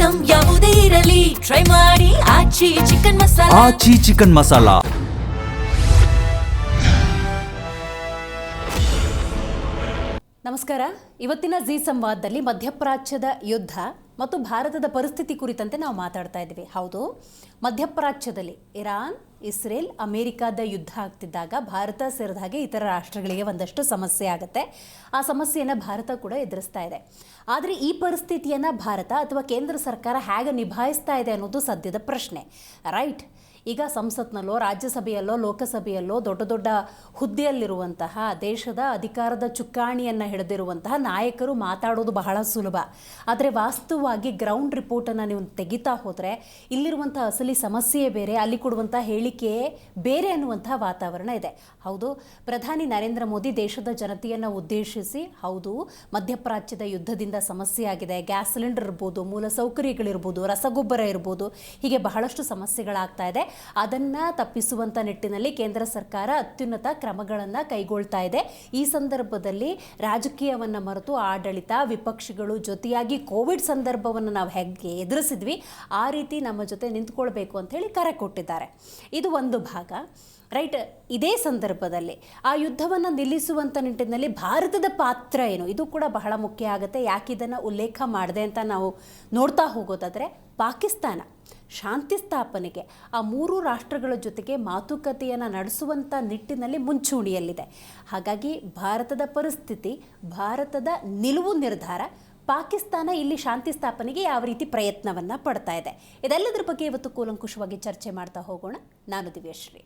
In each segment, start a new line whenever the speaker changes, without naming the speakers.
Item ಯಾವುದೇ ಇರಲಿ try ಮಾಡಿ ಆಚಿ ಚಿಕನ್ ಮಸಾಲಾ.
ಆಚಿ ಚಿಕನ್ ಮಸಾಲಾ.
ನಮಸ್ಕಾರ. ಇವತ್ತಿನ ಜಿ ಸಂವಾದದಲ್ಲಿ ಮಧ್ಯಪ್ರಾಚ್ಯದ ಯುದ್ಧ ಮತ್ತು ಭಾರತದ ಪರಿಸ್ಥಿತಿ ಕುರಿತಂತೆ ನಾವು ಮಾತಾಡ್ತಾ ಇದ್ದೀವಿ. ಹೌದು, ಮಧ್ಯಪ್ರಾಚ್ಯದಲ್ಲಿ ಇರಾನ್, ಇಸ್ರೇಲ್, ಅಮೇರಿಕಾದ ಯುದ್ಧ ಆಗ್ತಿದ್ದಾಗ ಭಾರತ ಸೇರಿದ ಹಾಗೆ ಇತರ ರಾಷ್ಟ್ರಗಳಿಗೆ ಒಂದಷ್ಟು ಸಮಸ್ಯೆ ಆಗುತ್ತೆ. ಆ ಸಮಸ್ಯೆಯನ್ನು ಭಾರತ ಕೂಡ ಎದುರಿಸ್ತಾ ಇದೆ. ಆದರೆ ಈ ಪರಿಸ್ಥಿತಿಯನ್ನು ಭಾರತ ಅಥವಾ ಕೇಂದ್ರ ಸರ್ಕಾರ ಹೇಗೆ ನಿಭಾಯಿಸ್ತಾ ಇದೆ ಅನ್ನೋದು ಸದ್ಯದ ಪ್ರಶ್ನೆ, ರೈಟ್? ಈಗ ಸಂಸತ್ನಲ್ಲೋ, ರಾಜ್ಯಸಭೆಯಲ್ಲೋ, ಲೋಕಸಭೆಯಲ್ಲೋ ದೊಡ್ಡ ದೊಡ್ಡ ಹುದ್ದೆಯಲ್ಲಿರುವಂತಹ, ದೇಶದ ಅಧಿಕಾರದ ಚುಕ್ಕಾಣಿಯನ್ನು ಹಿಡಿದಿರುವಂತಹ ನಾಯಕರು ಮಾತಾಡೋದು ಬಹಳ ಸುಲಭ. ಆದರೆ ವಾಸ್ತವವಾಗಿ ಗ್ರೌಂಡ್ ರಿಪೋರ್ಟನ್ನು ನೀವು ತೆಗಿತಾ ಹೋದರೆ ಇಲ್ಲಿರುವಂಥ ಅಸಲಿ ಸಮಸ್ಯೆಯೇ ಬೇರೆ, ಅಲ್ಲಿ ಕೊಡುವಂಥ ಹೇಳಿಕೆಯೇ ಬೇರೆ ಅನ್ನುವಂಥ ವಾತಾವರಣ ಇದೆ. ಹೌದು, ಪ್ರಧಾನಿ ನರೇಂದ್ರ ಮೋದಿ ದೇಶದ ಜನತೆಯನ್ನು ಉದ್ದೇಶಿಸಿ ಹೌದು ಮಧ್ಯಪ್ರಾಚ್ಯದ ಯುದ್ಧದಿಂದ ಸಮಸ್ಯೆ ಆಗಿದೆ, ಗ್ಯಾಸ್ ಸಿಲಿಂಡರ್ ಇರ್ಬೋದು, ಮೂಲ ಸೌಕರ್ಯಗಳಿರ್ಬೋದು, ರಸಗೊಬ್ಬರ ಇರ್ಬೋದು, ಹೀಗೆ ಬಹಳಷ್ಟು ಸಮಸ್ಯೆಗಳಾಗ್ತಾ ಇದೆ. ಅದನ್ನು ತಪ್ಪಿಸುವಂಥ ನಿಟ್ಟಿನಲ್ಲಿ ಕೇಂದ್ರ ಸರ್ಕಾರ ಅತ್ಯುನ್ನತ ಕ್ರಮಗಳನ್ನು ಕೈಗೊಳ್ತಾ ಇದೆ. ಈ ಸಂದರ್ಭದಲ್ಲಿ ರಾಜಕೀಯವನ್ನು ಮರೆತು ಆಡಳಿತ, ವಿಪಕ್ಷಗಳು ಜೊತೆಯಾಗಿ ಕೋವಿಡ್ ಸಂದರ್ಭವನ್ನು ನಾವು ಹೇಗೆ ಎದುರಿಸಿದ್ವಿ ಆ ರೀತಿ ನಮ್ಮ ಜೊತೆ ನಿಂತ್ಕೊಳ್ಬೇಕು ಅಂತ ಹೇಳಿ ಕರೆ ಕೊಟ್ಟಿದ್ದಾರೆ. ಇದು ಒಂದು ಭಾಗ, ರೈಟ್? ಇದೇ ಸಂದರ್ಭದಲ್ಲಿ ಆ ಯುದ್ಧವನ್ನು ನಿಲ್ಲಿಸುವಂಥ ನಿಟ್ಟಿನಲ್ಲಿ ಭಾರತದ ಪಾತ್ರ ಏನು, ಇದು ಕೂಡ ಬಹಳ ಮುಖ್ಯ ಆಗುತ್ತೆ. ಯಾಕೆ ಇದನ್ನು ಉಲ್ಲೇಖ ಮಾಡಿದೆ ಅಂತ ನಾವು ನೋಡ್ತಾ ಹೋಗೋದಾದರೆ, ಪಾಕಿಸ್ತಾನ ಶಾಂತಿ ಸ್ಥಾಪನೆಗೆ ಆ ಮೂರು ರಾಷ್ಟ್ರಗಳ ಜೊತೆಗೆ ಮಾತುಕತೆಯನ್ನು ನಡೆಸುವಂಥ ನಿಟ್ಟಿನಲ್ಲಿ ಮುಂಚೂಣಿಯಲ್ಲಿದೆ. ಹಾಗಾಗಿ ಭಾರತದ ಪರಿಸ್ಥಿತಿ, ಭಾರತದ ನಿಲುವು ನಿರ್ಧಾರ, ಪಾಕಿಸ್ತಾನ ಇಲ್ಲಿ ಶಾಂತಿ ಸ್ಥಾಪನೆಗೆ ಯಾವ ರೀತಿ ಪ್ರಯತ್ನವನ್ನು ಪಡ್ತಾ ಇದೆ, ಇದೆಲ್ಲದರ ಬಗ್ಗೆ ಇವತ್ತು ಕೂಲಂಕುಷವಾಗಿ ಚರ್ಚೆ ಮಾಡ್ತಾ ಹೋಗೋಣ. ನಾನು ದಿವ್ಯಶ್ರೀ.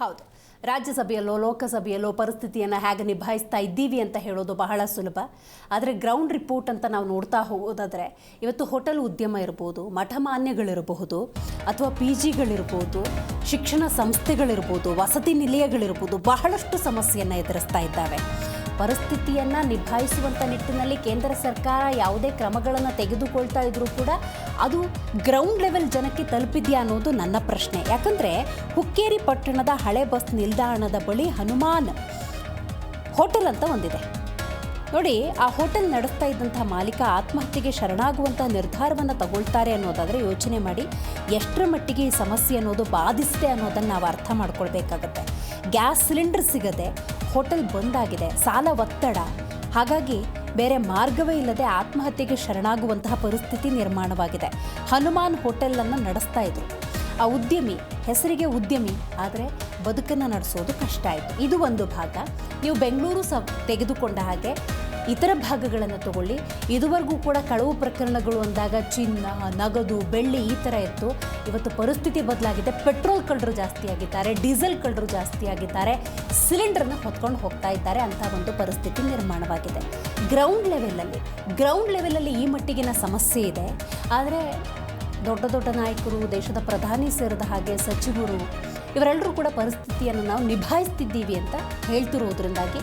ಹೌದು, ರಾಜ್ಯಸಭೆಯಲ್ಲೋ ಲೋಕಸಭೆಯಲ್ಲೋ ಪರಿಸ್ಥಿತಿಯನ್ನು ಹೇಗೆ ನಿಭಾಯಿಸ್ತಾ ಇದ್ದೀವಿ ಅಂತ ಹೇಳೋದು ಬಹಳ ಸುಲಭ. ಆದರೆ ಗ್ರೌಂಡ್ ರಿಪೋರ್ಟ್ ಅಂತ ನಾವು ನೋಡ್ತಾ ಹೋಗೋದಾದರೆ ಇವತ್ತು ಹೋಟೆಲ್ ಉದ್ಯಮ ಇರ್ಬೋದು, ಮಠಮಾನ್ಯಗಳಿರಬಹುದು, ಅಥವಾ PGಗಳಿರ್ಬೋದು, ಶಿಕ್ಷಣ ಸಂಸ್ಥೆಗಳಿರ್ಬೋದು, ವಸತಿ ನಿಲಯಗಳಿರ್ಬೋದು, ಬಹಳಷ್ಟು ಸಮಸ್ಯೆಯನ್ನು ಎದುರಿಸ್ತಾ ಇದ್ದಾವೆ. ಪರಿಸ್ಥಿತಿಯನ್ನು ನಿಭಾಯಿಸುವಂಥ ನಿಟ್ಟಿನಲ್ಲಿ ಕೇಂದ್ರ ಸರ್ಕಾರ ಯಾವುದೇ ಕ್ರಮಗಳನ್ನು ತೆಗೆದುಕೊಳ್ತಾ ಇದ್ರೂ ಕೂಡ ಅದು ಗ್ರೌಂಡ್ ಲೆವೆಲ್ ಜನಕ್ಕೆ ತಲುಪಿದೆಯಾ ಅನ್ನೋದು ನನ್ನ ಪ್ರಶ್ನೆ. ಯಾಕಂದರೆ ಹುಕ್ಕೇರಿ ಪಟ್ಟಣದ ಹಳೆ ಬಸ್ ನಿಲ್ದಾಣದ ಬಳಿ ಹನುಮಾನ್ ಹೋಟೆಲ್ ಅಂತ ಒಂದಿದೆ ನೋಡಿ. ಆ ಹೋಟೆಲ್ ನಡೆಸ್ತಾ ಇದ್ದಂಥ ಮಾಲೀಕ ಆತ್ಮಹತ್ಯೆಗೆ ಶರಣಾಗುವಂಥ ನಿರ್ಧಾರವನ್ನು ತಗೊಳ್ತಾರೆ ಅನ್ನೋದಾದರೆ ಯೋಚನೆ ಮಾಡಿ ಎಷ್ಟರ ಮಟ್ಟಿಗೆ ಈ ಸಮಸ್ಯೆ ಅನ್ನೋದು ಬಾಧಿಸಿದೆ ಅನ್ನೋದನ್ನು ನಾವು ಅರ್ಥ ಮಾಡ್ಕೊಳ್ಬೇಕಾಗತ್ತೆ. ಗ್ಯಾಸ್ ಸಿಲಿಂಡರ್ ಸಿಗದೆ ಹೋಟೆಲ್ ಬಂದಾಗಿದೆ, ಸಾಲ ಒತ್ತಡ, ಹಾಗಾಗಿ ಬೇರೆ ಮಾರ್ಗವೇ ಇಲ್ಲದೆ ಆತ್ಮಹತ್ಯೆಗೆ ಶರಣಾಗುವಂತಹ ಪರಿಸ್ಥಿತಿ ನಿರ್ಮಾಣವಾಗಿದೆ. ಹನುಮಾನ್ ಹೋಟೆಲನ್ನು ನಡೆಸ್ತಾ ಇದ್ರು. ಆ ಉದ್ಯಮಿ ಹೆಸರಿಗೆ ಉದ್ಯಮಿ, ಆದರೆ ಬದುಕನ್ನು ನಡೆಸೋದು ಕಷ್ಟ ಆಯಿತು. ಇದು ಒಂದು ಭಾಗ. ನೀವು ಬೆಂಗಳೂರು ತೆಗೆದುಕೊಂಡ ಹಾಗೆ ಇತರ ಭಾಗಗಳನ್ನು ತಗೊಳ್ಳಿ. ಇದುವರೆಗೂ ಕೂಡ ಕಳವು ಪ್ರಕರಣಗಳು ಅಂದಾಗ ಚಿನ್ನ, ನಗದು, ಬೆಳ್ಳಿ ಈ ಥರ ಇತ್ತು. ಇವತ್ತು ಪರಿಸ್ಥಿತಿ ಬದಲಾಗಿದೆ. ಪೆಟ್ರೋಲ್ ಕಳ್ಳರು ಜಾಸ್ತಿ ಆಗಿದ್ದಾರೆ, ಡೀಸೆಲ್ ಕಳ್ಳರು ಜಾಸ್ತಿ ಆಗಿದ್ದಾರೆ, ಸಿಲಿಂಡರ್ನ ಹೊತ್ಕೊಂಡು ಹೋಗ್ತಾ ಇದ್ದಾರೆ ಅಂತ ಒಂದು ಪರಿಸ್ಥಿತಿ ನಿರ್ಮಾಣವಾಗಿದೆ. ಗ್ರೌಂಡ್ ಲೆವೆಲಲ್ಲಿ ಈ ಮಟ್ಟಿಗಿನ ಸಮಸ್ಯೆ ಇದೆ. ಆದರೆ ದೊಡ್ಡ ದೊಡ್ಡ ನಾಯಕರು, ದೇಶದ ಪ್ರಧಾನಿ ಸೇರಿದ ಹಾಗೆ ಸಚಿವರು, ಇವರೆಲ್ಲರೂ ಕೂಡ ಪರಿಸ್ಥಿತಿಯನ್ನು ನಾವು ನಿಭಾಯಿಸ್ತಿದ್ದೀವಿ ಅಂತ ಹೇಳ್ತಿರೋದ್ರಿಂದಾಗಿ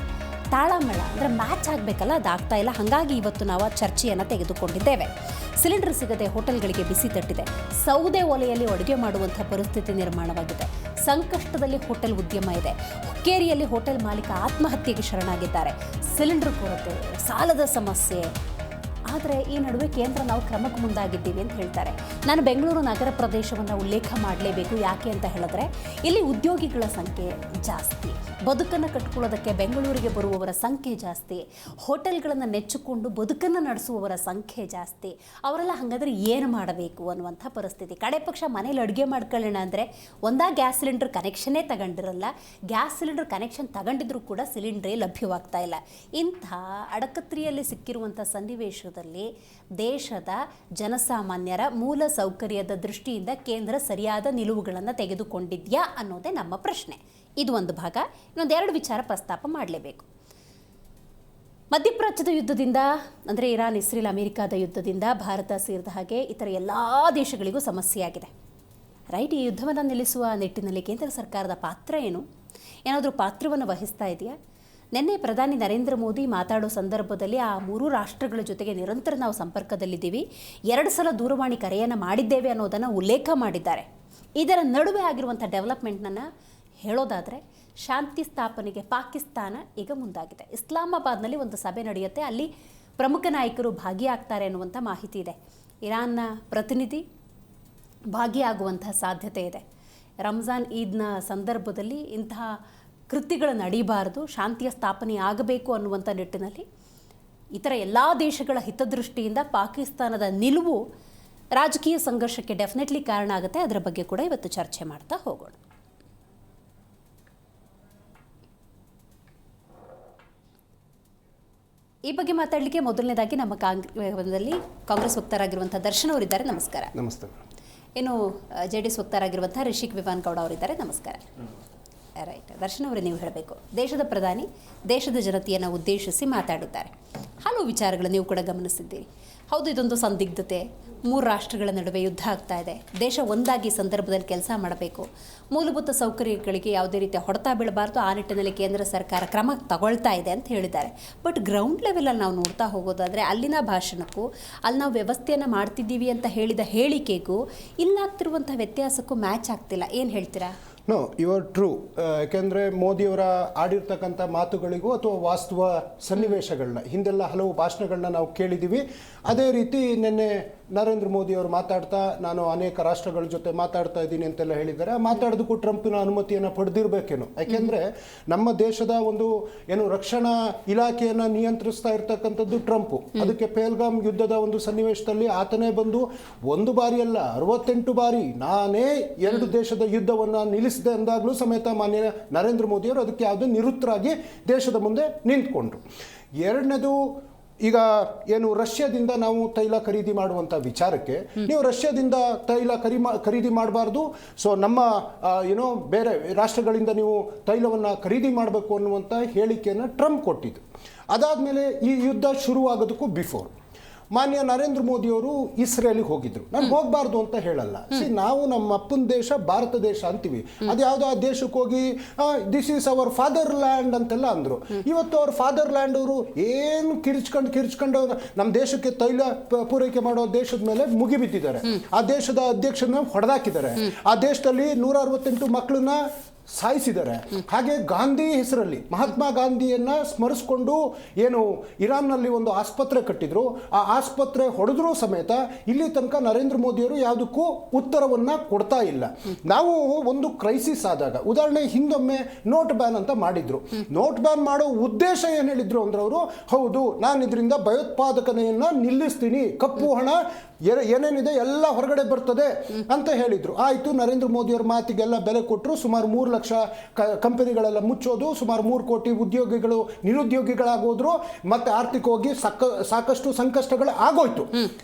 ತಾಳಮೇಳ ಅಂದರೆ ಮ್ಯಾಚ್ ಆಗಬೇಕಲ್ಲ, ಅದಾಗ್ತಾ ಇಲ್ಲ. ಹಾಗಾಗಿ ಇವತ್ತು ನಾವು ಚರ್ಚೆಯನ್ನು ತೆಗೆದುಕೊಂಡಿದ್ದೇವೆ. ಸಿಲಿಂಡರ್ ಸಿಗದೆ ಹೋಟೆಲ್ಗಳಿಗೆ ಬಿಸಿ ತಟ್ಟಿದೆ. ಸೌದೆ ಒಲೆಯಲ್ಲಿ ಅಡುಗೆ ಮಾಡುವಂಥ ಪರಿಸ್ಥಿತಿ ನಿರ್ಮಾಣವಾಗಿದೆ. ಸಂಕಷ್ಟದಲ್ಲಿ ಹೋಟೆಲ್ ಉದ್ಯಮ ಇದೆ. ಹುಕ್ಕೇರಿಯಲ್ಲಿ ಹೋಟೆಲ್ ಮಾಲೀಕ ಆತ್ಮಹತ್ಯೆಗೆ ಶರಣಾಗಿದ್ದಾರೆ. ಸಿಲಿಂಡರ್ ಕೊರತೆ, ಸಾಲದ ಸಮಸ್ಯೆ. ಆದರೆ ಈ ನಡುವೆ ಕೇಂದ್ರ ನಾವು ಕ್ರಮಕ್ಕೆ ಮುಂದಾಗಿದ್ದೀವಿ ಅಂತ ಹೇಳ್ತಾರೆ. ನಾನು ಬೆಂಗಳೂರು ನಗರ ಪ್ರದೇಶವನ್ನು ಉಲ್ಲೇಖ ಮಾಡಲೇಬೇಕು. ಯಾಕೆ ಅಂತ ಹೇಳಿದ್ರೆ ಇಲ್ಲಿ ಉದ್ಯೋಗಿಗಳ ಸಂಖ್ಯೆ ಜಾಸ್ತಿ, ಬದುಕನ್ನು ಕಟ್ಕೊಳ್ಳೋದಕ್ಕೆ ಬೆಂಗಳೂರಿಗೆ ಬರುವವರ ಸಂಖ್ಯೆ ಜಾಸ್ತಿ, ಹೋಟೆಲ್ಗಳನ್ನು ನೆಚ್ಚಿಕೊಂಡು ಬದುಕನ್ನು ನಡೆಸುವವರ ಸಂಖ್ಯೆ ಜಾಸ್ತಿ. ಅವರೆಲ್ಲ ಹಾಗಾದರೆ ಏನು ಮಾಡಬೇಕು ಅನ್ನುವಂಥ ಪರಿಸ್ಥಿತಿ. ಕಡೆ ಪಕ್ಷ ಮನೇಲಿ ಅಡುಗೆ ಮಾಡ್ಕೊಳ್ಳೋಣ ಅಂದರೆ ಒಂದಾ ಗ್ಯಾಸ್ ಸಿಲಿಂಡರ್ ಕನೆಕ್ಷನ್ನೇ ತಗೊಂಡಿರಲ್ಲ, ಗ್ಯಾಸ್ ಸಿಲಿಂಡರ್ ಕನೆಕ್ಷನ್ ತಗೊಂಡಿದ್ರೂ ಕೂಡ ಸಿಲಿಂಡ್ರೇ ಲಭ್ಯವಾಗ್ತಾ ಇಲ್ಲ. ಇಂಥ ಅಡಕತ್ರಿಯಲ್ಲಿ ಸಿಕ್ಕಿರುವಂಥ ಸನ್ನಿವೇಶದಲ್ಲಿ ದೇಶದ ಜನಸಾಮಾನ್ಯರ ಮೂಲ ಸೌಕರ್ಯದ ದೃಷ್ಟಿಯಿಂದ ಕೇಂದ್ರ ಸರಿಯಾದ ನಿಲುವುಗಳನ್ನು ತೆಗೆದುಕೊಂಡಿದ್ಯಾ ಅನ್ನೋದೇ ನಮ್ಮ ಪ್ರಶ್ನೆ. ಇದು ಒಂದು ಭಾಗ. ಇನ್ನೊಂದೆರಡು ವಿಚಾರ ಪ್ರಸ್ತಾಪ ಮಾಡಲೇಬೇಕು. ಮಧ್ಯಪ್ರಾಚ್ಯದ ಯುದ್ಧದಿಂದ ಅಂದರೆ ಇರಾನ್, ಇಸ್ರೇಲ್, ಅಮೇರಿಕಾದ ಯುದ್ಧದಿಂದ ಭಾರತ ಸೇರಿದ ಹಾಗೆ ಇತರ ಎಲ್ಲ ದೇಶಗಳಿಗೂ ಸಮಸ್ಯೆಯಾಗಿದೆ, ರೈಟ್? ಈ ಯುದ್ಧವನ್ನು ನಿಲ್ಲಿಸುವ ನಿಟ್ಟಿನಲ್ಲಿ ಕೇಂದ್ರ ಸರ್ಕಾರದ ಪಾತ್ರ ಏನು? ಏನಾದರೂ ಪಾತ್ರವನ್ನು ವಹಿಸ್ತಾ ಇದೆಯಾ? ನಿನ್ನೆ ಪ್ರಧಾನಿ ನರೇಂದ್ರ ಮೋದಿ ಮಾತಾಡೋ ಸಂದರ್ಭದಲ್ಲಿ ಆ 3 ರಾಷ್ಟ್ರಗಳ ಜೊತೆಗೆ ನಿರಂತರ ನಾವು ಸಂಪರ್ಕದಲ್ಲಿದ್ದೀವಿ, 2 ಸಲ ದೂರವಾಣಿ ಕರೆಯನ್ನು ಮಾಡಿದ್ದೇವೆ ಅನ್ನೋದನ್ನು ಉಲ್ಲೇಖ ಮಾಡಿದ್ದಾರೆ. ಇದರ ನಡುವೆ ಆಗಿರುವಂಥ ಡೆವಲಪ್ಮೆಂಟ್ನನ್ನು ಹೇಳೋದಾದರೆ ಶಾಂತಿ ಸ್ಥಾಪನೆಗೆ ಪಾಕಿಸ್ತಾನ ಈಗ ಮುಂದಾಗಿದೆ. ಇಸ್ಲಾಮಾಬಾದ್ನಲ್ಲಿ ಒಂದು ಸಭೆ ನಡೆಯುತ್ತೆ, ಅಲ್ಲಿ ಪ್ರಮುಖ ನಾಯಕರು ಭಾಗಿಯಾಗ್ತಾರೆ ಅನ್ನುವಂಥ ಮಾಹಿತಿ ಇದೆ. ಇರಾನ್ನ ಪ್ರತಿನಿಧಿ ಭಾಗಿಯಾಗುವಂಥ ಸಾಧ್ಯತೆ ಇದೆ. ರಂಜಾನ್ ಈದ್ನ ಸಂದರ್ಭದಲ್ಲಿ ಇಂತಹ ಕೃತ್ಯಗಳು ನಡೀಬಾರದು, ಶಾಂತಿಯ ಸ್ಥಾಪನೆ ಆಗಬೇಕು ಅನ್ನುವಂಥ ನಿಟ್ಟಿನಲ್ಲಿ ಇತರ ಎಲ್ಲ ದೇಶಗಳ ಹಿತದೃಷ್ಟಿಯಿಂದ ಪಾಕಿಸ್ತಾನದ ನಿಲುವು ರಾಜಕೀಯ ಸಂಘರ್ಷಕ್ಕೆ ಡೆಫಿನೆಟ್ಲಿ ಕಾರಣ ಆಗುತ್ತೆ. ಅದರ ಬಗ್ಗೆ ಕೂಡ ಇವತ್ತು ಚರ್ಚೆ ಮಾಡ್ತಾ ಹೋಗೋಣ. ಈ ಬಗ್ಗೆ ಮಾತಾಡಲಿಕ್ಕೆ ಮೊದಲನೇದಾಗಿ ನಮ್ಮ ಕಾಂಗ್ರೆಸ್ ವಕ್ತಾರಾಗಿರುವಂಥ ದರ್ಶನ್ ಅವರಿದ್ದಾರೆ. ನಮಸ್ಕಾರ.
ನಮಸ್ತೆ.
ಏನು JDS ವಕ್ತಾರಾಗಿರುವಂಥ ರಿಷಿಕ್ ವಿವಾನ್ ಗೌಡ ಅವರಿದ್ದಾರೆ. ನಮಸ್ಕಾರ. ರೈಟ್, ದರ್ಶನ್ ಅವರೇ, ನೀವು ಹೇಳಬೇಕು. ದೇಶದ ಪ್ರಧಾನಿ ದೇಶದ ಜನತೆಯನ್ನು ಉದ್ದೇಶಿಸಿ ಮಾತಾಡಿದ್ದಾರೆ. ಹಲವು ವಿಚಾರಗಳು ನೀವು ಕೂಡ ಗಮನಿಸಿದ್ದೀರಿ. ಹೌದು, ಇದೊಂದು ಸಂದಿಗ್ಧತೆ, 3 ರಾಷ್ಟ್ರಗಳ ನಡುವೆ ಯುದ್ಧ ಆಗ್ತಾ ಇದೆ, ದೇಶ ಒಂದಾಗಿ ಸಂದರ್ಭದಲ್ಲಿ ಕೆಲಸ ಮಾಡಬೇಕು, ಮೂಲಭೂತ ಸೌಕರ್ಯಗಳಿಗೆ ಯಾವುದೇ ರೀತಿಯ ಹೊಡೆತ ಬೀಳಬಾರ್ದು, ಆ ನಿಟ್ಟಿನಲ್ಲಿ ಕೇಂದ್ರ ಸರ್ಕಾರ ಕ್ರಮ ತಗೊಳ್ತಾ ಇದೆ ಅಂತ ಹೇಳಿದ್ದಾರೆ. ಬಟ್ ಗ್ರೌಂಡ್ ಲೆವೆಲಲ್ಲಿ ನಾವು ನೋಡ್ತಾ ಹೋಗೋದಾದರೆ ಅಲ್ಲಿನ ಭಾಷಣಕ್ಕೂ ಅಲ್ಲಿ ನಾವು ವ್ಯವಸ್ಥೆಯನ್ನು ಮಾಡ್ತಿದ್ದೀವಿ ಅಂತ ಹೇಳಿದ ಹೇಳಿಕೆಗೂ ಇಲ್ಲಾಗ್ತಿರುವಂಥ ವ್ಯತ್ಯಾಸಕ್ಕೂ ಮ್ಯಾಚ್ ಆಗ್ತಿಲ್ಲ. ಏನು ಹೇಳ್ತೀರಾ?
No, you are true. ಯಾಕೆಂದರೆ ಮೋದಿಯವರ ಆಡಿರ್ತಕ್ಕಂಥ ಮಾತುಗಳಿಗೂ ಅಥವಾ ವಾಸ್ತವ ಸನ್ನಿವೇಶಗಳನ್ನ ಹಿಂದೆಲ್ಲ ಹಲವು ಭಾಷಣಗಳನ್ನ ನಾವು ಕೇಳಿದ್ದೀವಿ. ಅದೇ ರೀತಿ ನಿನ್ನೆ ನರೇಂದ್ರ ಮೋದಿಯವರು ಮಾತಾಡ್ತಾ ನಾನು ಅನೇಕ ರಾಷ್ಟ್ರಗಳ ಜೊತೆ ಮಾತಾಡ್ತಾ ಇದ್ದೀನಿ ಅಂತೆಲ್ಲ ಹೇಳಿದ್ದಾರೆ. ಮಾತಾಡೋದಕ್ಕೂ ಟ್ರಂಪಿನ ಅನುಮತಿಯನ್ನು ಪಡೆದಿರಬೇಕೇನು. ಯಾಕೆಂದರೆ ನಮ್ಮ ದೇಶದ ಒಂದು ರಕ್ಷಣಾ ಇಲಾಖೆಯನ್ನು ನಿಯಂತ್ರಿಸ್ತಾ ಇರ್ತಕ್ಕಂಥದ್ದು ಟ್ರಂಪು. ಅದಕ್ಕೆ ಪಹಲ್ಗಾಮ್ ಯುದ್ಧದ ಒಂದು ಸನ್ನಿವೇಶದಲ್ಲಿ ಆತನೇ ಬಂದು 1 ಬಾರಿ ಅಲ್ಲ 68 ಬಾರಿ ನಾನೇ 2 ದೇಶದ ಯುದ್ಧವನ್ನು ನಿಲ್ಲಿಸಿದೆ ಅಂದಾಗಲೂ ಸಮೇತ ಮಾನ್ಯ ನರೇಂದ್ರ ಮೋದಿಯವರು ಅದಕ್ಕೆ ಯಾವುದೇ ನಿರುತ್ತರಾಗಿ ದೇಶದ ಮುಂದೆ ನಿಂತ್ಕೊಂಡ್ರು. ಎರಡನೇದು, ಈಗ ರಷ್ಯಾದಿಂದ ನಾವು ತೈಲ ಖರೀದಿ ಮಾಡುವಂಥ ವಿಚಾರಕ್ಕೆ ನೀವು ರಷ್ಯಾದಿಂದ ತೈಲ ಖರೀದಿ ಮಾಡಬಾರ್ದು, ಸೊ ನಮ್ಮ ಬೇರೆ ರಾಷ್ಟ್ರಗಳಿಂದ ನೀವು ತೈಲವನ್ನು ಖರೀದಿ ಮಾಡಬೇಕು ಅನ್ನುವಂಥ ಹೇಳಿಕೆಯನ್ನು ಟ್ರಂಪ್ ಕೊಟ್ಟಿದ್ದು. ಅದಾದಮೇಲೆ ಈ ಯುದ್ಧ ಶುರುವಾಗೋದಕ್ಕೂ ಬಿಫೋರ್ ಮಾನ್ಯ ನರೇಂದ್ರ ಮೋದಿಯವರು ಇಸ್ರೇಲಿಗೆ ಹೋಗಿದ್ರು. ನಾನು ಹೋಗಬಾರ್ದು ಅಂತ ಹೇಳಲ್ಲ. ನಾವು ನಮ್ಮ ಅಪ್ಪನ ದೇಶ ಭಾರತ ದೇಶ ಅಂತೀವಿ. ಅದ್ಯಾವುದೋ ಆ ದೇಶಕ್ಕೆ ಹೋಗಿ this is our father land ಅಂತೆಲ್ಲ ಅಂದರು. ಇವತ್ತು ಅವ್ರ ಫಾದರ್ ಲ್ಯಾಂಡ್ ಅವರು ಏನು ಕಿರ್ಚ್ಕೊಂಡು ನಮ್ಮ ದೇಶಕ್ಕೆ ತೈಲ ಪೂರೈಕೆ ಮಾಡೋ ದೇಶದ ಮೇಲೆ ಮುಗಿಬಿದ್ದಿದ್ದಾರೆ. ಆ ದೇಶದ ಅಧ್ಯಕ್ಷರನ್ನ ಹೊಡೆದಾಕಿದ್ದಾರೆ. ಆ ದೇಶದಲ್ಲಿ 168 ಮಕ್ಕಳನ್ನ ಸಾಯಿಸಿದ್ದಾರೆ. ಹಾಗೆ ಗಾಂಧಿ ಹೆಸರಲ್ಲಿ ಮಹಾತ್ಮ ಗಾಂಧಿಯನ್ನ ಸ್ಮರಿಸ್ಕೊಂಡು ಇರಾನ್ನಲ್ಲಿ ಒಂದು ಆಸ್ಪತ್ರೆ ಕಟ್ಟಿದ್ರು. ಆ ಆಸ್ಪತ್ರೆ ಹೊಡೆದ್ರೂ ಸಮೇತ ಇಲ್ಲಿ ತನಕ ನರೇಂದ್ರ ಮೋದಿಯವರು ಯಾವುದಕ್ಕೂ ಉತ್ತರವನ್ನ ಕೊಡ್ತಾ ಇಲ್ಲ. ನಾವು ಒಂದು ಕ್ರೈಸಿಸ್ ಆದಾಗ, ಉದಾಹರಣೆ ಹಿಂದೊಮ್ಮೆ ನೋಟ್ ಬ್ಯಾನ್ ಅಂತ ಮಾಡಿದ್ರು. ನೋಟ್ ಬ್ಯಾನ್ ಮಾಡೋ ಉದ್ದೇಶ ಏನು ಹೇಳಿದ್ರು ಅಂದ್ರೆ ಅವರು, ಹೌದು ನಾನು ಇದರಿಂದ ಭಯೋತ್ಪಾದಕನೆಯನ್ನ ನಿಲ್ಲಿಸ್ತೀನಿ, ಕಪ್ಪು ಹಣ ಏನೇನಿದೆ ಎಲ್ಲ ಹೊರಗಡೆ ಬರ್ತದೆ ಅಂತ ಹೇಳಿದ್ರು. ಆಯಿತು, ನರೇಂದ್ರ ಮೋದಿಯವರ ಮಾತಿಗೆಲ್ಲ ಬೆಲೆ ಕೊಟ್ಟರು. ಸುಮಾರು 3 ಲಕ್ಷ ಕಂಪನಿಗಳೆಲ್ಲ ಮುಚ್ಚೋದು, ಸುಮಾರು 3 ಕೋಟಿ ಉದ್ಯೋಗಿಗಳು ನಿರುದ್ಯೋಗಿಗಳಾಗೋದ್ರು, ಮತ್ತೆ ಆರ್ಥಿಕವಾಗಿ ಸಾಕಷ್ಟು ಸಂಕಷ್ಟಗಳು ಆಗೋಯ್ತು.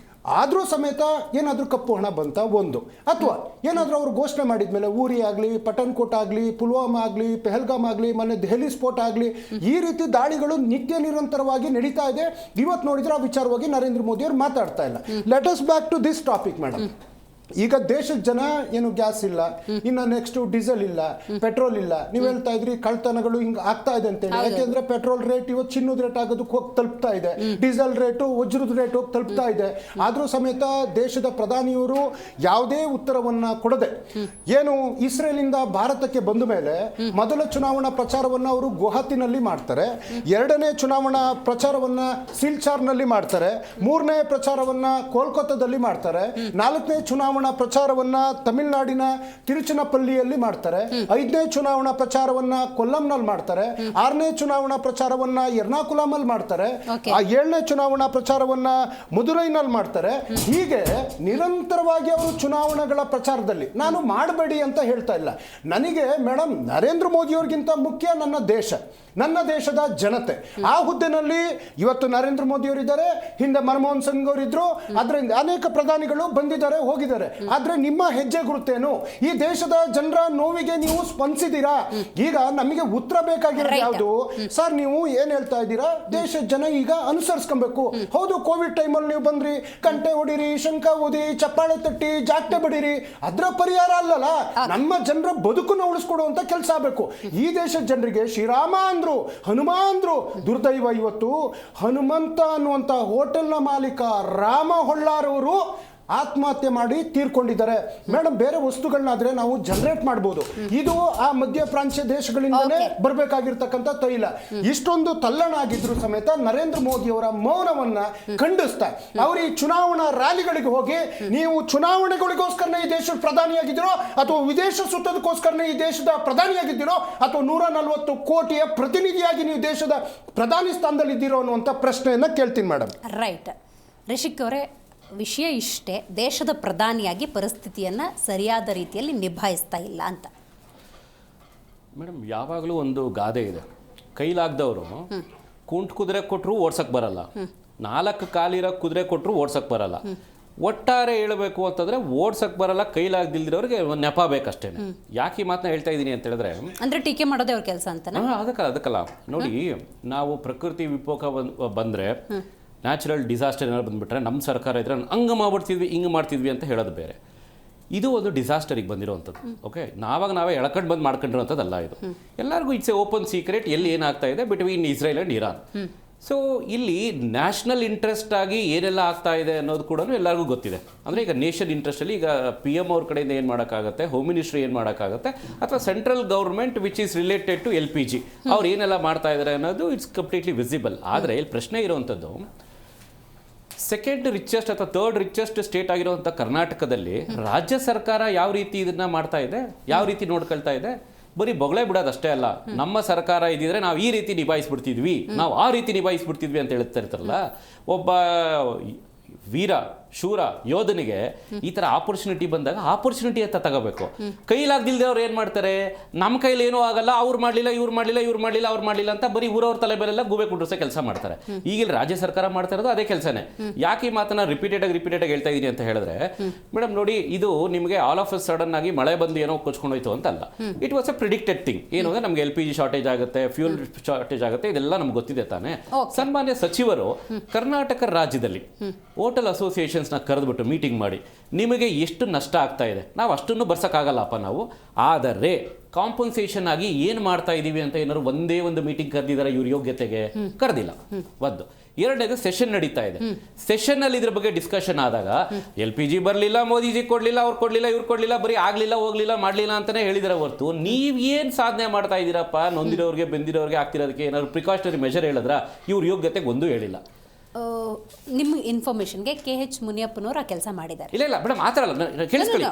ಆದರೂ ಸಮೇತ ಏನಾದರೂ ಕಪ್ಪು ಹಣ ಬಂತ ಒಂದು, ಅಥವಾ ಏನಾದರೂ ಅವರು ಘೋಷಣೆ ಮಾಡಿದ್ಮೇಲೆ ಊರಿ ಆಗಲಿ, ಪಠಾನ್ಕೋಟ್ ಆಗಲಿ, ಪುಲ್ವಾಮಾ ಆಗಲಿ, ಪಹಲ್ಗಾಮ್ ಆಗಲಿ, ಮೊನ್ನೆ ದೆಹಲಿ ಸ್ಫೋಟ ಆಗಲಿ, ಈ ರೀತಿ ದಾಳಿಗಳು ನಿತ್ಯ ನಿರಂತರವಾಗಿ ನಡೀತಾ ಇದೆ. ಇವತ್ತು ನೋಡಿದ್ರೆ ಆ ವಿಚಾರವಾಗಿ ನರೇಂದ್ರ ಮೋದಿ ಅವರು ಮಾತಾಡ್ತಾ ಇಲ್ಲ. Let us back to this topic madam. ಈಗ ದೇಶದ ಜನ ಗ್ಯಾಸ್ ಇಲ್ಲ, ಇನ್ನು ನೆಕ್ಸ್ಟ್ ಡೀಸೆಲ್ ಇಲ್ಲ, ಪೆಟ್ರೋಲ್ ಇಲ್ಲ. ನೀವು ಹೇಳ್ತಾ ಇದ್ರಿ ಕಳ್ತನಗಳು ಹಿಂಗೆ ಆಗ್ತಾ ಇದೆ ಅಂತೇಳಿ. ಯಾಕೆಂದ್ರೆ ಪೆಟ್ರೋಲ್ ರೇಟ್ ಇವತ್ತು ಚಿನ್ನದ ರೇಟ್ ಆಗೋದಕ್ಕೆ ಹೋಗಿ ತಲುಪ್ತಾ ಇದೆ, ಡೀಸೆಲ್ ರೇಟು ವಜ್ರದ ರೇಟ್ ಹೋಗಿ ತಲುಪ್ತಾ ಇದೆ. ಆದರೂ ಸಮೇತ ದೇಶದ ಪ್ರಧಾನಿಯವರು ಯಾವುದೇ ಉತ್ತರವನ್ನ ಕೊಡದೆ ಇಸ್ರೇಲಿಂದ ಭಾರತಕ್ಕೆ ಬಂದ ಮೇಲೆ ಮೊದಲ ಚುನಾವಣಾ ಪ್ರಚಾರವನ್ನ ಅವರು ಗುವಾಹತಿನಲ್ಲಿ ಮಾಡ್ತಾರೆ, 2ನೇ ಚುನಾವಣಾ ಪ್ರಚಾರವನ್ನ ಸಿಲ್ಚಾರ್ನಲ್ಲಿ ಮಾಡ್ತಾರೆ, 3ನೇ ಪ್ರಚಾರವನ್ನ ಕೋಲ್ಕತ್ತಾದಲ್ಲಿ ಮಾಡ್ತಾರೆ, 4ನೇ ಚುನಾವಣಾ ಪ್ರಚಾರವನ್ನ ತಮಿಳುನಾಡಿನ ತಿರುಚನಪಲ್ಲಿಯಲ್ಲಿ ಮಾಡ್ತಾರೆ, 5ನೇ ಚುನಾವಣಾ ಪ್ರಚಾರವನ್ನ ಕೊಲ್ಲಂನಲ್ಲಿ ಮಾಡ್ತಾರೆ, 6ನೇ ಚುನಾವಣಾ ಪ್ರಚಾರವನ್ನ ಎರ್ನಾಕುಲಮಲ್ಲಿ ಮಾಡ್ತಾರೆ, 7ನೇ ಚುನಾವಣಾ ಪ್ರಚಾರವನ್ನ ಮದುರೈನಲ್ಲಿ ಮಾಡ್ತಾರೆ. ಹೀಗೆ ನಿರಂತರವಾಗಿ ಅವರು ಚುನಾವಣೆಗಳ ಪ್ರಚಾರದಲ್ಲಿ, ನಾನು ಮಾಡಬೇಡಿ ಅಂತ ಹೇಳ್ತಾ ಇಲ್ಲ. ನನಗೆ ಮೇಡಮ್ ನರೇಂದ್ರ ಮೋದಿ ಅವ್ರಿಗಿಂತ ಮುಖ್ಯ ನನ್ನ ದೇಶ, ನನ್ನ ದೇಶದ ಜನತೆ. ಆ ಹುದ್ದೆನಲ್ಲಿ ಇವತ್ತು ನರೇಂದ್ರ ಮೋದಿ ಅವರಿದ್ದಾರೆ, ಹಿಂದೆ ಮನಮೋಹನ್ ಸಿಂಗ್ ಅವರಿದ್ರು, ಅದರಿಂದ ಅನೇಕ ಪ್ರಧಾನಿಗಳು ಬಂದಿದ್ದಾರೆ ಹೋಗಿದ್ದಾರೆ. ಆದ್ರೆ ನಿಮ್ಮ ಹೆಜ್ಜೆ ಗುರುತೇನು? ಈ ದೇಶದ ಜನರ ನೋವಿಗೆ ನೀವು ಸ್ಪಂದಿಸಿದ್ದೀರಾ? ಈಗ ನಮಗೆ ಉತ್ತರ ಬೇಕಾಗಿರೋದು ಯಾವುದು ಸರ್? ನೀವು ಏನ್ ಹೇಳ್ತಾ ಇದ್ದೀರಾ? ದೇಶದ ಜನ ಈಗ ಅನುಸರಿಸ್ಕೊಬೇಕು. ಹೌದು, ಕೋವಿಡ್ ಟೈಮಲ್ಲಿ ನೀವು ಬಂದ್ರಿ, ಕಂಟೆ ಹೊಡಿರಿ, ಶಂಕ ಓದಿ, ಚಪ್ಪಾಳೆ ತಟ್ಟಿ, ಜಾಕ್ಟೆ ಬಡಿರಿ, ಅದ್ರ ಪರಿಹಾರ ಅಲ್ಲಲ್ಲ. ನಮ್ಮ ಜನರ ಬದುಕನ್ನು ಉಳಿಸ್ಕೊಡುವಂತ ಕೆಲಸ ಆಗಬೇಕು. ಈ ದೇಶದ ಜನರಿಗೆ ಶ್ರೀರಾಮ ಅಂದ್ರು, ಹನುಮ ಅಂದ್ರು. ದುರ್ದೈವ, ಇವತ್ತು ಹನುಮಂತ ಅನ್ನುವಂತ ಹೋಟೆಲ್ನ ಮಾಲೀಕ ರಾಮ ಹೊಳ್ಳಾರವರು ಆತ್ಮಹತ್ಯೆ ಮಾಡಿ ತೀರ್ಕೊಂಡಿದ್ದಾರೆ. ಮೇಡಮ್, ಬೇರೆ ವಸ್ತುಗಳನ್ನಾದ್ರೆ ನಾವು ಜನರೇಟ್ ಮಾಡಬಹುದು. ಇದು ಆ ಮಧ್ಯ ಪ್ರಾಚ್ಯ ದೇಶಗಳಿಂದಲೇ ಬರಬೇಕಾಗಿರ್ತಕ್ಕಂಥ ತೈಲ. ಇಷ್ಟೊಂದು ತಲ್ಲಣ ಆಗಿದ್ರು ಸಮೇತ ನರೇಂದ್ರ ಮೋದಿ ಅವರ ಮೌನವನ್ನ ಖಂಡಿಸ್ತಾ ಅವರು ಈ ಚುನಾವಣಾ ರ್ಯಾಲಿಗಳಿಗೆ ಹೋಗಿ, ನೀವು ಚುನಾವಣೆಗಳಿಗೋಸ್ಕರನೇ ಈ ದೇಶದ ಪ್ರಧಾನಿಯಾಗಿದ್ದೀರೋ ಅಥವಾ ವಿದೇಶ ಸುತ್ತದಕ್ಕೋಸ್ಕರನೇ ಈ ದೇಶದ ಪ್ರಧಾನಿಯಾಗಿದ್ದೀರೋ ಅಥವಾ 140 ಕೋಟಿಯ ಪ್ರತಿನಿಧಿಯಾಗಿ ನೀವು ದೇಶದ ಪ್ರಧಾನಿ ಸ್ಥಾನದಲ್ಲಿ ಇದ್ದೀರೋ ಅನ್ನುವಂಥ ಪ್ರಶ್ನೆಯನ್ನ ಕೇಳ್ತೀನಿ ಮೇಡಮ್.
ರೈಟ್ ರಿಷಿಕ್ ಅವರೇ, ವಿಷಯ ಇಷ್ಟೇ, ದೇಶದ ಪ್ರಧಾನಿಯಾಗಿ ಪರಿಸ್ಥಿತಿಯನ್ನು ಸರಿಯಾದ ರೀತಿಯಲ್ಲಿ ನಿಭಾಯಿಸ್ತಾ ಇಲ್ಲ ಅಂತ.
ಮೇಡಮ್, ಯಾವಾಗಲೂ ಒಂದು ಗಾದೆ ಇದೆ, ಕೈಲಾಗ್ದವರು ಕುಂಟ್ ಕುದುರೆ ಕೊಟ್ಟರು ಓಡ್ಸಕ್ಕೆ ಬರಲ್ಲ, 4 ಕಾಲಿರೋ ಕುದುರೆ ಕೊಟ್ಟರು ಓಡ್ಸಕ್ಕೆ ಬರಲ್ಲ. ಒಟ್ಟಾರೆ ಹೇಳಬೇಕು ಅಂತಂದ್ರೆ ಓಡ್ಸಕ್ಕೆ ಬರಲ್ಲ, ಕೈಲಾಗ್ದಿಲ್ದಿರೋರಿಗೆ ನೆಪ ಬೇಕಷ್ಟೇ. ಯಾಕೆ ಈ ಮಾತನ್ನ ಹೇಳ್ತಾ ಇದ್ದೀನಿ ಅಂತ ಹೇಳಿದ್ರೆ,
ಅಂದ್ರೆ ಟೀಕೆ ಮಾಡೋದೇ ಅವ್ರ ಕೆಲಸ ಅಂತ.
ಅದಕ್ಕಲ್ಲ ನೋಡಿ, ನಾವು ಪ್ರಕೃತಿ ವಿಕೋಪ ಬಂದರೆ, ನ್ಯಾಚುರಲ್ ಡಿಸಾಸ್ಟರ್ ಏನಾದ್ರು ಬಂದುಬಿಟ್ರೆ ನಮ್ಮ ಸರ್ಕಾರ ಇದ್ರೆ ಹಂಗೆ ಮಾಡ್ಬಿಡ್ತಿದ್ವಿ, ಹಿಂಗೆ ಮಾಡ್ತಿದ್ವಿ ಅಂತ ಹೇಳೋದು ಬೇರೆ. ಇದು ಒಂದು ಡಿಸಾಸ್ಟರಿಗೆ ಬಂದಿರೋವಂಥದ್ದು. ಓಕೆ, ನಾವೇ ಎಳ್ಕೊಂಡು ಬಂದು ಮಾಡ್ಕೊಂಡಿರೋಂಥದ್ದಲ್ಲ ಇದು. ಎಲ್ಲರಿಗೂ ಇಟ್ಸ್ ಎ ಓಪನ್ ಸೀಕ್ರೆಟ್ ಎಲ್ಲಿ ಏನಾಗ್ತಾ ಇದೆ between Israel and Iran. So ಇಲ್ಲಿ ನ್ಯಾಷನಲ್ ಇಂಟ್ರೆಸ್ಟ್ ಆಗಿ ಏನೆಲ್ಲ ಆಗ್ತಾ ಇದೆ ಅನ್ನೋದು ಕೂಡ ಎಲ್ಲರಿಗೂ ಗೊತ್ತಿದೆ. ಅಂದರೆ ಈಗ ನೇಷನ್ ಇಂಟ್ರೆಸ್ಟಲ್ಲಿ ಈಗ PM ಅವ್ರ ಕಡೆಯಿಂದ ಏನು ಮಾಡೋಕ್ಕಾಗುತ್ತೆ, ಹೋಮ್ ಮಿನಿಸ್ಟ್ರಿ ಏನು ಮಾಡೋಕ್ಕಾಗುತ್ತೆ, ಅಥವಾ central government which is related to LPG ಅವ್ರು ಏನೆಲ್ಲ ಮಾಡ್ತಾ ಇದ್ದಾರೆ ಅನ್ನೋದು ಇಟ್ಸ್ ಕಂಪ್ಲೀಟ್ಲಿ ವಿಸಿಬಲ್. ಆದರೆ ಇಲ್ಲಿ ಪ್ರಶ್ನೆ ಇರುವಂಥದ್ದು, ಸೆಕೆಂಡ್ ರಿಚೆಸ್ಟ್ ಅಥವಾ ಥರ್ಡ್ ರಿಚೆಸ್ಟ್ ಸ್ಟೇಟ್ ಆಗಿರುವಂಥ ಕರ್ನಾಟಕದಲ್ಲಿ ರಾಜ್ಯ ಸರ್ಕಾರ ಯಾವ ರೀತಿ ಇದನ್ನ ಮಾಡ್ತಾ ಇದೆ, ಯಾವ ರೀತಿ ನೋಡ್ಕೊಳ್ತಾ ಇದೆ. ಬರೀ ಬೊಗಳೆ ಬಿಡೋದಷ್ಟೇ ಅಲ್ಲ, ನಮ್ಮ ಸರ್ಕಾರ ಇದ್ದಿದ್ರೆ ನಾವು ಈ ರೀತಿ ನಿಭಾಯಿಸ್ಬಿಡ್ತಿದ್ವಿ, ನಾವು ಆ ರೀತಿ ನಿಭಾಯಿಸ್ಬಿಡ್ತಿದ್ವಿ ಅಂತ ಹೇಳ್ತಾ ಇರ್ತಾರಲ್ಲ. ಒಬ್ಬ ವೀರ ಶೂರ ಯೋಧನಿಗೆ ಈ ಥರ ಆಪರ್ಚುನಿಟಿ ಬಂದಾಗ ಆಪರ್ಚುನಿಟಿ ಅಂತ ತಗೋಬೇಕು. ಕೈಲಾಗ್ದಿಲ್ದೆ ಅವ್ರು ಏನು ಮಾಡ್ತಾರೆ, ನಮ್ಮ ಕೈಲಿ ಏನೂ ಆಗಲ್ಲ, ಅವ್ರು ಮಾಡಲಿಲ್ಲ, ಇವ್ರು ಮಾಡಲಿಲ್ಲ, ಇವ್ರು ಮಾಡಲಿಲ್ಲ, ಅವ್ರು ಮಾಡಲಿಲ್ಲ ಅಂತ ಬರೀ ಊರವ್ರ ತಲೆ ಮೇಲೆಲ್ಲ ಗೂಬೆ ಕುಂಡ್ರಿಸೋ ಕೆಲಸ ಮಾಡ್ತಾರೆ. ಈಗ ರಾಜ್ಯ ಸರ್ಕಾರ ಮಾಡ್ತಾ ಇರೋದು ಅದೇ ಕೆಲಸನೇ. ಯಾಕೆ ಈ ಮಾತನ್ನ ರಿಪೀಟೆಡ್ ಆಗಿ ಹೇಳ್ತಾ ಇದ್ದೀನಿ ಅಂತ ಹೇಳಿದ್ರೆ, ಮೇಡಮ್ ನೋಡಿ, ಇದು ನಿಮಗೆ ಆಲ್ ಆಫ್ ಎ ಸಡನ್ ಆಗಿ ಮಳೆ ಬಂದು ಏನೋ ಕೊಚ್ಕೊಂಡೋಯ್ತು ಅಂತ ಅಲ್ಲ. It was A predicted thing. ಏನು ಅಂದರೆ ನಮಗೆ LPG ಶಾರ್ಟೇಜ್ ಆಗುತ್ತೆ, ಫ್ಯೂಲ್ ಶಾರ್ಟೇಜ್ ಆಗುತ್ತೆ, ಇದೆಲ್ಲ ನಮ್ಗೆ ಗೊತ್ತಿದೆ ತಾನೆ. ಸನ್ಮಾನ್ಯ ಸಚಿವರು ಕರ್ನಾಟಕ ರಾಜ್ಯದಲ್ಲಿ ಹೋಟೆಲ್ ಅಸೋಸಿಯೇಷನ್ ಕರೆದ್ಬಿಟ್ಟು ಮೀಟಿಂಗ್ ಮಾಡಿ, ನಿಮಗೆ ಎಷ್ಟು ನಷ್ಟ ಆಗ್ತಾ ಇದೆ, ನಾವು ಅಷ್ಟನ್ನು ಬರ್ಸಕ್ಕಾಗಲ್ಲಪ್ಪ ನಾವು, ಆದರೆ ಕಾಂಪನ್ಸೇಷನ್ ಆಗಿ ಏನು ಮಾಡ್ತಾ ಇದ್ದೀವಿ ಅಂತ ಏನಾದ್ರು ಒಂದೇ ಒಂದು ಮೀಟಿಂಗ್ ಕರೆದಿದ್ದಾರೆ ಇವ್ರ ಯೋಗ್ಯತೆಗೆ? ಕರೆದಿಲ್ಲ. ಒಂದು. ಎರಡನೇದು ಸೆಷನ್ ನಡೀತಾ ಇದೆ. ಸೆಷನ್ ಅಲ್ಲಿ ಇದ್ರ ಬಗ್ಗೆ ಡಿಸ್ಕಷನ್ ಆದಾಗ LPG ಬರಲಿಲ್ಲ, ಮೋದಿಜಿ ಕೊಡ್ಲಿಲ್ಲ, ಅವ್ರು ಕೊಡ್ಲಿಲ್ಲ, ಇವ್ರು ಕೊಡ್ಲಿಲ್ಲ, ಬರೀ ಆಗ್ಲಿಲ್ಲ, ಹೋಗ್ಲಿಲ್ಲ, ಮಾಡ್ಲಿಲ್ಲ ಅಂತಾನೆ ಹೇಳಿದ್ರೆ ಹೊರತು ನೀವ್ ಏನ್ ಸಾಧನೆ ಮಾಡ್ತಾ ಇದ್ದೀರಪ್ಪ, ನೊಂದಿರೋರಿಗೆ ಬೆಂದಿರೋರಿಗೆ ಆಗ್ತಿರೋದಕ್ಕೆ ಏನಾದ್ರು ಪ್ರಿಕಾಷನರಿ ಮೆಷರ್ ಹೇಳಿದ್ರ? ಇವ್ರ ಯೋಗ್ಯತೆಗೆ ಒಂದೂ ಹೇಳಿಲ್ಲ.
ನಿಮ್ಮ ಇನ್ಫಾರ್ಮೇಶನ್ಗೆ KH ಮುನಿಯಪ್ಪನವರು ಆ ಕೆಲಸ ಮಾಡಿದ್ದಾರೆ.
ಇಲ್ಲ ಮೇಡಮ್, ಆ ಥರ ಅಲ್ಲ, ಕೇಳಿಸ್ಕೊಳ್ಳಿ.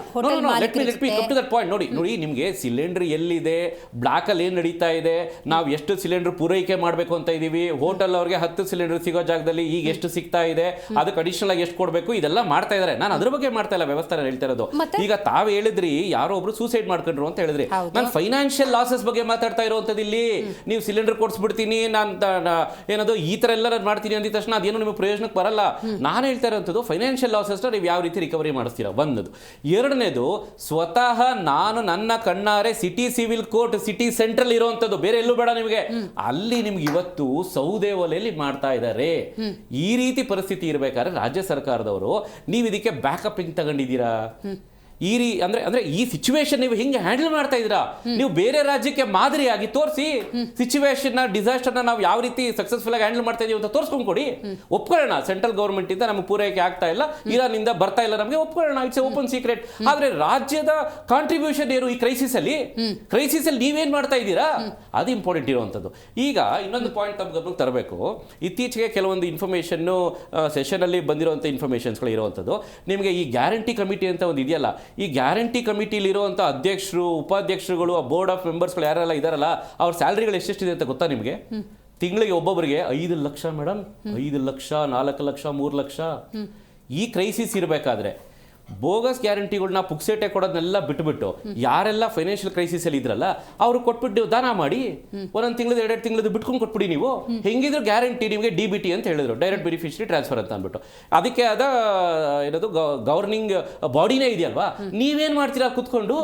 ನೋಡಿ, ನಿಮಗೆ ಸಿಲಿಂಡರ್ ಎಲ್ಲಿದೆ, ಬ್ಲಾಕಲ್ಲಿ ಏನು ನಡೀತಾ ಇದೆ, ನಾವು ಎಷ್ಟು ಸಿಲಿಂಡರ್ ಪೂರೈಕೆ ಮಾಡಬೇಕು ಅಂತ ಇದ್ದೀವಿ, ಹೋಟೆಲ್ ಅವ್ರಿಗೆ 10 ಸಿಲಿಂಡರ್ ಸಿಗೋ ಜಾಗದಲ್ಲಿ ಈಗ ಎಷ್ಟು ಸಿಗ್ತಾ ಇದೆ, ಅದಕ್ಕೆ ಅಡಿಷನಲ್ ಆಗಿ ಎಷ್ಟು ಕೊಡಬೇಕು, ಇದೆಲ್ಲ ಮಾಡ್ತಾ ಇದ್ದಾರೆ. ನಾನು ಅದ್ರ ಬಗ್ಗೆ ಮಾಡ್ತಾ ಇಲ್ಲ, ವ್ಯವಸ್ಥೆ ಹೇಳ್ತಾ ಇರೋದು. ಈಗ ತಾವು ಹೇಳಿದ್ರಿ ಯಾರೋ ಒಬ್ರು ಸೂಸೈಡ್ ಮಾಡ್ಕೊಂಡ್ರು ಅಂತ ಹೇಳಿದ್ರಿ. ನಾನು ಫೈನಾನ್ಷಿಯಲ್ ಲಾಸಸ್ ಬಗ್ಗೆ ಮಾತಾಡ್ತಾ ಇರುವಂಥದ್ದು ಇಲ್ಲಿ. ನೀವು ಸಿಲಿಂಡರ್ ಕೊಡಿಸ್ಬಿಡ್ತೀನಿ, ನಾನು ಏನದು ಈ ಥರ ಎಲ್ಲ ನಾನು ಮಾಡ್ತೀನಿ ಅಂದಿದ ತಕ್ಷಣ ಅದೇನು ನಿಮಗೆ ಪ್ರಯೋಜನಕ್ಕೆ ಬರಲ್ಲ. ನಾನು ಹೇಳ್ತಾ ಇರೋಂಥದ್ದು ಫೈನಾನ್ಷಿಯಲ್ ಲಾಸಸ್ನ ನೀವು ಯಾವ ರೀತಿ ರಿಕವರಿ ಮಾಡಿಸ್ತೀರಾ, ಒಂದದು. ಎರಡನೇದು, ಸ್ವತಃ ನಾನು ನನ್ನ ಕಣ್ಣಾರೆ city civil court city central ಇರುವಂಥದ್ದು, ಬೇರೆ ಎಲ್ಲೂ ಬೇಡ ನಿಮಗೆ, ಅಲ್ಲಿ ನಿಮ್ಗೆ ಇವತ್ತು ಸೌದೆ ಒಲೆಯಲ್ಲಿ ಮಾಡ್ತಾ ಇದ್ದಾರೆ. ಈ ರೀತಿ ಪರಿಸ್ಥಿತಿ ಇರಬೇಕಾದ್ರೆ ರಾಜ್ಯ ಸರ್ಕಾರದವರು ನೀವು ಇದಕ್ಕೆ ಬ್ಯಾಕಪ್ ಹಿಂಗೆ ತಗೊಂಡಿದ್ದೀರಾ? ಅಂದ್ರೆ ಈ ಸಿಚುವೇಶನ್ ನೀವು ಹಿಂಗೆ ಹ್ಯಾಂಡಲ್ ಮಾಡ್ತಾ ಇದ್ದೀರಾ? ನೀವು ಬೇರೆ ರಾಜ್ಯಕ್ಕೆ ಮಾದರಿಯಾಗಿ ತೋರಿಸಿ, ಸಿಚುವೇಶನ್ ನ ನಾವು ಯಾವ ರೀತಿ ಸಕ್ಸಸ್ಫುಲ್ ಆಗಿ ಹ್ಯಾಂಡಲ್ ಮಾಡ್ತಾ ಇದೀವಿ ಅಂತ ತೋರಿಸ್ಕೊಂಡು ಕೊಡಿ. ಒಪ್ಕೊಳ್ಳೋಣ, ಸೆಂಟ್ರಲ್ ಗವರ್ಮೆಂಟ್ ಇಂದ ನಮಗೆ ಪೂರೈಕೆ ಆಗ್ತಾ ಇಲ್ಲ, ಇರಾನ್ ಇಂದ ಬರ್ತಾ ಇಲ್ಲ, ನಮಗೆ ಒಪ್ಕೊಳ್ಳೋಣ, ಇಟ್ಸ್ ಓಪನ್ ಸೀಕ್ರೆಟ್. ಆದ್ರೆ ರಾಜ್ಯದ ಕಾಂಟ್ರಿಬ್ಯೂಷನ್ ಏನು ಈ ಕ್ರೈಸಿಸ್ ಅಲ್ಲಿ ನೀವೇನ್ ಮಾಡ್ತಾ ಇದ್ದೀರಾ, ಅದು ಇಂಪಾರ್ಟೆಂಟ್ ಇರುವಂತದ್ದು. ಈಗ ಇನ್ನೊಂದು ಪಾಯಿಂಟ್ ತಮ್ಮ ಗಮನಕ್ಕೆ ತರಬೇಕು. ಇತ್ತೀಚೆಗೆ ಕೆಲವೊಂದು ಇನ್ಫಾರ್ಮೇಶನ್ ಸೆಷನ್ ಅಲ್ಲಿ ಬಂದಿರುವಂತ ಇನ್ಫಾರ್ಮೇಶನ್ಸ್ಗಳು ಇರುವಂತದ್ದು. ನಿಮಗೆ ಈ ಗ್ಯಾರಂಟಿ ಕಮಿಟಿ ಅಂತ ಒಂದು ಇದೆಯಲ್ಲ, ಈ ಗ್ಯಾರಂಟಿ ಕಮಿಟಿಲಿ ಇರುವಂಥ ಅಧ್ಯಕ್ಷರು, ಉಪಾಧ್ಯಕ್ಷರುಗಳು, ಬೋರ್ಡ್ ಆಫ್ ಮೆಂಬರ್ಸ್ಗಳು ಯಾರೆಲ್ಲ ಇದಾರಲ್ಲ, ಅವ್ರ ಸ್ಯಾಲ್ರಿಗಳು ಎಷ್ಟೆಷ್ಟಿದೆ ಅಂತ ಗೊತ್ತಾ ನಿಮಗೆ? ತಿಂಗಳಿಗೆ ಒಬ್ಬೊಬ್ಬರಿಗೆ 5 ಲಕ್ಷ ಮೇಡಮ್, 5 ಲಕ್ಷ, 4 ಲಕ್ಷ, 3 ಲಕ್ಷ. ಈ ಕ್ರೈಸಿಸ್ ಇರಬೇಕಾದ್ರೆ ಬೋಗಸ್ ಗ್ಯಾರಂಟಿಗಳನ್ನ ಪುಕ್ಸೇಟೆ ಕೊಡೋದನ್ನೆಲ್ಲ ಬಿಟ್ಬಿಟ್ಟು ಯಾರೆಲ್ಲ ಫೈನಾನ್ಷಿಯಲ್ ಕ್ರೈಸಿಸ್ ಅಲ್ಲಿ ಇದ್ರಲ್ಲ ಅವ್ರು ಕೊಟ್ಬಿಟ್ಟು ದಾನ ಮಾಡಿ ಒಂದೊಂದು ತಿಂಗಳದ 2 ತಿಂಗಳದ ಬಿಟ್ಕೊಂಡು ಕೊಟ್ಬಿಡಿ ನೀವು, ಹೆಂಗಿದ್ರು ಗ್ಯಾರಂಟಿ ನಿಮಗೆ DBT ಅಂತ ಹೇಳಿದ್ರು, ಡೈರೆಕ್ಟ್ ಬೆನಿಫಿಷರಿ ಟ್ರಾನ್ಸ್ಫರ್ ಅಂತ ಅಂದ್ಬಿಟ್ಟು. ಅದಕ್ಕೆ ಅದ ಏನದು ಗವರ್ನಿಂಗ್ ಬಾಡಿನೇ ಇದೆಯಲ್ವಾ, ನೀವೇನ್ ಮಾಡ್ತೀರಾ ಕುತ್ಕೊಂಡು?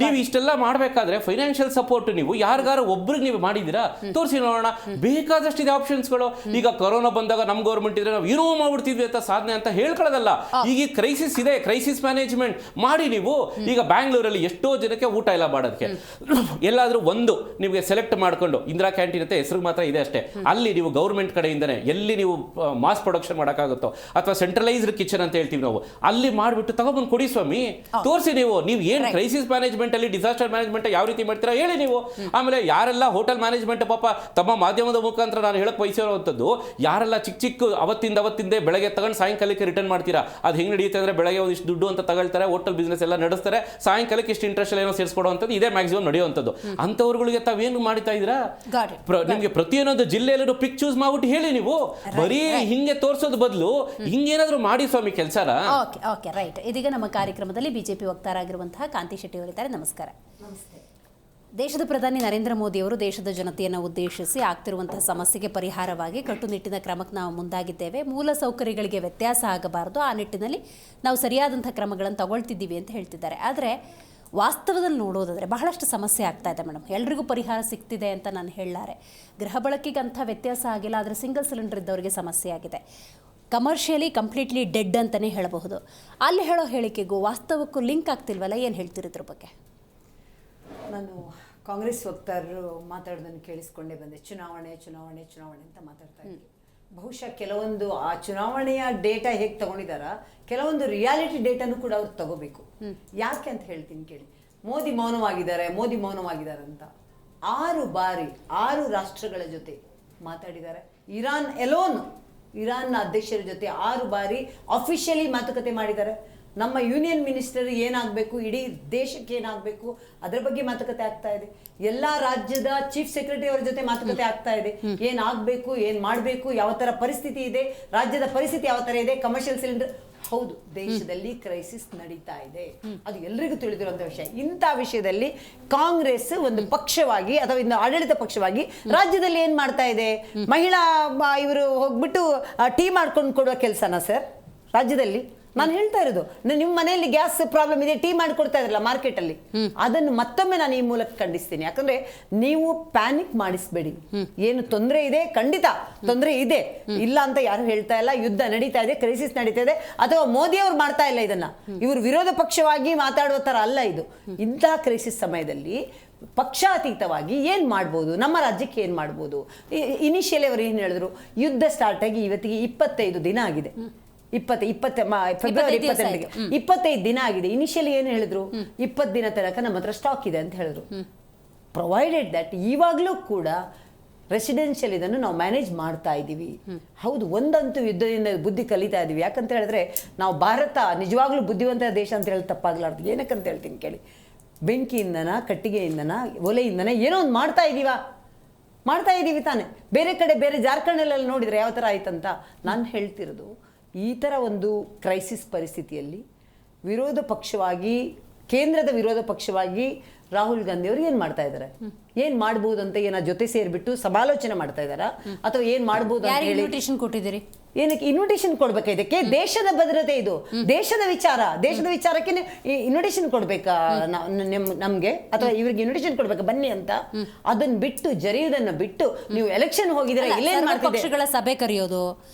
ನೀವು ಇಷ್ಟೆಲ್ಲ ಮಾಡ್ಬೇಕಾದ್ರೆ ಫೈನಾನ್ಷಿಯಲ್ ಸಪೋರ್ಟ್ ನೀವು ಯಾರಿಗಾರ ಒಬ್ರಿಗೆ ನೀವು ಮಾಡಿದ್ದೀರಾ? ತೋರಿಸಿ ನೋಡೋಣ. ಬೇಕಾದಷ್ಟಿದೆ ಆಪ್ಷನ್ಸ್ಗಳು. ಈಗ ಕೊರೋನಾ ಬಂದಾಗ ನಮ್ ಗೌರ್ಮೆಂಟ್ ಇದ್ರೆ ನಾವು ಏನೋ ಮಾಡ್ಬಿಡ್ತಿದ್ವಿ ಅಂತ ಸಾಧನೆ ಅಂತ ಹೇಳ್ಕೊಳ್ಳೋದಲ್ಲ. ಈಗ ಕ್ರೈಸಿಸ್ ಇದೆ, ಕ್ರೈಸಿಸ್ ಮ್ಯಾನೇಜ್ಮೆಂಟ್ ಮಾಡಿ ನೀವು. ಈಗ ಬ್ಯಾಂಗ್ಳೂರಲ್ಲಿ ಎಷ್ಟೋ ಜನಕ್ಕೆ ಊಟ ಇಲ್ಲ ಮಾಡೋದಕ್ಕೆ, ಎಲ್ಲಾದ್ರೂ ಒಂದು ನಿಮಗೆ ಸೆಲೆಕ್ಟ್ ಮಾಡ್ಕೊಂಡು ಇಂದಿರಾ ಕ್ಯಾಂಟೀನ್ ಅಂತ ಹೆಸರು ಮಾತ್ರ ಇದೆ ಅಷ್ಟೇ, ಅಲ್ಲಿ ನೀವು ಗೌರ್ಮೆಂಟ್ ಕಡೆಯಿಂದನೇ ಎಲ್ಲಿ ನೀವು ಮಾಸ್ ಪ್ರೊಡಕ್ಷನ್ ಮಾಡೋಕ್ಕಾಗುತ್ತೋ ಅಥವಾ ಸೆಂಟ್ರಲೈಸ್ಡ್ ಕಿಚನ್ ಅಂತ ಹೇಳ್ತೀವಿ ನಾವು, ಅಲ್ಲಿ ಮಾಡಿಬಿಟ್ಟು ತಗೊಬಂದು ಕೊಡಿ ಸ್ವಾಮಿ, ತೋರಿಸಿ ನೀವು ಏನ್ ಕ್ರೈಸಿಸ್ ಮ್ಯಾನೇಜ್ಮೆಂಟ್ ಅಲ್ಲಿ ಡಿಸಾಸ್ಟರ್ ಮ್ಯಾನೇಜ್ಮೆಂಟ್ ಯಾವ ರೀತಿ ಮಾಡ್ತೀರಾ ಹೇಳಿ ನೀವು. ಆಮೇಲೆ ಯಾರೆಲ್ಲ ಹೋಟೆಲ್ ಮ್ಯಾನೇಜ್ಮೆಂಟ್ ಪಾಪ ತಮ್ಮ ಮಾಧ್ಯಮದ ಮುಖಾಂತರ ನಾನು ಹೇಳಕ್ ಬಯಸಿರುವಂಥದ್ದು, ಯಾರೆಲ್ಲ ಚಿಕ್ಕ ಅವತ್ತಿಂದೇ ಬೆಳಗ್ಗೆ ತಗೊಂಡು ಸಾಯಂಕಾಲಕ್ಕೆ ರಿಟರ್ನ್ ಮಾಡ್ತೀರಾ, ಅದು ಹೆಂಗೆ ನಡೆಯುತ್ತೆ ಅಂದ್ರೆ ಬೆಳಗ್ಗೆ ಒಂದಿಷ್ಟು ದುಡ್ಡು ಅಂತ ತಗೊಳ್ತಾರೆ, ಹೋಟೆಲ್ ಬಿಸ್ನೆಸ್ ಎಲ್ಲ ನಡೆಸ್ತಾರೆ, ಸಾಯಂಕಾಲಕ್ಕೆ ಇಷ್ಟು ಇಂಟ್ರೆಸ್ಟ್ ಏನೋ ಸೇರಿಸ್ಕೊಡುವಂಥದ್ದು ಇದೇ ಮ್ಯಾಕ್ಸಿಮಮ್ ನಡೆಯುವಂಥದ್ದು. ಅಂಥವ್ರುಗಳಿಗೆ ತಾವೇನು ಮಾಡ್ತಾ ಇದ್ದೀರಾ? ನಿಮಗೆ ಪ್ರತಿಯೊಂದು ಜಿಲ್ಲೆಯಲ್ಲೂ ಪಿಕ್ ಚೂಸ್ ಮಾಡ್ಬಿಟ್ಟು ಹೇಳಿ ನೀವು, ಬರೀ ಹಿಂಗೆ ತೋರಿಸೋದು ಬದಲು ಹಿಂಗೇನಾದ್ರೂ ಮಾಡಿ ಸ್ವಾಮಿ ಕೆಲಸನ.
Okay right. ಇದೀಗ ನಮ್ಮ ಕಾರ್ಯಕ್ರಮದಲ್ಲಿ ಬಿಜೆಪಿ ವಕ್ತಾರ ಆಗಿರುವಂತಹ ಕಾಂತಿ ಶೆಟ್ಟಿ ಅವರಿದ್ದಾರೆ. ನಮಸ್ಕಾರ.
ನಮಸ್ತೆ.
ದೇಶದ ಪ್ರಧಾನಿ ನರೇಂದ್ರ ಮೋದಿ ಅವರು ದೇಶದ ಜನತೆಯನ್ನು ಉದ್ದೇಶಿಸಿ ಆಗ್ತಿರುವಂತಹ ಸಮಸ್ಯೆಗೆ ಪರಿಹಾರವಾಗಿ ಕಟ್ಟುನಿಟ್ಟಿನ ಕ್ರಮಕ್ಕೆ ನಾವು ಮುಂದಾಗಿದ್ದೇವೆ. ಮೂಲ ಸೌಕರ್ಯಗಳಿಗೆ ವ್ಯತ್ಯಾಸ ಆಗಬಾರದು, ಆ ನಿಟ್ಟಿನಲ್ಲಿ ನಾವು ಸರಿಯಾದಂಥ ಕ್ರಮಗಳನ್ನು ತಗೊಳ್ತಿದ್ದೀವಿ ಅಂತ ಹೇಳ್ತಿದ್ದಾರೆ. ಆದರೆ ವಾಸ್ತವದಲ್ಲಿ ನೋಡೋದಾದರೆ ಬಹಳಷ್ಟು ಸಮಸ್ಯೆ ಆಗ್ತಾ ಇದೆ ಮೇಡಮ್. ಎಲ್ರಿಗೂ ಪರಿಹಾರ ಸಿಗ್ತಿದೆ ಅಂತ ನಾನು ಹೇಳಲಾರೆ. ಗೃಹ ಬಳಕೆಗೆ ಅಂಥ ವ್ಯತ್ಯಾಸ ಆಗಿಲ್ಲ, ಆದರೆ ಸಿಂಗಲ್ ಸಿಲಿಂಡರ್ ಇದ್ದವರಿಗೆ ಸಮಸ್ಯೆ ಆಗಿದೆ. ಕಮರ್ಷಿಯಲಿ ಕಂಪ್ಲೀಟ್ಲಿ ಡೆಡ್ ಅಂತಲೇ ಹೇಳಬಹುದು. ಅಲ್ಲಿ ಹೇಳೋ ಹೇಳಿಕೆಗೂ ವಾಸ್ತವಕ್ಕೂ ಲಿಂಕ್ ಆಗ್ತಿಲ್ವಲ್ಲ, ಏನು ಹೇಳ್ತೀರಿ ಇದ್ರ ಬಗ್ಗೆ?
ನಾನು ಕಾಂಗ್ರೆಸ್ ವಕ್ತಾರರು ಮಾತಾಡೋದನ್ನು ಕೇಳಿಸ್ಕೊಂಡೇ ಬಂದೆ. ಚುನಾವಣೆ ಅಂತ ಮಾತಾಡ್ತಾ ಇದ್ವಿ. ಬಹುಶಃ ಕೆಲವೊಂದು ಆ ಚುನಾವಣೆಯ ಡೇಟಾ ಹೇಗೆ ತಗೊಂಡಿದಾರ, ಕೆಲವೊಂದು ರಿಯಾಲಿಟಿ ಡೇಟಾನು ಕೂಡ ಅವ್ರು ತಗೋಬೇಕು. ಯಾಕೆ ಅಂತ ಹೇಳ್ತೀನಿ ಕೇಳಿ. ಮೋದಿ ಮೌನವಾಗಿದ್ದಾರೆ ಅಂತ 6 ಬಾರಿ 6 ರಾಷ್ಟ್ರಗಳ ಜೊತೆ ಮಾತಾಡಿದ್ದಾರೆ. ಇರಾನ್ನ ಅಧ್ಯಕ್ಷರ ಜೊತೆ 6 ಬಾರಿ ಅಫಿಷಿಯಲಿ ಮಾತುಕತೆ ಮಾಡಿದ್ದಾರೆ. ನಮ್ಮ ಯೂನಿಯನ್ ಮಿನಿಸ್ಟರ್ ಏನಾಗಬೇಕು, ಇಡೀ ದೇಶಕ್ಕೆ ಏನಾಗಬೇಕು ಅದರ ಬಗ್ಗೆ ಮಾತುಕತೆ ಆಗ್ತಾ ಇದೆ. ಎಲ್ಲ ರಾಜ್ಯದ ಚೀಫ್ ಸೆಕ್ರೆಟರಿ ಅವರ ಜೊತೆ ಮಾತುಕತೆ ಆಗ್ತಾ ಇದೆ. ಏನಾಗಬೇಕು, ಏನು ಮಾಡಬೇಕು, ಯಾವ ಥರ ಪರಿಸ್ಥಿತಿ ಇದೆ, ರಾಜ್ಯದ ಪರಿಸ್ಥಿತಿ ಯಾವ ಥರ ಇದೆ. ಕಮರ್ಷಿಯಲ್ ಸಿಲಿಂಡರ್, ಹೌದು, ದೇಶದಲ್ಲಿ ಕ್ರೈಸಿಸ್ ನಡೀತಾ ಇದೆ, ಅದು ಎಲ್ರಿಗೂ ತಿಳಿದಿರುವಂಥ ವಿಷಯ. ಇಂಥ ವಿಷಯದಲ್ಲಿ ಕಾಂಗ್ರೆಸ್ ಒಂದು ಪಕ್ಷವಾಗಿ ಅಥವಾ ಇನ್ನು ಆಡಳಿತ ಪಕ್ಷವಾಗಿ ರಾಜ್ಯದಲ್ಲಿ ಏನು ಮಾಡ್ತಾ ಇದೆ? ಮಹಿಳಾ ಇವರು ಹೋಗ್ಬಿಟ್ಟು ಟೀ ಮಾಡ್ಕೊಂಡು ಕೊಡುವ ಕೆಲಸನ ಸರ್ ರಾಜ್ಯದಲ್ಲಿ? ನಾನು ಹೇಳ್ತಾ ಇರೋದು, ನಿಮ್ಮ ಮನೆಯಲ್ಲಿ ಗ್ಯಾಸ್ ಪ್ರಾಬ್ಲಮ್ ಇದೆ, ಟೀ ಮಾಡಿಕೊಡ್ತಾ ಇದ್ರಲ್ಲ ಮಾರ್ಕೆಟಲ್ಲಿ, ಅದನ್ನು ಮತ್ತೊಮ್ಮೆ ನಾನು ಈ ಮೂಲಕ ಖಂಡಿಸ್ತೀನಿ. ಯಾಕಂದ್ರೆ ನೀವು ಪ್ಯಾನಿಕ್ ಮಾಡಿಸ್ಬೇಡಿ. ಏನು ತೊಂದರೆ ಇದೆ, ಖಂಡಿತ ತೊಂದರೆ ಇದೆ, ಇಲ್ಲ ಅಂತ ಯಾರು ಹೇಳ್ತಾ ಇಲ್ಲ. ಯುದ್ಧ ನಡೀತಾ ಇದೆ, ಕ್ರೈಸಿಸ್ ನಡೀತಾ ಇದೆ, ಅಥವಾ ಮೋದಿ ಅವ್ರು ಮಾಡ್ತಾ ಇಲ್ಲ ಇದನ್ನ. ಇವರು ವಿರೋಧ ಪಕ್ಷವಾಗಿ ಮಾತಾಡುವ ತರ ಅಲ್ಲ ಇದು. ಇಂತಹ ಕ್ರೈಸಿಸ್ ಸಮಯದಲ್ಲಿ ಪಕ್ಷಾತೀತವಾಗಿ ಏನು ಮಾಡ್ಬೋದು, ನಮ್ಮ ರಾಜ್ಯಕ್ಕೆ ಏನು ಮಾಡ್ಬೋದು. ಇನಿಷಿಯಲಿ ಅವರು ಏನು ಹೇಳಿದ್ರು, ಯುದ್ಧ ಸ್ಟಾರ್ಟ್ ಆಗಿ ಇವತ್ತಿಗೆ 25 ದಿನ ಆಗಿದೆ. ಫೆಬ್ರವರಿ 22ಗೆ 25 ದಿನ ಆಗಿದೆ. ಇನಿಷಿಯಲಿ ಏನು ಹೇಳಿದ್ರು, 20 ದಿನ ತನಕ ನಮ್ಮ ಹತ್ರ ಸ್ಟಾಕ್ ಇದೆ ಅಂತ ಹೇಳಿದ್ರು. ಪ್ರೊವೈಡೆಡ್ ದಟ್ ಇವಾಗಲೂ ಕೂಡ ರೆಸಿಡೆನ್ಷಿಯಲ್ ಇದನ್ನು ನಾವು ಮ್ಯಾನೇಜ್ ಮಾಡ್ತಾ ಇದ್ದೀವಿ. ಹೌದು, ಒಂದಂತೂ ಯುದ್ಧದಿಂದ ಬುದ್ಧಿ ಕಲಿತಾ ಇದ್ದೀವಿ. ಯಾಕಂತ ಹೇಳಿದ್ರೆ ನಾವು ಭಾರತ ನಿಜವಾಗ್ಲೂ ಬುದ್ಧಿವಂತ ದೇಶ ಅಂತ ಹೇಳಿ ತಪ್ಪಾಗ್ಲಾರ್ದು. ಏನಕ್ಕಂತ ಹೇಳ್ತೀನಿ ಕೇಳಿ. ಬೆಂಕಿಯಿಂದನ, ಕಟ್ಟಿಗೆಯಿಂದನ, ಒಲೆಯಿಂದನ ಏನೋ ಒಂದು ಮಾಡ್ತಾ ಇದ್ದೀವಿ ತಾನೆ. ಬೇರೆ ಕಡೆ, ಬೇರೆ ಜಾರ್ಖಂಡಲ್ಲೆಲ್ಲ ನೋಡಿದ್ರೆ ಯಾವ ಥರ ಆಯ್ತಂತ. ನಾನು ಹೇಳ್ತಿರೋದು, ಈ ಥರ ಒಂದು ಕ್ರೈಸಿಸ್ ಪರಿಸ್ಥಿತಿಯಲ್ಲಿ ವಿರೋಧ ಪಕ್ಷವಾಗಿ, ಕೇಂದ್ರದ ವಿರೋಧ ಪಕ್ಷವಾಗಿ ರಾಹುಲ್ ಗಾಂಧಿ ಅವರು ಏನು ಮಾಡ್ತಾ ಇದ್ದಾರೆ, ಏನು ಮಾಡ್ಬೋದು ಅಂತ ಜೊತೆ ಸೇರಿಬಿಟ್ಟು ಸಮಾಲೋಚನೆ ಮಾಡ್ತಾ ಇದ್ದಾರಾ, ಅಥವಾ ಏನು ಮಾಡ್ಬೋದು ಅಂತ ಹೇಳಿ
ಇನ್ವಿಟೇಷನ್ ಕೊಟ್ಟಿದ್ದೀರಿ?
ಏನಕ್ಕೆ ಇನ್ವಿಟೇಷನ್ ಕೊಡ್ಬೇಕಾ? ಇದಕ್ಕೆ ದೇಶದ ಭದ್ರತೆ, ಇದು ದೇಶದ ವಿಚಾರಕ್ಕೆ ಇನ್ವಿಟೇಷನ್ ಕೊಡ್ಬೇಕಾ ನಮ್ಗೆ, ಅಥವಾ ಇವ್ರಿಗೆ ಇನ್ವಿಟೇಷನ್ ಕೊಡ್ಬೇಕಾ ಬನ್ನಿ ಅಂತ? ಅದನ್ನ ಬಿಟ್ಟು, ಜರಿಯುವುದನ್ನ ಬಿಟ್ಟು ನೀವು ಎಲೆಕ್ಷನ್ ಹೋಗಿದ್ರೆ ಇಲ್ಲೇನ್
ಪಕ್ಷಗಳ ಸಭೆ ಕರೆಯೋದು,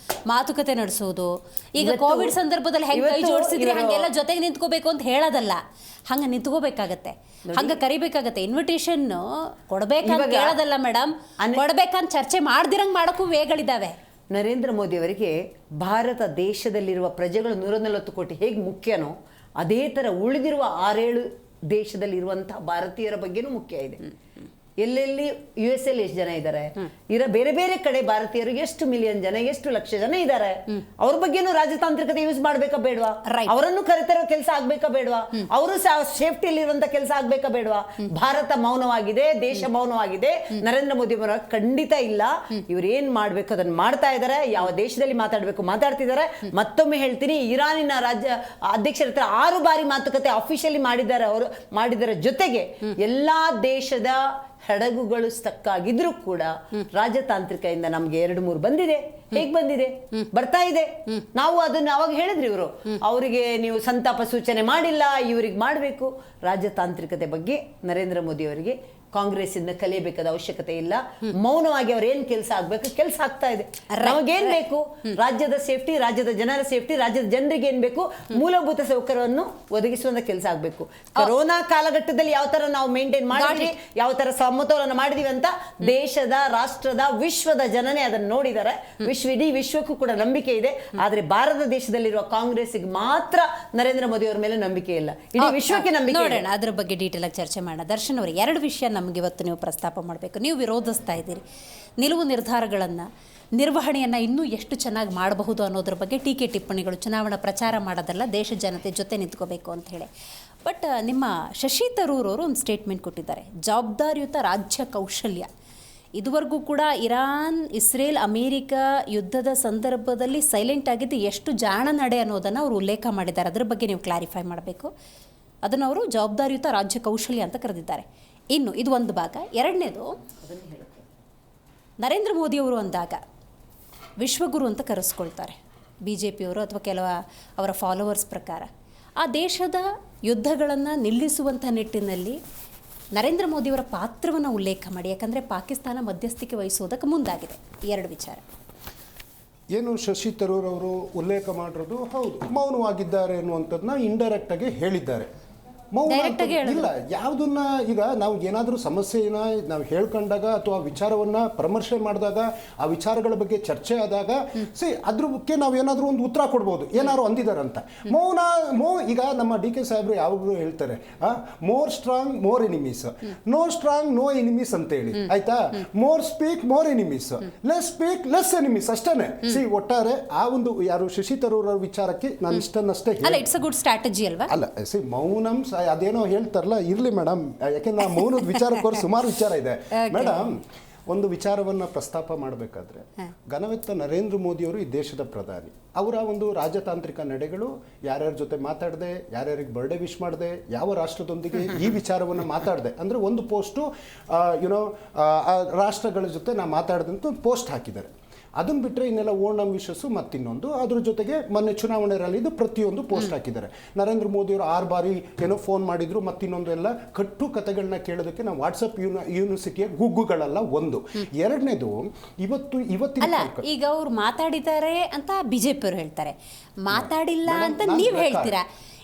ಮಾತುಕತೆ ನಡೆಸೋದು. ಈಗ ಕೋವಿಡ್ ಸಂದರ್ಭದಲ್ಲಿ ಹೆಂಗ್ ಕೈ ಜೋಡಿಸಿದ್ರೆ ಹಂಗೆಲ್ಲ ಜೊತೆಗೆ ನಿಂತ್ಕೋಬೇಕು ಅಂತ ಹೇಳೋದಲ್ಲ, ಹಂಗ ನಿಂತ್ಕೋಬೇಕಾಗತ್ತೆ, ಹಂಗ ಕರಿಬೇಕಾಗತ್ತೆ. ಇನ್ವಿಟೇಷನ್ ಕೊಡ್ಬೇಕಂತ ಹೇಳೋದಲ್ಲ ಮೇಡಮ್, ಕೊಡ್ಬೇಕಂತ ಚರ್ಚೆ ಮಾಡ್ದಿರಂಗ್ ಮಾಡೋಕ್ಕೂ ವೇಗಳಿದ್ದಾವೆ.
ನರೇಂದ್ರ ಮೋದಿ ಅವರಿಗೆ ಭಾರತ ದೇಶದಲ್ಲಿರುವ ಪ್ರಜೆಗಳು 140 ಕೋಟಿ ಹೇಗೆ ಮುಖ್ಯನೋ, ಅದೇ ಥರ ಉಳಿದಿರುವ 6-7 ದೇಶದಲ್ಲಿರುವಂತಹ ಭಾರತೀಯರ ಬಗ್ಗೆನೂ ಮುಖ್ಯ ಇದೆ. ಎಲ್ಲೆಲ್ಲಿ US ಅಲ್ಲಿ ಎಷ್ಟು ಜನ ಇದ್ದಾರೆ, ಬೇರೆ ಬೇರೆ ಕಡೆ ಭಾರತೀಯರು ಎಷ್ಟು ಮಿಲಿಯನ್ ಜನ, ಎಷ್ಟು ಲಕ್ಷ ಜನ ಇದ್ದಾರೆ, ಅವ್ರ ಬಗ್ಗೆನೂ ರಾಜತಾಂತ್ರಿಕತೆ ಯೂಸ್ ಮಾಡ್ಬೇಕಾ ಬೇಡವಾ? ಅವರನ್ನು ಕರೆತರೋ ಕೆಲಸ ಆಗ್ಬೇಕಾ ಬೇಡವಾ? ಅವರು ಸೇಫ್ಟಿಯಲ್ಲಿರುವಂತ ಕೆಲಸ ಆಗ್ಬೇಕಾ ಬೇಡವಾ? ಭಾರತ ಮೌನವಾಗಿದೆ, ದೇಶ ಮೌನವಾಗಿದೆ. ನರೇಂದ್ರ ಮೋದಿ ಅವರ ಖಂಡಿತ ಇಲ್ಲ. ಇವ್ರು ಏನ್ ಮಾಡ್ಬೇಕು ಅದನ್ನ ಮಾಡ್ತಾ ಇದ್ದಾರೆ. ಯಾವ ದೇಶದಲ್ಲಿ ಮಾತಾಡ್ಬೇಕು ಮಾತಾಡ್ತಿದ್ದಾರೆ. ಮತ್ತೊಮ್ಮೆ ಹೇಳ್ತೀನಿ, ಇರಾನಿನ ರಾಜ್ಯ ಅಧ್ಯಕ್ಷರ ಹತ್ರ 6 ಬಾರಿ ಮಾತುಕತೆ ಅಫಿಷಿಯಲಿ ಮಾಡಿದ್ದಾರೆ. ಅವರು ಮಾಡಿದರ ಜೊತೆಗೆ ಎಲ್ಲಾ ದೇಶದ ಹಡಗುಗಳು ಸ್ಟಕ್ ಆಗಿದ್ರು ಕೂಡ ರಾಜತಾಂತ್ರಿಕದಿಂದ ನಮ್ಗೆ 2-3 ಬಂದಿದೆ. ಹೇಗ್ ಬಂದಿದೆ? ಬರ್ತಾ ಇದೆ. ನಾವು ಅದನ್ನ ಅವಾಗ ಹೇಳಿದ್ರಿ, ಇವರು ಅವರಿಗೆ ನೀವು ಸಂತಾಪ ಸೂಚನೆ ಮಾಡಿಲ್ಲ, ಇವ್ರಿಗೆ ಮಾಡಬೇಕು. ರಾಜತಾಂತ್ರಿಕತೆ ಬಗ್ಗೆ ನರೇಂದ್ರ ಮೋದಿ ಅವರಿಗೆ ಕಾಂಗ್ರೆಸ್ ಇಂದ ಕಲಿಯಬೇಕಾದ ಅವಶ್ಯಕತೆ ಇಲ್ಲ. ಮೌನವಾಗಿ ಅವ್ರ ಏನ್ ಕೆಲಸ ಆಗ್ಬೇಕು ಕೆಲಸ ಆಗ್ತಾ ಇದೆ. ನಮಗೇನ್ ಬೇಕು? ರಾಜ್ಯದ ಸೇಫ್ಟಿ, ರಾಜ್ಯದ ಜನರ ಸೇಫ್ಟಿ, ರಾಜ್ಯದ ಜನರಿಗೆ ಏನ್ ಬೇಕು? ಮೂಲಭೂತ ಸೌಕರ್ಯವನ್ನು ಒದಗಿಸುವಂತ ಕೆಲಸ ಆಗ್ಬೇಕು. ಕೊರೋನಾ ಕಾಲಘಟ್ಟದಲ್ಲಿ ಯಾವ ತರ ನಾವು ಮೇಂಟೈನ್ ಮಾಡಿದ್ವಿ, ಯಾವ ತರ ಸಮತೋಲನ ಮಾಡಿದೀವಿ ಅಂತ ದೇಶದ, ರಾಷ್ಟ್ರದ, ವಿಶ್ವದ ಜನನೇ ಅದನ್ನ ನೋಡಿದ್ದಾರೆ. ಇಡೀ ವಿಶ್ವಕ್ಕೂ ಕೂಡ ನಂಬಿಕೆ ಇದೆ. ಆದ್ರೆ ಭಾರತ ದೇಶದಲ್ಲಿರುವ ಕಾಂಗ್ರೆಸ್ಗೆ ಮಾತ್ರ ನರೇಂದ್ರ ಮೋದಿ ಅವರ ಮೇಲೆ ನಂಬಿಕೆ ಇಲ್ಲ. ಇಡೀ ವಿಶ್ವಕ್ಕೆ ನಂಬಿಕೆ ಇದೆ.
ನೋಡೋಣ, ಅದ್ರ ಬಗ್ಗೆ ಡೀಟೇಲ್ ಆಗಿ ಚರ್ಚೆ ಮಾಡೋಣ. ದರ್ಶನ್ ಅವರು 2 ವಿಷಯ ನಮಗೆ ಇವತ್ತು ನೀವು ಪ್ರಸ್ತಾಪ ಮಾಡಬೇಕು. ನೀವು ವಿರೋಧಿಸ್ತಾ ಇದ್ದೀರಿ ನಿಲುವು ನಿರ್ಧಾರಗಳನ್ನು, ನಿರ್ವಹಣೆಯನ್ನು ಇನ್ನೂ ಎಷ್ಟು ಚೆನ್ನಾಗಿ ಮಾಡಬಹುದು ಅನ್ನೋದ್ರ ಬಗ್ಗೆ ಟೀಕೆ ಟಿಪ್ಪಣಿಗಳು. ಚುನಾವಣಾ ಪ್ರಚಾರ ಮಾಡೋದಲ್ಲ, ದೇಶ ಜನತೆ ಜೊತೆ ನಿಂತ್ಕೋಬೇಕು ಅಂತ ಹೇಳಿ. ಬಟ್ ನಿಮ್ಮ ಶಶಿ ತರೂರ್ ಅವರು ಒಂದು ಸ್ಟೇಟ್ಮೆಂಟ್ ಕೊಟ್ಟಿದ್ದಾರೆ, ಜವಾಬ್ದಾರಿಯುತ ರಾಜ್ಯ ಕೌಶಲ್ಯ. ಇದುವರೆಗೂ ಕೂಡ ಇರಾನ್, ಇಸ್ರೇಲ್, ಅಮೇರಿಕ ಯುದ್ಧದ ಸಂದರ್ಭದಲ್ಲಿ ಸೈಲೆಂಟ್ ಆಗಿದ್ದು ಎಷ್ಟು ಜಾಣ ನಡೆ ಅನ್ನೋದನ್ನು ಅವರು ಉಲ್ಲೇಖ ಮಾಡಿದ್ದಾರೆ. ಅದರ ಬಗ್ಗೆ ನೀವು ಕ್ಲಾರಿಫೈ ಮಾಡಬೇಕು. ಅದನ್ನು ಅವರು ಜವಾಬ್ದಾರಿಯುತ ರಾಜ್ಯ ಕೌಶಲ್ಯ ಅಂತ ಕರೆದಿದ್ದಾರೆ. ಇನ್ನು ಇದು ಒಂದು ಭಾಗ. ಎರಡನೇದು, ನರೇಂದ್ರ ಮೋದಿಯವರು ಅಂದಾಗ ವಿಶ್ವಗುರು ಅಂತ ಕರೆಸ್ಕೊಳ್ತಾರೆ BJPಯವರು ಅಥವಾ ಅವರ ಫಾಲೋವರ್ಸ್ ಪ್ರಕಾರ. ಆ ದೇಶದ ಯುದ್ಧಗಳನ್ನು ನಿಲ್ಲಿಸುವಂಥ ನಿಟ್ಟಿನಲ್ಲಿ ನರೇಂದ್ರ ಮೋದಿಯವರ ಪಾತ್ರವನ್ನು ಉಲ್ಲೇಖ ಮಾಡಿ. ಯಾಕಂದರೆ ಪಾಕಿಸ್ತಾನ ಮಧ್ಯಸ್ಥಿಕೆ ವಹಿಸೋದಕ್ಕೆ ಮುಂದಾಗಿದೆ. 2 ವಿಚಾರ.
ಏನು ಶಶಿ ತರೂರ್ ಅವರು ಉಲ್ಲೇಖ ಮಾಡಿರೋದು ಹೌದು, ಮೌನವಾಗಿದ್ದಾರೆ ಅನ್ನುವಂಥದ್ದನ್ನ ಇಂಡೈರೆಕ್ಟ್ ಆಗಿ ಹೇಳಿದ್ದಾರೆ. ಮೌನ ಇಲ್ಲ. ಯಾವುದನ್ನ ಈಗ ನಾವು ಏನಾದರೂ ಸಮಸ್ಯೆನ ನಾವು ಹೇಳ್ಕೊಂಡಾಗ ಅಥವಾ ವಿಚಾರವನ್ನ ಪರಾಮರ್ಶೆ ಮಾಡಿದಾಗ, ಆ ವಿಚಾರಗಳ ಬಗ್ಗೆ ಚರ್ಚೆ ಆದಾಗ ಅದ್ರ ಬಗ್ಗೆ ನಾವು ಏನಾದರೂ ಒಂದು ಉತ್ತರ ಕೊಡ್ಬೋದು, ಏನಾದ್ರು ಅಂದಿದಾರಂತ. ಈಗ ನಮ್ಮ DK ಸಾಹೇಬ್ರು ಯಾವಾಗಲೂ ಹೇಳ್ತಾರೆ, more strong more enemies, no strong no enemies ಅಂತ ಹೇಳಿ, ಆಯ್ತಾ? More speak more enemies, less speak less enemies ಅಷ್ಟೇನೆ. ಒಟ್ಟಾರೆ ಆ ಒಂದು ಯಾರು ಶಶಿ ತರೂರ್ ಅವ್ರ ವಿಚಾರಕ್ಕೆ ನಾನು ಇಷ್ಟನ್ನಷ್ಟೇ.
ಇಟ್ಸ್ ಅ ಗುಡ್ ಸ್ಟ್ರಾಟಜಿ ಅಲ್ವಾ?
ಅಲ್ಲ, ಮೌನಂ ಅದೇನೋ ಹೇಳ್ತಾರಲ್ಲ, ಇರ್ಲಿ ಮೇಡಮ್, ಯಾಕೆಂದ್ರೆ ಮೌನದ ವಿಚಾರಕ್ಕೆ ಸುಮಾರು ವಿಚಾರ ಇದೆ ಮೇಡಮ್. ಒಂದು ವಿಚಾರವನ್ನು ಪ್ರಸ್ತಾಪ ಮಾಡಬೇಕಾದ್ರೆ ಘನವೆತ್ತ ನರೇಂದ್ರ ಮೋದಿಯವರು ಈ ದೇಶದ ಪ್ರಧಾನಿ. ಅವರ ಒಂದು ರಾಜತಾಂತ್ರಿಕ ನಡೆಗಳು, ಯಾರ್ಯಾರ ಜೊತೆ ಮಾತಾಡದೆ, ಯಾರ್ಯಾರಿಗೆ ಬರ್ಡೇ ವಿಶ್ ಮಾಡದೆ, ಯಾವ ರಾಷ್ಟ್ರದೊಂದಿಗೆ ಈ ವಿಚಾರವನ್ನು ಮಾತಾಡದೆ, ಅಂದರೆ ಒಂದು ಪೋಸ್ಟು ರಾಷ್ಟ್ರಗಳ ಜೊತೆ ನಾ ಮಾತಾಡದಂತ ಒಂದು ಪೋಸ್ಟ್ ಹಾಕಿದ್ದಾರೆ. ಅದನ್ನು ಬಿಟ್ಟರೆ ಇನ್ನೆಲ್ಲ ಓಣಂ ವಿಶಸ್ಸು ಮತ್ತಿನ್ನೊಂದು, ಅದ್ರ ಜೊತೆಗೆ ಮೊನ್ನೆ ಚುನಾವಣೆ ರ್ಯಾಲಿದು ಪ್ರತಿಯೊಂದು ಪೋಸ್ಟ್ ಹಾಕಿದ್ದಾರೆ. ನರೇಂದ್ರ ಮೋದಿಯವರು 6 ಬಾರಿ ಏನೋ ಫೋನ್ ಮಾಡಿದ್ರು, ಮತ್ತಿನ್ನೊಂದು ಎಲ್ಲ ಕಟ್ಟು ಕಥೆಗಳನ್ನ ಕೇಳೋದಕ್ಕೆ ನಾವು ವಾಟ್ಸಪ್ ಯೂನಿವರ್ಸಿಟಿಯ ಗುಗ್ಗುಗಳೆಲ್ಲ ಒಂದು. ಎರಡನೇದು, ಇವತ್ತಿನ
ಈಗ ಅವ್ರು ಮಾತಾಡಿದ್ದಾರೆ ಅಂತ BJPಯವರು ಹೇಳ್ತಾರೆ, ಮಾತಾಡಿಲ್ಲ ಅಂತ ನೀವು ಹೇಳ್ತೀರಾ.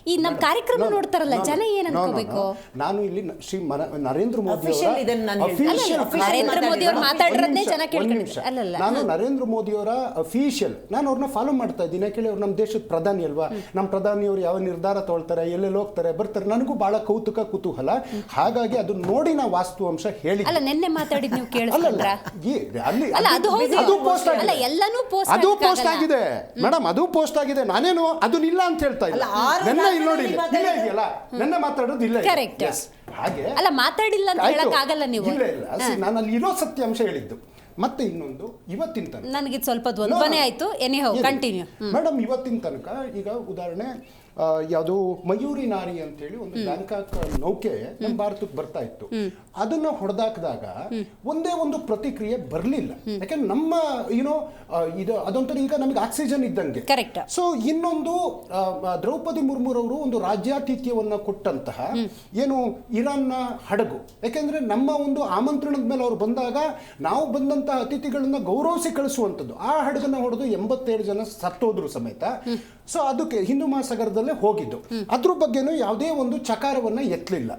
ಈ ನಮ್ಮ ಕಾರ್ಯಕ್ರಮ ನೋಡ್ತಾರಲ್ಲ ಜನ ಏನ್ ಅನ್ಕೋಬೇಕು?
ನಾನು ಇಲ್ಲಿ ಶ್ರೀ ನರೇಂದ್ರ ಮೋದಿ
ಅವರು ಮಾತಾಡಿರೋದನ್ನೇ ಜನ ಕೇಳ್ತಾರೆ.
ನಾನು ನರೇಂದ್ರ ಮೋದಿ ಅವರ ಅಫಿಷಿಯಲ್, ನಾನು ಅವ್ರನ್ನ ಫಾಲೋ ಮಾಡ್ತಾ ಇದ್ದೀನಿ. ಯಾಕೆಂದ್ರೆ ಅವ್ರು ನಮ್ಮ ದೇಶದ ಪ್ರಧಾನಿ ಅಲ್ವಾ. ನಮ್ಮ ಪ್ರಧಾನಿಯವರು ಯಾವ ನಿರ್ಧಾರ ತಗೊಳ್ತಾರೆ, ಎಲ್ಲೆಲ್ಲಿ ಹೋಗ್ತಾರೆ, ಬರ್ತಾರೆ, ನನಗೂ ಬಹಳ ಕೌತುಕ ಕುತೂಹಲ. ಹಾಗಾಗಿ ಅದನ್ನ ನೋಡಿ ನಾವು ವಾಸ್ತವಾಂಶ ಹೇಳಿ.
ಅಲ್ಲ, ನಿನ್ನೆ ಮಾತಾಡಿದ್ ನೀವು ಕೇಳಿಸ್ಕೊಂಡ್ರಾ?
ಅದು ಪೋಸ್ಟ್ ಆಗಿದೆ ಮೇಡಮ್, ಅದು ಪೋಸ್ಟ್ ಆಗಿದೆ. ನಾನೇನು ಅದನ್ನಿಲ್ಲ ಅಂತ ಹೇಳ್ತಾ ಇಲ್ಲ. ನೋಡಿ, ಇದೆಯಲ್ಲ, ನನ್ನ ಮಾತಾಡೋದು ಇಲ್ಲ. ಹಾಗೆ
ಅಲ್ಲ, ಮಾತಾಡಿಲ್ಲ ಅಂತ ಹೇಳಕ್ ಆಗಲ್ಲ ನೀವು.
ಇಲ್ಲ, ನಾನು ಅಲ್ಲಿ ಇರೋ ಸತ್ಯಾಂಶ ಹೇಳಿದ್ದು. ಮತ್ತೆ ಇನ್ನೊಂದು, ಇವತ್ತಿನ ತನಕ
ನನಗೆ ಸ್ವಲ್ಪ ದ್ವಂದ್ವನೇ ಆಯ್ತು. Anyhow continue
madam. ಇವತ್ತಿನ ತನಕ ಈಗ ಉದಾಹರಣೆ ಯಾವುದು ಮಯೂರಿ ನಾರಿ ಅಂತೇಳಿ ಒಂದು ಬ್ಯಾಂಕಾಕ್ ನೌಕೆ ನಮ್ಮ ಭಾರತಕ್ಕೆ ಬರ್ತಾ ಇತ್ತು. ಅದನ್ನ ಹೊಡೆದಾಕಿದಾಗ ಒಂದೇ ಒಂದು ಪ್ರತಿಕ್ರಿಯೆ ಬರಲಿಲ್ಲ. ಯಾಕಂದ್ರೆ ನಮ್ಮ ಇದು ಅದೊಂಥರ ಈಗ ನಮಗೆ ಆಕ್ಸಿಜನ್ ಇದ್ದಂಗೆ. ಸೊ ಇನ್ನೊಂದು ದ್ರೌಪದಿ ಮುರ್ಮುರವರು ಒಂದು ರಾಜ್ಯಾತಿಥ್ಯವನ್ನ ಕೊಟ್ಟಂತಹ ಏನು ಇರಾನ್ನ ಹಡಗು, ಯಾಕೆಂದ್ರೆ ನಮ್ಮ ಒಂದು ಆಮಂತ್ರಣದ ಮೇಲೆ ಅವ್ರು ಬಂದಾಗ ನಾವು ಬಂದಂತಹ ಅತಿಥಿಗಳನ್ನ ಗೌರವಿಸಿ ಕಳಿಸುವಂಥದ್ದು. ಆ ಹಡಗನ್ನ ಹೊಡೆದು 87 ಜನ ಸತ್ತೋದ್ರು ಸಮೇತ. ಸೊ ಅದಕ್ಕೆ ಹಿಂದೂ ಮಹಾಸಾಗರದ ಸಂದರ್ಭದಲ್ಲೇ ಹೋಗಿದ್ದು. ಅದ್ರ ಬಗ್ಗೆನೂ ಯಾವುದೇ ಒಂದು ಚಕಾರವನ್ನ ಎತ್ತಲಿಲ್ಲ.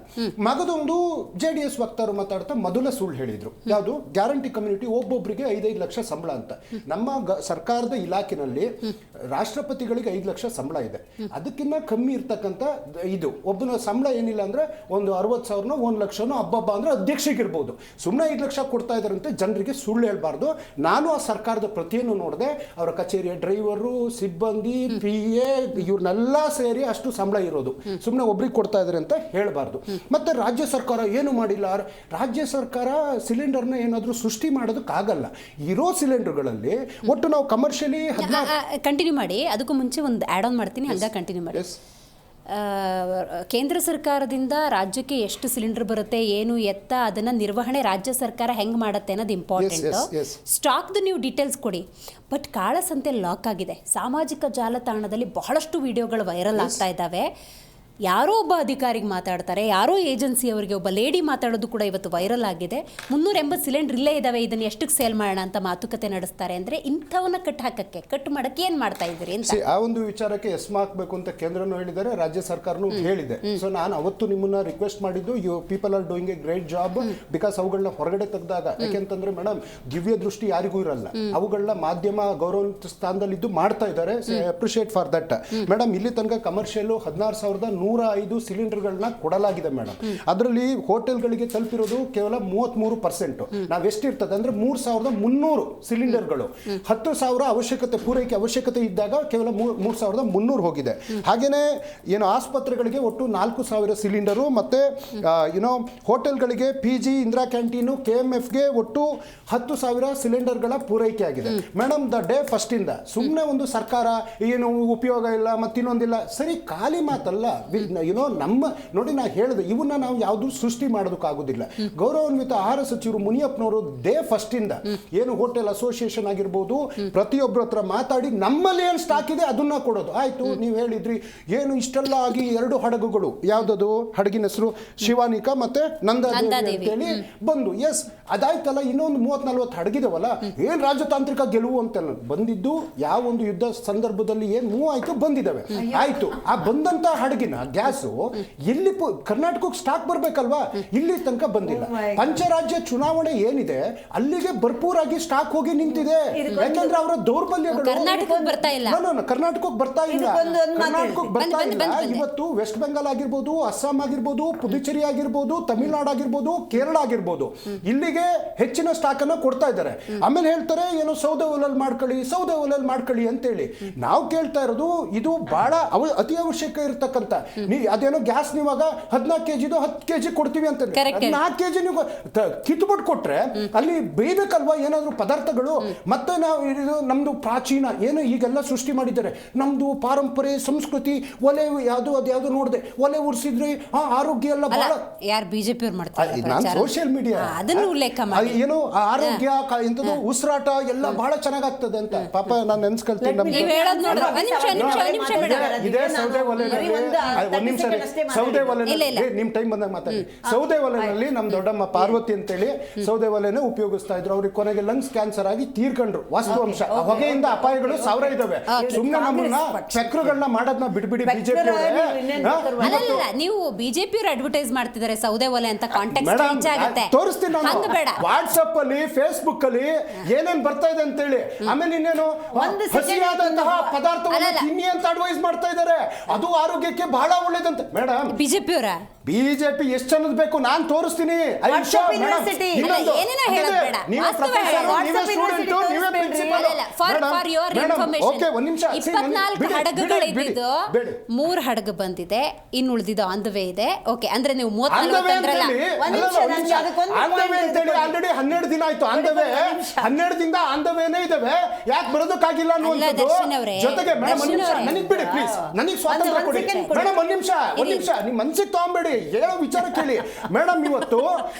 ಮಗದೊಂದು JDS ವಕ್ತಾರರು ಮಾತಾಡ್ತಾ ಮೊದಲ ಸುಳ್ಳು ಹೇಳಿದ್ರು, ಯಾವುದು ಗ್ಯಾರಂಟಿ ಕಮ್ಯುನಿಟಿ ಒಬ್ಬೊಬ್ಬರಿಗೆ 5 ಲಕ್ಷ ಸಂಬಳ ಅಂತ. ನಮ್ಮ ಸರ್ಕಾರದ ಇಲಾಖೆನಲ್ಲಿ ರಾಷ್ಟ್ರಪತಿಗಳಿಗೆ 5 ಲಕ್ಷ ಸಂಬಳ ಇದೆ. ಅದಕ್ಕಿಂತ ಕಮ್ಮಿ ಇರ್ತಕ್ಕಂಥ ಇದು ಒಬ್ಬನ ಸಂಬಳ ಏನಿಲ್ಲ ಅಂದ್ರೆ ಒಂದು 60,000 1 ಲಕ್ಷನೋ ಹಬ್ಬ ಅಂದ್ರೆ ಅಧ್ಯಕ್ಷಗಿರ್ಬೋದು. ಸುಮ್ಮನೆ 5 ಲಕ್ಷ ಕೊಡ್ತಾ ಇದ್ದಾರಂತೆ ಜನರಿಗೆ ಸುಳ್ಳು ಹೇಳ್ಬಾರ್ದು. ನಾನು ಆ ಸರ್ಕಾರದ ಪ್ರತಿಯನ್ನು ನೋಡಿದೆ. ಅವರ ಕಚೇರಿಯ ಡ್ರೈವರು, ಸಿಬ್ಬಂದಿ, PA ಇವ್ರನ್ನೆಲ್ಲ ಸೇರಿ ಅಷ್ಟು ಸಂಬಳ ಇರೋದು. ಸುಮ್ಮನೆ ಒಬ್ರಿಗೆ ಕೊಡ್ತಾ ಇದ್ದಾರೆ ಅಂತ ಹೇಳಬಾರ್ದು. ಮತ್ತೆ ರಾಜ್ಯ ಸರ್ಕಾರ ಏನು ಮಾಡಿಲ್ಲ. ರಾಜ್ಯ ಸರ್ಕಾರ ಸಿಲಿಂಡರ್ನ ಏನಾದರೂ ಸೃಷ್ಟಿ ಮಾಡೋದಕ್ಕಾಗಲ್ಲ. ಇರೋ ಸಿಲಿಂಡರ್ಗಳಲ್ಲಿ ಒಟ್ಟು ನಾವು ಕಮರ್ಷಿಯಲಿ
ಕಂಟಿನ್ಯೂ ಮಾಡಿ. ಅದಕ್ಕೂ ಮುಂಚೆ ಒಂದು ಆ್ಯಡ್ ಆನ್ ಮಾಡ್ತೀನಿ, ಹಂಗ ಕಂಟಿನ್ಯೂ ಮಾಡಿ. ಕೇಂದ್ರ ಸರ್ಕಾರದಿಂದ ರಾಜ್ಯಕ್ಕೆ ಎಷ್ಟು ಸಿಲಿಂಡರ್ ಬರುತ್ತೆ, ಏನು ಎತ್ತ, ಅದನ್ನ ನಿರ್ವಹಣೆ ರಾಜ್ಯ ಸರ್ಕಾರ ಹೆಂಗೆ ಮಾಡುತ್ತೆ ಅನ್ನೋದು ಇಂಪಾರ್ಟೆಂಟ್. ಸ್ಟಾಕ್ದು ನೀವು ಡೀಟೇಲ್ಸ್ ಕೊಡಿ. ಬಟ್ ಕಾಳಸಂತೆ ಲಾಕ್ ಆಗಿದೆ. ಸಾಮಾಜಿಕ ಜಾಲತಾಣದಲ್ಲಿ ಬಹಳಷ್ಟು ವಿಡಿಯೋಗಳು ವೈರಲ್ ಆಗ್ತಾ ಇದ್ದಾವೆ. ಯಾರೋ ಒಬ್ಬ ಅಧಿಕಾರಿಗೆ ಮಾತಾಡ್ತಾರೆ, ಯಾರೋ ಏಜೆನ್ಸಿಯವರಿಗೆ ಒಬ್ಬ ಲೇಡಿ ಮಾತಾಡೋದು ಕೂಡ ಇವತ್ತು ವೈರಲ್ ಆಗಿದೆ. 380 ಸಿಲಿಂಡರ್ ಇಲ್ಲೇ ಇದ್ದಾವೆ, ಇದನ್ನು ಎಷ್ಟಕ್ಕೆ ಸೇಲ್ ಮಾಡೋಣ ಅಂತ ಮಾತುಕತೆ ನಡೆಸ್ತಾರೆ. ಅಂದರೆ ಇಂಥವನ್ನ ಕಟ್ ಮಾಡೋಕ್ಕೆ ಏನು ಮಾಡ್ತಾ ಇದ್ದೀರಿ ಅಂತ
ಆ ಒಂದು ವಿಚಾರಕ್ಕೆ ಎಸ್ಮಾ ಹಾಕಬೇಕು ಅಂತ ಕೇಂದ್ರನೂ ಹೇಳಿದ್ದಾರೆ, ರಾಜ್ಯ ಸರ್ಕಾರನೂ ಹೇಳಿದೆ. ಸೊ ನಾನು ಅವತ್ತು ನಿಮ್ಮನ್ನ ರಿಕ್ವೆಸ್ಟ್ ಮಾಡಿದ್ದು, you people are doing a great job. Because ಅವುಗಳನ್ನ ಹೊರಗಡೆ ತೆಗೆದಾಗ, ಯಾಕೆಂತಂದ್ರೆ ಮೇಡಮ್ ದಿವ್ಯ ದೃಷ್ಟಿ ಯಾರಿಗೂ ಇರಲ್ಲ. ಅವುಗಳನ್ನ ಮಾಧ್ಯಮ ಗೌರವ ಸ್ಥಾನದಲ್ಲಿದ್ದು ಮಾಡ್ತಾ ಇದ್ದಾರೆ. Appreciate for that. ಮೇಡಮ್ ಇಲ್ಲಿ ತನಕ ಕಮರ್ಷಿಯಲ್ 16,105 ಸಿಲಿಂಡರ್ಗಳನ್ನ ಕೊಡಲಾಗಿದೆ ಮೇಡಮ್. ಅದರಲ್ಲಿ ಹೋಟೆಲ್ಗಳಿಗೆ ತಲುಪಿರೋದು ಕೇವಲ 33%. ನಾವೆಷ್ಟಿರ್ತದೆ ಅಂದ್ರೆ 3,300 ಸಿಲಿಂಡರ್ಗಳು. 10,000 ಅವಶ್ಯಕತೆ ಪೂರೈಕೆ ಅವಶ್ಯಕತೆ ಇದ್ದಾಗ ಕೇವಲ 3,300 ಹೋಗಿದೆ. ಹಾಗೇನೆ ಏನು ಆಸ್ಪತ್ರೆಗಳಿಗೆ ಒಟ್ಟು 4,000 ಸಿಲಿಂಡರು, ಮತ್ತೆ ಹೋಟೆಲ್ಗಳಿಗೆ PG, ಇಂದಿರಾ ಕ್ಯಾಂಟೀನು, KMFಗೆ ಒಟ್ಟು 10,000 ಸಿಲಿಂಡರ್ಗಳ ಪೂರೈಕೆ ಆಗಿದೆ ಮೇಡಮ್. ದ ಡೇ ಫಸ್ಟ್ ಇಂದ ಸುಮ್ಮನೆ ಒಂದು ಸರ್ಕಾರ ಏನು ಉಪಯೋಗ ಇಲ್ಲ ಮತ್ತಿನ್ನೊಂದಿಲ್ಲ, ಸರಿ ಖಾಲಿ ಮಾತಲ್ಲ. ನಮ್ಮ ನೋಡಿ, ನಾ ಹೇಳಿದೆ ಇವನ್ನ ನಾವು ಯಾವುದು ಸೃಷ್ಟಿ ಮಾಡೋದಕ್ಕಾಗೋದಿಲ್ಲ. ಗೌರವಾನ್ವಿತ ಆಹಾರ ಸಚಿವರು ಮುನಿಯಪ್ಪನವರು ಡೇ ಫಸ್ಟ್ ಇಂದ ಏನು ಹೋಟೆಲ್ ಅಸೋಸಿಯೇಷನ್ ಆಗಿರ್ಬೋದು, ಪ್ರತಿಯೊಬ್ಬರ ಹತ್ರ ಮಾತಾಡಿ ನಮ್ಮಲ್ಲಿ ಏನು ಸ್ಟಾಕ್ ಇದೆ ಅದನ್ನ ಕೊಡೋದು. ಆಯ್ತು, ನೀವು ಹೇಳಿದ್ರಿ ಏನು ಇಷ್ಟೆಲ್ಲ ಆಗಿ 2 ಹಡಗುಗಳು, ಯಾವ್ದದು ಹಡಗಿನ ಹೆಸರು ಶಿವಾನಿಕಾ ಮತ್ತೆ ನಂದಾದೇವಿ ಅಂತೇಳಿ ಬಂದು, ಎಸ್ ಅದಾಯ್ತಲ್ಲ, ಇನ್ನೊಂದು 30-40 ಹಡಗಿದವಲ್ಲ, ಏನ್ ರಾಜತಾಂತ್ರಿಕ ಗೆಲುವು ಅಂತ ಬಂದಿದ್ದು. ಯಾವ ಒಂದು ಯುದ್ಧ ಸಂದರ್ಭದಲ್ಲಿ ಏನ್ ಮೂವ್ ಆಯ್ತು ಬಂದಿದ್ದಾವೆ. ಆಯ್ತು, ಆ ಬಂದಂತ ಹಡಗಿನ ಗ್ಯಾಸು ಎಲ್ಲಿ ಕರ್ನಾಟಕಕ್ಕೆ ಸ್ಟಾಕ್ ಬರ್ಬೇಕಲ್ವಾ, ಇಲ್ಲಿ ತನಕ ಬಂದಿಲ್ಲ. ಪಂಚರಾಜ್ಯ ಚುನಾವಣೆ ಏನಿದೆ ಅಲ್ಲಿಗೆ ಭರ್ಪೂರಾಗಿ ಸ್ಟಾಕ್ ಹೋಗಿ ನಿಂತಿದೆ. ಯಾಕಂದ್ರೆ ಅವರ ದೌರ್ಬಲ್ಯಗಳು
ಕರ್ನಾಟಕಕ್ಕೆ ಬರ್ತಾ ಇಲ್ಲ.
ಕರ್ನಾಟಕಕ್ಕೆ ಬರ್ತಾ ಇಲ್ಲ. ಇವತ್ತು ವೆಸ್ಟ್ ಬೆಂಗಾಲ್ ಆಗಿರ್ಬೋದು, ಅಸ್ಸಾಂ ಆಗಿರ್ಬೋದು, ಪುದುಚೇರಿ ಆಗಿರ್ಬೋದು, ತಮಿಳುನಾಡು ಆಗಿರ್ಬೋದು, ಕೇರಳ ಆಗಿರ್ಬೋದು, ಇಲ್ಲಿಗೆ ಹೆಚ್ಚಿನ ಸ್ಟಾಕ್ ಅನ್ನ ಕೊಡ್ತಾ ಇದ್ದಾರೆ. ಆಮೇಲೆ ಹೇಳ್ತಾರೆ ಏನೋ ಸೌದೆ ಒಲೆಯಲ್ಲಿ ಮಾಡ್ಕೊಳ್ಳಿ ಅಂತೇಳಿ. ನಾವು ಕೇಳ್ತಾ ಇರೋದು ಇದು ಬಹಳ ಅತಿ ಅವಶ್ಯಕ ಇರತಕ್ಕಂತ. ಅದೇನೋ ಗ್ಯಾಸ್ ನೀವಾಗ 14 kg 10 kg ಕೊಡ್ತೀವಿ ಅಂತ 4 kg ನೀವು ಕಿತ್ಬಿಟ್ಟು ಕೊಟ್ರೆ ಅಲ್ಲಿ ಬೇಯ್ಬೇಕಲ್ವಾ ಏನಾದ್ರು ಪದಾರ್ಥಗಳು. ಮತ್ತೆ ನಾವು ನಮ್ದು ಪ್ರಾಚೀನ ಏನು ಈಗೆಲ್ಲ ಸೃಷ್ಟಿ ಮಾಡಿದ್ದಾರೆ, ನಮ್ದು ಪಾರಂಪರೆ ಸಂಸ್ಕೃತಿ. ಒಲೆ ಅದ್ಯಾವುದು ನೋಡಿದೆ, ಒಲೆ ಉರ್ಸಿದ್ರೆ ಆರೋಗ್ಯ ಎಲ್ಲ ಬಹಳ.
ಯಾರು ಬಿಜೆಪಿ ಅವ್ರು ಮಾಡ್ತಾರೆ,
ನಾನು ಸೋಷಿಯಲ್ ಮೀಡಿಯಾ
ಅದನ್ನು ಉಲ್ಲೇಖ ಮಾಡಿ
ಏನು ಆರೋಗ್ಯ ಎಂತದ್ದು ಉಸಿರಾಟ ಎಲ್ಲ ಬಹಳ ಚೆನ್ನಾಗಾಗ್ತದೆ ಅಂತ. ಪಾಪ ನಾನು ನೆನ್ಸ್ಕೊಳ್ತೀನಿ. ಇದೇ ಸೌದೆ ಒಲೆಯಲ್ಲಿ ಒಂದ್ ನಿಮಿಷ ಸೌದೆ ಒಲೆಯಲ್ಲಿ ನಿಮ್ ಟೈಮ್ ಬಂದಾಗ ಮಾತಾಡಿ. ಸೌದೆ ಒಲೆಯಲ್ಲಿ ನಮ್ ದೊಡ್ಡಮ್ಮ ಪಾರ್ವತಿ ಅಂತೇಳಿ ಸೌದೆ ಒಲೆನೇ ಉಪಯೋಗಿಸ್ತಾ ಇದ್ರು. ಅವ್ರಿಗೆ ಕೊನೆಗೆ ಲಂಗ್ಸ್ ಕ್ಯಾನ್ಸರ್ ಆಗಿ ತೀರ್ಕೊಂಡ್ರು. ವಾಸ್ತವಾಂಶ ಹೊಗೆಯಿಂದ ಅಪಾಯಗಳು 1000 ಇದಾವೆ. ಸುಮ್ಮನೆ ನಮ್ಮನ್ನ ಚಕ್ರಗಳನ್ನ ಮಾಡೋದನ್ನ ಬಿಡ್ಬಿಡಿ ಬಿಜೆಪಿ.
ನೀವು ಬಿಜೆಪಿ ಅವರು ಅಡ್ವರ್ಟೈಸ್ ಮಾಡ್ತಿದ್ದಾರೆ ಸೌದೆ ಒಲೆ ಅಂತ. ಕಾಂಟ್ಯಾಕ್ಟ್ ಚೇಂಜ್ ಆಗುತ್ತೆ,
ತೋರಿಸ್ತೀನಿ ನಾನು. ವಾಟ್ಸ್ಆಪ್ ಅಲ್ಲಿ ಫೇಸ್ಬುಕ್ ಅಲ್ಲಿ ಏನೇನ್ ಬರ್ತಾ ಇದೆ ಅಂತೇಳಿ. ಆಮೇಲೆ ಇನ್ನೇನು ಹಸಿಯಾದಂತಹ ಪದಾರ್ಥವನ್ನು ತಿನ್ನಿ ಅಂತ ಅಡ್ವೈಸ್ ಮಾಡ್ತಾ ಇದ್ದಾರೆ. ಅದು ಆರೋಗ್ಯಕ್ಕೆ ಬಹಳ ಒಳ್ಳೇದಂತೆ ಮೇಡಮ್. ಬಿಜೆಪಿ ಎಷ್ಟು ಚೆನ್ನದ್ ಬೇಕು ನಾನು ತೋರಿಸ್ತೀನಿ. ಒಂದ್ ನಿಮಿಷ.
24 ಹಡಗುಗಳಿದ್ದು 3 ಹಡಗು ಬಂದಿದೆ, ಇನ್ನು ಉಳಿದಿದ್ದು ಆನ್ ದ ವೇ ಇದೆ. ಓಕೆ, ಅಂದ್ರೆ ನೀವು 34
ಆಲ್ರೆಡಿ 12 ದಿನ ಆಯ್ತು. ಆನ್ ದ ವೇ 12 ದಿನದ ಆನ್ ದ ವೇನೇ ಇದಾವೆ. ಯಾಕೆ ಬರೋದಕ್ಕಾಗಿಲ್ಲ ಅನ್ನುವಂಥದ್ದು. ಜೊತೆಗೆ ಮೇಡಮ್ ಒಂದ್ ನಿಮಿಷ ನನಗೆ ಬಿಡಿ ಪ್ಲೀಸ್, ನನಗೆ ಸ್ವಾತಂತ್ರ್ಯ ಕೊಡಿ ಮೇಡಮ್. ಒಂದ್ ನಿಮಿಷ ನಿಮ್ ಮನ್ಸಿಗೆ ತಗೊಂಬೇಡಿ. ಕೇಳಿ, ಹೇಳೋ ವಿಚಾರ ಕೇಳಿ ಮೇಡಮ್. ಇವತ್ತು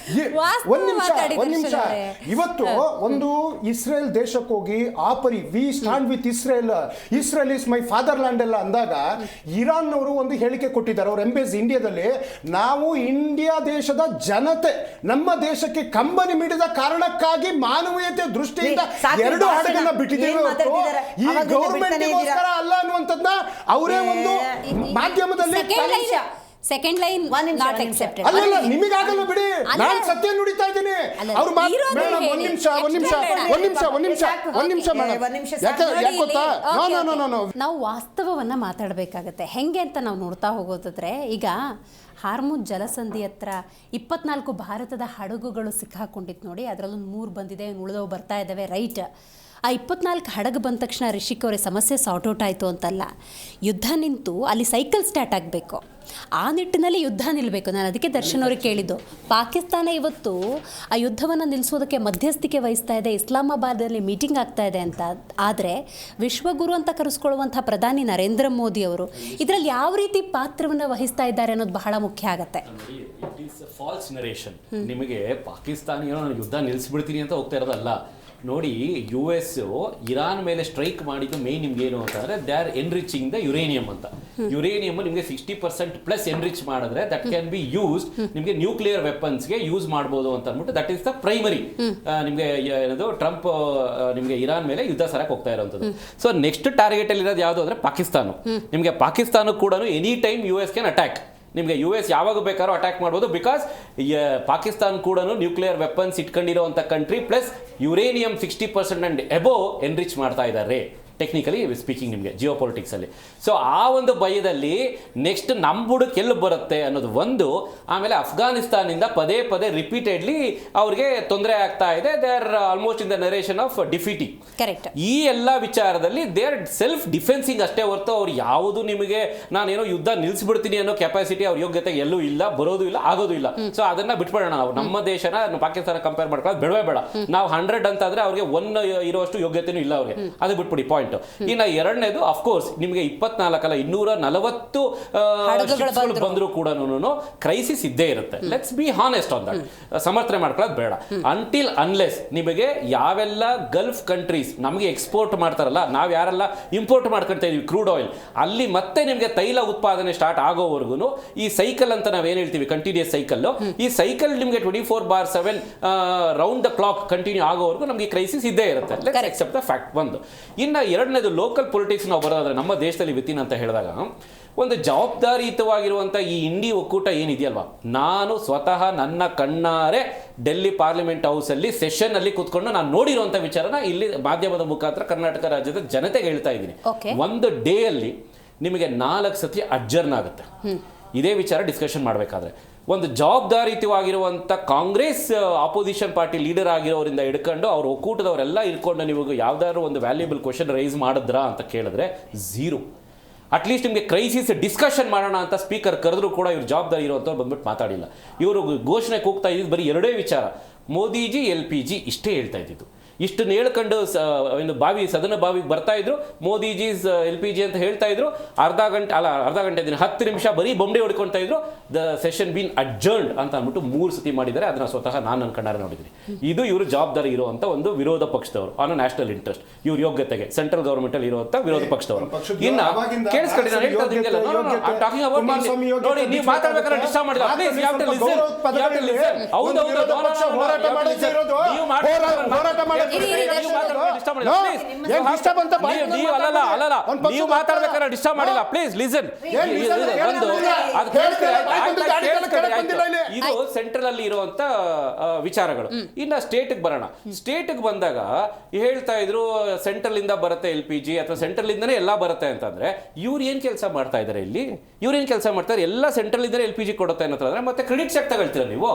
ವಾಸ್ತವ
ಒಂದ್
ಮಾತಾಡಿ
ನಿಮಿಷ
ದರ್ಶನ್ ಅವರೇ.
ಇವತ್ತು ಒಂದು ಇಸ್ರೇಲ್ ದೇಶಕ್ಕೆ ಹೋಗಿ ಆಪರಿ we stand with Israel is my fatherland ಎಲ್ಲ ಅಂದಾಗ ಇರಾನ್ ಅವರು ಒಂದು ಹೇಳಿಕೆ ಕೊಟ್ಟಿದ್ದಾರೆ ಅವ್ರ ಎಂಬೇಸಿ ಇಂಡಿಯಾದಲ್ಲಿ. ನಾವು ಇಂಡಿಯಾ ದೇಶದ ಜನತೆ ನಮ್ಮ ದೇಶಕ್ಕೆ ಕಂಬನಿ ಮಿಡಿದ ಕಾರಣಕ್ಕಾಗಿ ಮಾನವೀಯತೆ ದೃಷ್ಟಿಯಿಂದ ಎರಡು ಹಡಗನ್ನ ಬಿಟ್ಟಿದ್ದೇವೆ ಹೊರತು ಈ ಗೌರ್ಮೆಂಟ್ಗೋಸ್ಕರ ಅಲ್ಲ ಅನ್ನುವಂಥದ್ದನ್ನ ಅವರೇ ಒಂದು ಮಾಧ್ಯಮದಲ್ಲಿ
ಸೆಕೆಂಡ್ ಲೈನ್ ನಾಟ್ ಅಕ್ಸೆಪ್ಟೆಡ್.
ಅಲ್ಲ ನಿಮಗಾಗಲ್ಲ ಬಿಡಿ, ನಾನು ಸತ್ಯ ನುಡಿತಾ ಇದ್ದೀನಿ. ಅವ್ರು ಮೇಡಮ್ ಒಂದ್ ನಿಮಿಷ ಮೇಡಮ್, ಯಾಕೆ ಗೊತ್ತಾ,
ನಾವು ವಾಸ್ತವವನ್ನ ಮಾತಾಡಬೇಕಾಗತ್ತೆ. ಹೆಂಗೆ ಅಂತ ನಾವು ನೋಡ್ತಾ ಹೋಗೋದಾದ್ರೆ, ಈಗ ಹಾರ್ಮುಜ್ ಜಲಸಂಧಿ ಹತ್ರ 24 ಭಾರತದ ಹಡಗುಗಳು ಸಿಕ್ಕಾಕೊಂಡಿತ್ತು ನೋಡಿ. ಅದರಲ್ಲೊಂದು 3 ಬಂದಿದೆ, ಉಳಿದವು ಬರ್ತಾ ಇದ್ದಾವೆ, ರೈಟ್. ಆ 24 ಹಡಗು ಬಂದ ತಕ್ಷಣ ರಿಷಿಕ್ ಅವರೇ ಸಮಸ್ಯೆ ಸಾರ್ಟ್ ಔಟ್ ಆಯಿತು ಅಂತಲ್ಲ. ಯುದ್ಧ ನಿಂತು ಅಲ್ಲಿ ಸೈಕಲ್ ಸ್ಟಾರ್ಟ್ ಆಗಬೇಕು. ಆ ನಿಟ್ಟಿನಲ್ಲಿ ಯುದ್ಧ ನಿಲ್ಲಬೇಕು. ನಾನು ಅದಕ್ಕೆ ದರ್ಶನ್ ಅವ್ರಿಗೆ ಕೇಳಿದ್ದು, ಪಾಕಿಸ್ತಾನ ಇವತ್ತು ಆ ಯುದ್ಧವನ್ನು ನಿಲ್ಲಿಸೋದಕ್ಕೆ ಮಧ್ಯಸ್ಥಿಕೆ ವಹಿಸ್ತಾ ಇದೆ, ಇಸ್ಲಾಮಾಬಾದಲ್ಲಿ ಮೀಟಿಂಗ್ ಆಗ್ತಾ ಇದೆ ಅಂತ. ಆದರೆ ವಿಶ್ವಗುರು ಅಂತ ಕರೆಸ್ಕೊಳ್ಳುವಂಥ ಪ್ರಧಾನಿ ನರೇಂದ್ರ ಮೋದಿ ಅವರು ಇದರಲ್ಲಿ ಯಾವ ರೀತಿ ಪಾತ್ರವನ್ನು ವಹಿಸ್ತಾ ಇದ್ದಾರೆ ಅನ್ನೋದು ಬಹಳ ಮುಖ್ಯ ಆಗುತ್ತೆ.
False narration. ನಿಮಗೆ ಪಾಕಿಸ್ತಾನ ಏನೋ ನಾನು ಯುದ್ಧ ನಿಲ್ಲಿಸ್ಬಿಡ್ತೀನಿ ಅಂತ ಹೋಗ್ತಾ ಇರೋದಲ್ಲ ನೋಡಿ. US ಇರಾನ್ ಮೇಲೆ ಸ್ಟ್ರೈಕ್ ಮಾಡಿದ್ದು ಮೇನ್ ನಿಮ್ಗೆ ಏನು ಅಂತಂದ್ರೆ they are enriching the uranium ಅಂತ. ಯುರೇನಿಯಂ ನಿಮಗೆ 60% ಪ್ಲಸ್ ಎನ್ರಿಚ್ ಮಾಡಿದ್ರೆ ದಟ್ ಕ್ಯಾನ್ ಬಿ ಯೂಸ್ ನಿಮಗೆ ನ್ಯೂಕ್ಲಿಯರ್ ವೆಪನ್ಸ್ಗೆ ಯೂಸ್ ಮಾಡ್ಬೋದು ಅಂತ ಅಂದ್ಬಿಟ್ಟು ದಟ್ ಇಸ್ ದ ಪ್ರೈಮರಿ. ನಿಮಗೆ ಏನದು ಟ್ರಂಪ್ ನಿಮಗೆ ಇರಾನ್ ಮೇಲೆ ಯುದ್ಧ ಸರಕ್ಕೆ ಹೋಗ್ತಾ ಇರೋಂಥದ್ದು. ಸೊ ನೆಕ್ಸ್ಟ್ ಟಾರ್ಗೆಟ್ ಅಲ್ಲಿ ಇರೋದು ಯಾವುದು ಅಂದ್ರೆ ಪಾಕಿಸ್ತಾನ. ನಿಮಗೆ ಪಾಕಿಸ್ತಾನ ಕೂಡ any time US can attack. ನಿಮಗೆ US ಯಾವಾಗ ಬೇಕಾದ್ರೂ ಅಟ್ಯಾಕ್ ಮಾಡ್ಬೋದು. ಬಿಕಾಸ್ ಪಾಕಿಸ್ತಾನ ಕೂಡ ನ್ಯೂಕ್ಲಿಯರ್ ವೆಪನ್ಸ್ ಇಟ್ಕೊಂಡಿರೋಂಥ country, plus uranium 60% and above enrich ಮಾಡ್ತಾ ಇದ್ದಾರೆ ಟೆಕ್ನಿಕಲಿ ಸ್ಪೀಕಿಂಗ್ ನಿಮಗೆ ಜಿಯೋ ಪೊಲಿಟಿಕ್ಸಲ್ಲಿ. ಸೊ ಆ ಒಂದು ಭಯದಲ್ಲಿ ನೆಕ್ಸ್ಟ್ ನಮ್ಮ ಬುಡಕ್ಕೆ ಎಲ್ಲಿ ಬರುತ್ತೆ ಅನ್ನೋದು ಒಂದು. ಆಮೇಲೆ ಅಫ್ಘಾನಿಸ್ತಾನಿಂದ ಪದೇ ಪದೇ ರಿಪೀಟೆಡ್ಲಿ ಅವ್ರಿಗೆ ತೊಂದರೆ ಆಗ್ತಾ ಇದೆ. They are almost in the narration of defeating.
Correct.
ಈ ಎಲ್ಲ ವಿಚಾರದಲ್ಲಿ ದೇ ಆರ್ ಸೆಲ್ಫ್ ಡಿಫೆನ್ಸಿಂಗ್ ಅಷ್ಟೇ ಹೊರತು ಅವ್ರು ಯಾವುದು ನಿಮಗೆ ನಾನೇನೋ ಯುದ್ಧ ನಿಲ್ಲಿಸ್ಬಿಡ್ತೀನಿ ಅನ್ನೋ ಕೆಪಾಸಿಟಿ ಅವ್ರ ಯೋಗ್ಯತೆ ಎಲ್ಲೂ ಇಲ್ಲ, ಬರೋದು ಇಲ್ಲ, ಆಗೋದು ಇಲ್ಲ. ಸೊ ಅದನ್ನ ಬಿಟ್ಬಿಡೋಣ ನಾವು. ನಮ್ಮ ದೇಶನ ಪಾಕಿಸ್ತಾನ ಕಂಪೇರ್ ಮಾಡ್ಕೊಳ್ಳೋದು ಬೇಡವೇ ಬೇಡ. ನಾವು 100 ಅಂತಂದ್ರೆ ಅವ್ರಿಗೆ 1 ಇರುವಷ್ಟು ಯೋಗ್ಯತೆನೂ ಇಲ್ಲ ಅವ್ರಿಗೆ. ಅದು ಬಿಟ್ಬಿಡಿ ಪಾಯಿಂಟ್. ಇನ್ನು ಎರಡನೇದು ಅಫ್ಕೋರ್ಸ್ ನಿಮಗೆ 24 ಅಲ್ಲ 240 ಬಂದರೂ ಕೂಡ ಕ್ರೈಸಿಸ್ ಇದ್ದೇ ಇರುತ್ತೆ. Let's be honest on that. ಸಮರ್ಥನೆ ಮಾಡ್ಕೊಳ್ಳೋದು ಬೇಡ. ಅಂಟಿಲ್ ಅನ್ಲೆಸ್ ನಿಮಗೆ ಯಾವೆಲ್ಲ ಗಲ್ಫ್ ಕಂಟ್ರೀಸ್ ನಮಗೆ ಎಕ್ಸ್ಪೋರ್ಟ್ ಮಾಡ್ತಾರಲ್ಲ, ನಾವು ಯಾರೆಲ್ಲ ಇಂಪೋರ್ಟ್ ಮಾಡ್ಕೊಳ್ತಾ ಇದೀವಿ ಕ್ರೂಡ್ ಆಯಿಲ್, ಅಲ್ಲಿ ಮತ್ತೆ ನಿಮಗೆ ತೈಲ ಉತ್ಪಾದನೆ ಸ್ಟಾರ್ಟ್ ಆಗೋವರೆಗೂ ಈ ಸೈಕಲ್ ಅಂತ ನಾವೇನು ಹೇಳ್ತೀವಿ ಕಂಟಿನ್ಯೂಸ್ ಸೈಕಲ್, ಈ ಸೈಕಲ್ ನಿಮಗೆ 24/7 ರೌಂಡ್ ದ ಕ್ಲಾಕ್ ಕಂಟಿನ್ಯೂ ಆಗೋವರೆಗೂ ನಮಗೆ ಕ್ರೈಸಿಸ್ ಇದ್ದೇ ಇರುತ್ತೆ. Let's accept the fact. ಒಂದು. ಇನ್ನು ಎರಡನೇದು ಲೋಕಲ್ ಪೊಲಿಟಿಕ್ಸ್ ನಾವು ಬರೋದಾದ್ರೆ ನಮ್ಮ ದೇಶದಲ್ಲಿ ವಿತಿನ್ ಅಂತ ಹೇಳಿದಾಗ ಒಂದು ಜವಾಬ್ದಾರಿಯುತವಾಗಿರುವಂಥ ಈ ಇಂಡಿ ಒಕ್ಕೂಟ ಏನಿದೆಯಲ್ವಾ, ನಾನು ಸ್ವತಃ ನನ್ನ ಕಣ್ಣಾರೆ ಡೆಲ್ಲಿ ಪಾರ್ಲಿಮೆಂಟ್ ಹೌಸಲ್ಲಿ ಸೆಷನ್ನಲ್ಲಿ ಕೂತ್ಕೊಂಡು ನಾನು ನೋಡಿರುವಂಥ ವಿಚಾರನ ಇಲ್ಲಿ ಮಾಧ್ಯಮದ ಮುಖಾಂತರ ಕರ್ನಾಟಕ ರಾಜ್ಯದ ಜನತೆಗೆ ಹೇಳ್ತಾ ಇದ್ದೀನಿ. ಒಂದು ಡೇ ಅಲ್ಲಿ ನಿಮಗೆ 4 ಸತಿ ಅಡ್ಜರ್ನ್ ಆಗುತ್ತೆ ಇದೇ ವಿಚಾರ ಡಿಸ್ಕಷನ್ ಮಾಡಬೇಕಾದ್ರೆ. ಒಂದು ಜವಾಬ್ದಾರಿಯುತವಾಗಿರುವಂಥ ಕಾಂಗ್ರೆಸ್ ಆಪೋಸಿಷನ್ ಪಾರ್ಟಿ ಲೀಡರ್ ಆಗಿರೋರಿಂದ ಹಿಡ್ಕೊಂಡು ಅವ್ರ ಒಕ್ಕೂಟದವರೆಲ್ಲ ಇಟ್ಕೊಂಡು ನೀವು ಯಾವ್ದಾದ್ರು ಒಂದು ವ್ಯಾಲ್ಯೂಬಲ್ ಕ್ವಶನ್ ರೈಸ್ ಮಾಡಿದ್ರಾ ಅಂತ ಕೇಳಿದ್ರೆ ಝೀರೋ. ಅಟ್ಲೀಸ್ಟ್ ನಿಮಗೆ ಕ್ರೈಸಿಸ್ ಡಿಸ್ಕಷನ್ ಮಾಡೋಣ ಅಂತ ಸ್ಪೀಕರ್ ಕರೆದ್ರು ಕೂಡ ಇವ್ರು ಜವಾಬ್ದಾರಿ ಇರುವಂಥವ್ರು ಬಂದ್ಬಿಟ್ಟು ಮಾತಾಡಿಲ್ಲ. ಇವರು ಘೋಷಣೆ ಕೂಗ್ತಾ ಇದ್ದಿದ್ದು ಬರೀ 2 ವಿಚಾರ, ಮೋದಿಜಿ LPG ಇಷ್ಟೇ ಹೇಳ್ತಾ ಇದ್ದಿದ್ದು. ಇಷ್ಟನ್ನು ಹೇಳ್ಕೊಂಡು ಒಂದು ಸದನ ಬಾವಿಗೆ ಬರ್ತಾ ಇದ್ರು, ಮೋದಿಜಿ LPG ಅಂತ ಹೇಳ್ತಾ ಇದ್ರು. ಅರ್ಧ ಗಂಟೆ 10 ನಿಮಿಷ ಬರೀ ಬೊಂಬೆ ಹೊಡ್ಕೊಳ್ತಾ ಇದ್ರು. ದ ಸೆಷನ್ ಬೀನ್ ಅಡ್ಜರ್ನ್ಡ್ ಅಂತ ಅಂದ್ಬಿಟ್ಟು 3 ಸತಿ ಮಾಡಿದ್ದಾರೆ. ಅದನ್ನ ಸ್ವತಃ ನಾನು ನನ್ನ ಕಣ್ಣಾರೆ ನೋಡಿದ್ದೀನಿ. ಇದು ಇವರು ಜವಾಬ್ದಾರಿ ಇರುವಂತ ಒಂದು ವಿರೋಧ ಪಕ್ಷದವರು ಆನ್ ನ್ಯಾಷನಲ್ ಇಂಟ್ರೆಸ್ಟ್, ಇವ್ರ ಯೋಗ್ಯತೆಗೆ ಸೆಂಟ್ರಲ್ ಗವರ್ಮೆಂಟ್ ಅಲ್ಲಿ ಇರುವಂತ ವಿರೋಧ ಪಕ್ಷದವರು. ಇನ್ನ ಕೇಳಿಸ್ಕೊಳ್ಳಿ, ನಾನು ಹೇಳ್ತಾ ಇದ್ದೀನಿ ನೋಡಿ, ನೀವು ಮಾತಾಡ್ಬೇಕಾದ್ರೆ ಡಿಸ್ಟರ್ಬ್ ಮಾಡಿಲ್ಲ. Please you have to listen. ನೀವು ಮಾತಾಡ್ಬೇಕಾದ್ರೆ ಡಿಸ್ಟರ್ಬ್ ಮಾಡಿಲ್ಲ. Please listen. ಇದು ಸೆಂಟ್ರಲ್ ಅಲ್ಲಿ ಇರುವಂತ ವಿಚಾರಗಳು. ಇನ್ನ ಸ್ಟೇಟ್ ಬರೋಣ. ಸ್ಟೇಟ್ ಬಂದಾಗ ಹೇಳ್ತಾ ಇದ್ರು ಸೆಂಟ್ರಲ್ ಇಂದ ಬರುತ್ತೆ LPG ಅಥವಾ ಸೆಂಟ್ರಲ್ ಇಂದನೇ ಎಲ್ಲ ಬರುತ್ತೆ ಅಂತಂದ್ರೆ ಇವ್ರು ಏನ್ ಕೆಲಸ ಮಾಡ್ತಾ ಇದಾರೆ ಇಲ್ಲಿ? ಇವ್ರು ಏನ್ ಕೆಲಸ ಮಾಡ್ತಾರೆ? ಎಲ್ಲ ಸೆಂಟ್ರಲ್ ಇಂದನೇ LPG ಕೊಡುತ್ತೆ ಅನ್ನೋದ್ರೆ ಮತ್ತೆ ಕ್ರೆಡಿಟ್ ಚೆಕ್ ತಗೊಳ್ತೀರಾ ನೀವು?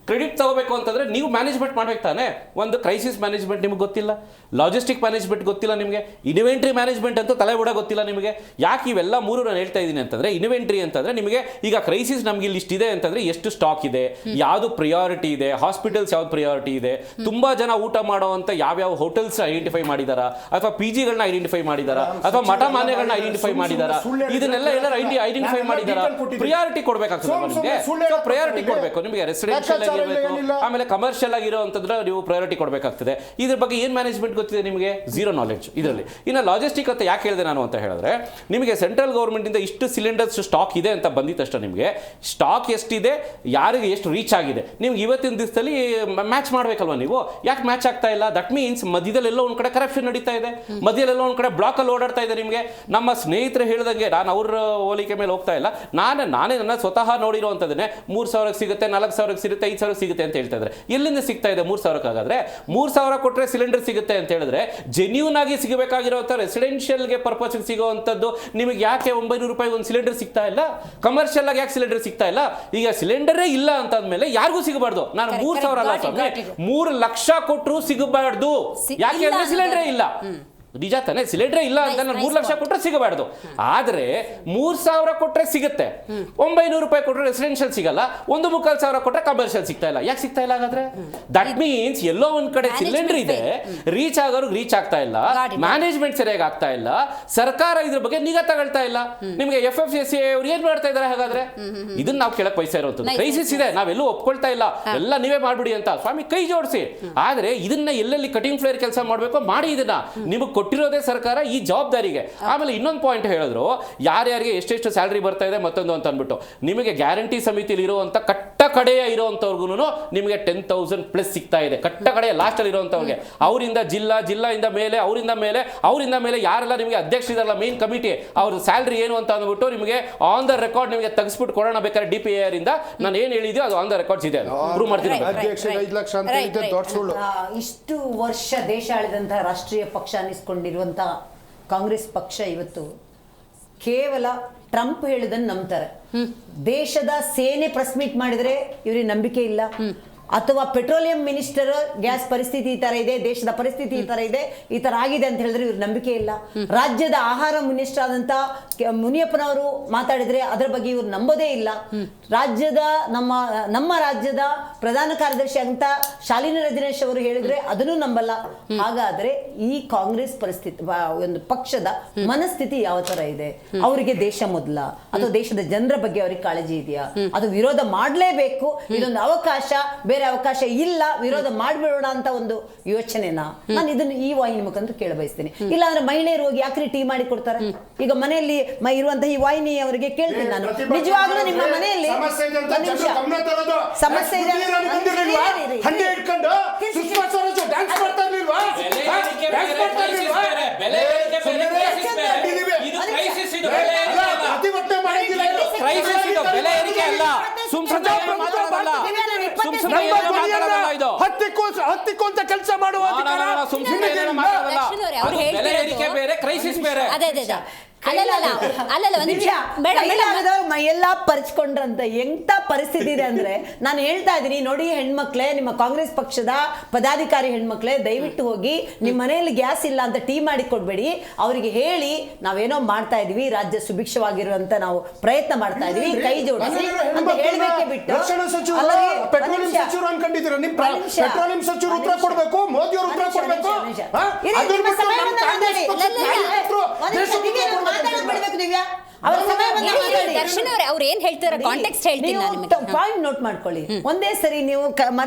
ಕ್ರೆಡಿಟ್ ತಗೋಬೇಕು ಅಂತಂದ್ರೆ ನೀವು ಮ್ಯಾನೇಜ್ಮೆಂಟ್ ಮಾಡ್ಬೇಕು ತಾನೆ. ಒಂದು ಕ್ರೈಸಿಸ್ ಮ್ಯಾನೇಜ್ಮೆಂಟ್ ನಿಮ್ಗೆ ಗೊತ್ತಿಲ್ಲ, ಲಾಜಿಸ್ಟಿಕ್ ಮ್ಯಾನೇಜ್ಮೆಂಟ್ ಗೊತ್ತಿಲ್ಲ ನಿಮಗೆ, ಇನ್ವೆಂಟ್ರಿ ಮ್ಯಾನೇಜ್ಮೆಂಟ್ ಅಂತೂ ತಲೆ ಕೂಡ ಗೊತ್ತಿಲ್ಲ ನಿಮಗೆ. ಯಾಕೆ ಇವೆಲ್ಲ ಮೂರು ನಾನು ಹೇಳ್ತಾ ಇದ್ದೀನಿ ಅಂತಂದ್ರೆ, ಇನ್ವೆಂಟ್ರಿ ಅಂತಂದ್ರೆ ನಿಮಗೆ ಈಗ ಕ್ರೈಸಿಸ್ ನಮ್ಗೆ ಇಲ್ಲಿ ಇಷ್ಟಿದೆ ಅಂತಂದ್ರೆ ಎಷ್ಟು ಸ್ಟಾಕ್ ಇದೆ, ಯಾವುದು ಪ್ರಿಯಾರಿಟಿ ಇದೆ, ಹಾಸ್ಪಿಟಲ್ಸ್ ಯಾವ್ದು ಪ್ರಿಯಾರಿಟಿ ಇದೆ, ತುಂಬಾ ಜನ ಊಟ ಮಾಡುವಂತ ಯಾವ್ಯಾವ ಹೋಟೆಲ್ಸ್ ಐಡೆಂಟಿಫೈ ಮಾಡಿದಾರ, ಅಥವಾ PG ಗಳನ್ನ ಐಡೆಂಟಿಫೈ ಮಾಡಿದಾರ, ಅಥವಾ ಮಠ ಮಾನ್ಯಗಳನ್ನ ಐಡೆಂಟಿಫೈ ಮಾಡಿದಾರ, ಇದನ್ನೆಲ್ಲ ಎಲ್ಲರೂ ಐಡೆಂಟಿಫೈ ಮಾಡಿದಾರ. ಪ್ರಿಯಾರಿಟಿ ಕೊಡ್ಬೇಕಾಗ್ತದೆ ನಿಮಗೆ. ಸೊ ಪ್ರಿಯಾರಿಟಿ ಕೊಡಬೇಕು ನಿಮಗೆ, ರೆಸಿಡೆನ್ಷಿಯಲ್ ಆಗಿರಬೇಕು, ಆಮೇಲೆ ಕಮರ್ಷಿಯಲ್ ಆಗಿರೋಂಥದ್ರ ನೀವು ಪ್ರಯಾರಿಟಿ ಕೊಡಬೇಕಾಗ್ತದೆ. ಇದ್ರ ಬಗ್ಗೆ ಏನು ಮ್ಯಾನೇಜ್ಮೆಂಟ್ ಗೊತ್ತಿದೆ ನಿಮಗೆ? ಝೀರೋ ನಾಲೆಡ್ಜ್ ಇದರಲ್ಲಿ. ಇನ್ನು ಲಾಜಿಸ್ಟಿಕ್ ಅಂತ ಯಾಕೆ ಹೇಳಿದೆ ನಾನು ಅಂತ ಹೇಳಿದ್ರೆ, ನಿಮಗೆ ಸೆಂಟ್ರಲ್ ಗೌರ್ಮೆಂಟಿಂದ ಇಷ್ಟು ಸಿಲಿಂಡರ್ಸ್ ಸ್ಟಾಕ್ ಇದೆ ಅಂತ ಬಂದಿದ ತಕ್ಷಣ ನಿಮಗೆ ಸ್ಟಾಕ್ ಎಷ್ಟಿದೆ, ಯಾರಿಗೆ ಎಷ್ಟು ರೀಚ್ ಆಗಿದೆ, ನಿಮ್ಗೆ ಇವತ್ತಿನ ದಿವಸದಲ್ಲಿ ಮ್ಯಾಚ್ ಮಾಡಬೇಕಲ್ವ ನೀವು. ಯಾಕೆ ಮ್ಯಾಚ್ ಆಗ್ತಾ ಇಲ್ಲ? ದಟ್ ಮೀನ್ಸ್ ಮಧ್ಯದಲ್ಲೆಲ್ಲೋ ಒಂದು ಕಡೆ ಕರಪ್ಷನ್ ನಡೀತಾ ಇದೆ, ಮಧ್ಯದಲ್ಲೆಲ್ಲೋ ಒಂದು ಕಡೆ ಬ್ಲಾಕಲ್ಲಿ ಓಡಾಡ್ತಾ ಇದೆ ನಿಮಗೆ. ನಮ್ಮ ಸ್ನೇಹಿತರು ಹೇಳಿದಂಗೆ, ನಾನು ಅವ್ರ ಹೋಲಿಕೆ ಮೇಲೆ ಹೋಗ್ತಾ ಇಲ್ಲ, ನಾನೇ ನನ್ನ ಸ್ವತಃ ನೋಡಿರೋವಂಥದ್ದನ್ನೇ 3,000 ಸಿಗುತ್ತೆ, 4,000 ಸಿಗುತ್ತೆ, 5,000 ಸಿಗುತ್ತೆ ಅಂತ ಹೇಳ್ತಾ ಇದ್ದಾರೆ. ಎಲ್ಲಿಂದ ಸಿಗ್ತಾ ಇದೆ 3,000 ಆಗಾದ್ರೆ? 3,000 ಕೊಟ್ಟರೆ ಸಿಲಿಂಡರ್ ಸಿಗುತ್ತೆ ಅಂತ ಹೇಳಿದ್ರೆ, ಜೆನ್ಯೂನ್ ಆಗಿ ಸಿಗಬೇಕಾಗಿರೋಂಥ ರೆಸಿಡೆನ್ಷಿಯಲ್ಗೆ ಪರ್ಪಸ್ಗೆ ಸಿಗೋವಂಥದ್ದು ನಿಮಗೆ ಯಾಕೆ 900 ರೂಪಾಯಿ ಒಂದು ಸಿಲಿಂಡರ್ ಸಿಗ್ತಾ ಇಲ್ಲ? ಕಮರ್ಷಿಯಲ್ ಆಗಿ ಯಾಕೆ ಸಿಲಿಂಡರ್ ಸಿಗ್ತಾ ಇಲ್ಲ? ಈಗ ಸಿಲಿಂಡರೇ ಇಲ್ಲ ಅಂತಂದ್ಮೇಲೆ ಯಾರಿಗೂ ಸಿಗಬಾರ್ದು. ನಾನು 3,000 ಅಲ್ಲ ಸ್ವಾಮಿ, 3 ಲಕ್ಷ ಕೊಟ್ಟರು ಸಿಗಬಾರ್ದು. ಯಾಕೆ ಹೇಳಿದ್ರೆ ಸಿಲಿಂಡರೇ ಇಲ್ಲ. ನಿಜ ತಾನೆ, ಸಿಲಿಂಡರ್ ಇಲ್ಲ ಅಂತ ನಾನು 3 ಲಕ್ಷ ಕೊಟ್ಟರೆ ಸಿಗಬಾರ್ದು. ಆದ್ರೆ 3,000 ಕೊಟ್ಟರೆ ಸಿಗುತ್ತೆ, 900 ರೂಪಾಯಿ ಕೊಟ್ಟರೆ ರೆಸಿಡೆನ್ಷಿಯಲ್ ಸಿಗಲ್ಲ, 1,500 ಕೊಟ್ಟರೆ ಕಮರ್ಷಿಯಲ್ ಸಿಗ್ತಾ ಇಲ್ಲ. ಯಾಕೆ ಸಿಗ್ತಾ ಇಲ್ಲ ಹಾಗಾದ್ರೆ? ದಟ್ ಮೀನ್ಸ್ ಎಲ್ಲೋ ಒಂದ್ ಕಡೆ ಸಿಲಿಂಡರ್ ಇದೆ, ರೀಚ್ ಆಗೋರು ರೀಚ್ ಆಗ್ತಾ ಇಲ್ಲ, ಮ್ಯಾನೇಜ್ಮೆಂಟ್ ಸರಿಯಾಗಿ ಆಗ್ತಾ ಇಲ್ಲ, ಸರ್ಕಾರ ಇದ್ರ ಬಗ್ಗೆ ನಿಗಾ ತಗೊಳ್ತಾ ಇಲ್ಲ. ನಿಮಗೆ FFSA ಅವ್ರು ಏನ್ ಮಾಡ್ತಾ ಇದಾರೆ ಹಾಗಾದ್ರೆ? ಇದನ್ನ ನಾವು ಕೆಳಕ್ ಬಯಸ್ತಾ ಇರೋದು. ಕ್ರೈಸಿಸ್ ಇದೆ, ನಾವೆಲ್ಲೂ ಒಪ್ಕೊಳ್ತಾ ಇಲ್ಲ, ಎಲ್ಲ ನೀವೇ ಮಾಡ್ಬಿಡಿ ಅಂತ. ಸ್ವಾಮಿ ಕೈ ಜೋಡಿಸಿ, ಆದ್ರೆ ಇದನ್ನ ಎಲ್ಲೆಲ್ಲಿ ಕಟಿಂಗ್ ಫ್ಲೇರ್ ಕೆಲಸ ಮಾಡ್ಬೇಕು ಮಾಡಿ, ಇದನ್ನ ನಿಮಗೆ ಕೊಟ್ಟಿರೋದೇ ಸರ್ಕಾರ ಈ ಜವಾಬ್ದಾರಿಗೆ. ಆಮೇಲೆ ಇನ್ನೊಂದು ಪಾಯಿಂಟ್ ಹೇಳಿದ್ರು, ಯಾರ್ಯಾರಿಗೆ ಎಷ್ಟೆಷ್ಟು ಸ್ಯಾಲರಿ ಬರ್ತಾ ಇದೆ ಮತ್ತೊಂದು ಅಂತ ಅಂದ್ಬಿಟ್ಟು, ನಿಮಗೆ ಗ್ಯಾರಂಟಿ ಸಮಿತಿಯಲ್ಲಿ ಇರುವಂತ ಕಟ್ಟ ಕಡೆಯ ಇರುವಂತವ್ರಿಗೂ ನಿಮಗೆ 10,000 ಪ್ಲಸ್ ಸಿಗ್ತಾ ಇದೆ. ಕಟ್ಟ ಕಡೆಯ ಲಾಸ್ಟ್ ಅಲ್ಲಿ ಇರುವಂತವ್ರಿಗೆ, ಅವರಿಂದ ಜಿಲ್ಲಾಯಿಂದ ಮೇಲೆ, ಅವರಿಂದ ಮೇಲೆ ಯಾರೆಲ್ಲ ನಿಮಗೆ ಅಧ್ಯಕ್ಷರಿದಾರಲ್ಲ ಮೇನ್ ಕಮಿಟಿ, ಅವ್ರ ಸ್ಯಾಲರಿ ಏನು ಅಂತ ಅಂದ್ಬಿಟ್ಟು ನಿಮಗೆ ಆನ್ ದ ರೆಕಾರ್ಡ್ ನಿಮಗೆ ತೆಗೆಸ್ಬಿಟ್ಟು ಕೊಡೋಣ ಬೇಕಾದ್ರೆ DPIR ಇಂದ. ನಾನು ಏನು ಹೇಳಿದ್ಯೋ ಅದು ಆನ್ ದ ರೆಕಾರ್ಡ್ಸ್ ಇದೆ, ಪ್ರೂವ್ ಮಾಡ್ತೀನಿ.
ಅಧ್ಯಕ್ಷರಿಗೆ 5 ಲಕ್ಷ ಅಂತ ಹೇಳಿದ್ರೆ ದೊಡ್ಡ ಸುಳ್ಳು.
ಇಷ್ಟು ವರ್ಷ ದೇಶ ಆಳಿದಂತಹ ರಾಷ್ಟ್ರೀಯ ಪಕ್ಷ ಅನ್ನಿಸ್ಕೊಂಡಿರುವಂತಹ ಕಾಂಗ್ರೆಸ್ ಪಕ್ಷ ಇವತ್ತು ಕೇವಲ ಟ್ರಂಪ್ ಹೇಳಿದನ್ನು ನಂಬ್ತಾರೆ. ದೇಶದ ಸೇನೆ ಪ್ರೆಸ್ ಮೀಟ್ ಮಾಡಿದ್ರೆ ಇವರಿಗೆ ನಂಬಿಕೆ ಇಲ್ಲ, ಅಥವಾ ಪೆಟ್ರೋಲಿಯಂ ಮಿನಿಸ್ಟರ್ ಗ್ಯಾಸ್ ಪರಿಸ್ಥಿತಿ ಈ ತರ ಇದೆ, ದೇಶದ ಪರಿಸ್ಥಿತಿ ಈ ತರ ಇದೆ, ಈ ತರ ಆಗಿದೆ ಅಂತ ಹೇಳಿದ್ರೆ ಇವ್ರ ನಂಬಿಕೆ ಇಲ್ಲ. ರಾಜ್ಯದ ಆಹಾರ ಮಿನಿಸ್ಟರ್ ಆದಂತ ಮುನಿಯಪ್ಪನವರು ಮಾತಾಡಿದ್ರೆ ಅದರ ಬಗ್ಗೆ ಇವ್ರು ನಂಬೋದೇ ಇಲ್ಲ. ರಾಜ್ಯದ ನಮ್ಮ ರಾಜ್ಯದ ಪ್ರಧಾನ ಕಾರ್ಯದರ್ಶಿ ಅಂತ ಶಾಲಿನಿ ರಜನೀಶ್ ಅವರು ಹೇಳಿದ್ರೆ ಅದನ್ನು ನಂಬಲ್ಲ. ಹಾಗಾದ್ರೆ ಈ ಕಾಂಗ್ರೆಸ್ ಪರಿಸ್ಥಿತಿ, ಒಂದು ಪಕ್ಷದ ಮನಸ್ಥಿತಿ ಯಾವ ತರ ಇದೆ? ಅವರಿಗೆ ದೇಶ ಮೊದಲ ಅಥವಾ ದೇಶದ ಜನರ ಬಗ್ಗೆ ಅವ್ರಿಗೆ ಕಾಳಜಿ ಇದೆಯಾ? ಅದು ವಿರೋಧ ಮಾಡಲೇಬೇಕು, ಇದೊಂದು ಅವಕಾಶ, ಬೇರೆ ಅವಕಾಶ ಇಲ್ಲ, ವಿರೋಧ ಮಾಡ್ಬಿಡೋಣ ಅಂತ ಒಂದು ಯೋಚನೆನಾ? ನಾನು ಇದನ್ನು ಈ ವಾಹಿನಿ ಮುಖಾಂತರ ಕೇಳ ಬಯಸ್ತೀನಿ. ಇಲ್ಲ ಅಂದ್ರೆ ಮಹಿಳೆಯರು ಹೋಗಿ ಯಾಕ್ರಿ ಟೀ ಮಾಡಿ ಕೊಡ್ತಾರೆ? ಈಗ ಮನೆಯಲ್ಲಿ ಇರುವಂತಹ ಈ ವಾಹಿನಿ ಅವರಿಗೆ ಕೇಳ್ತೀನಿ ನಾನು, ನಿಜವಾಗ್ಲೂ ನಿಮ್ಮ ಮನೆಯಲ್ಲಿ ಸಮಸ್ಯೆ ಇದೆ,
ಹತ್ತಿಕ್ಕಂತ ಕೆಲಸ ಮಾಡುವ
ಕ್ರೈಸಿಸ್ ಬೇರೆ.
ಮೈಯೆಲ್ಲ ಪರಿಚ್ಕೊಂಡ್ರಂತ ಎಂತ ಪರಿಸ್ಥಿತಿ ಇದೆ ಅಂದ್ರೆ, ನಾನು ಹೇಳ್ತಾ ಇದೀನಿ ನೋಡಿ ಹೆಣ್ಮಕ್ಳೇ, ನಿಮ್ಮ ಕಾಂಗ್ರೆಸ್ ಪಕ್ಷದ ಪದಾಧಿಕಾರಿ ಹೆಣ್ಮಕ್ಳೇ, ದಯವಿಟ್ಟು ಹೋಗಿ ನಿಮ್ಮ ಮನೆಯಲ್ಲಿ ಗ್ಯಾಸ್ ಇಲ್ಲ ಅಂತ ಟೀ ಮಾಡಿ ಕೊಡ್ಬೇಡಿ, ಅವರಿಗೆ ಹೇಳಿ ನಾವೇನೋ ಮಾಡ್ತಾ ಇದೀವಿ, ರಾಜ್ಯ ಸುಭಿಕ್ಷವಾಗಿರುವಂತ ನಾವು ಪ್ರಯತ್ನ ಮಾಡ್ತಾ ಇದೀವಿ, ಕೈ ಜೋಡಿಸಿ ಅಂತ ಹೇಳ್ಬೇಕೆ ಬಿಟ್ಟು
ಪೆಟ್ರೋಲಿಯಂ ಸಚಿವರು ಅನ್ಕೊಂಡಿದ್ದೀರಾ? ನಿಮ್ ಪೆಟ್ರೋಲಿಯಂ ಸಚಿವರು ಉತ್ತರ ಕೊಡ್ಬೇಕು, ಮೋದಿ ಅವರು ಉತ್ತರ ಕೊಡ್ಬೇಕು.
ದರ್ಶನ್ ಅವರೇ, ಅವ್ರು ಏನ್ ಹೇಳ್ತಾರೆ ಕಾಂಟೆಕ್ಸ್ಟ್ ಹೇಳ್ತೀನಿ ನಾನು ನಿಮಗೆ.
ಪಾಯಿಂಟ್ ನೋಟ್ ಮಾಡ್ಕೊಳ್ಳಿ, ಒಂದೇ ಸರಿ ನೀವು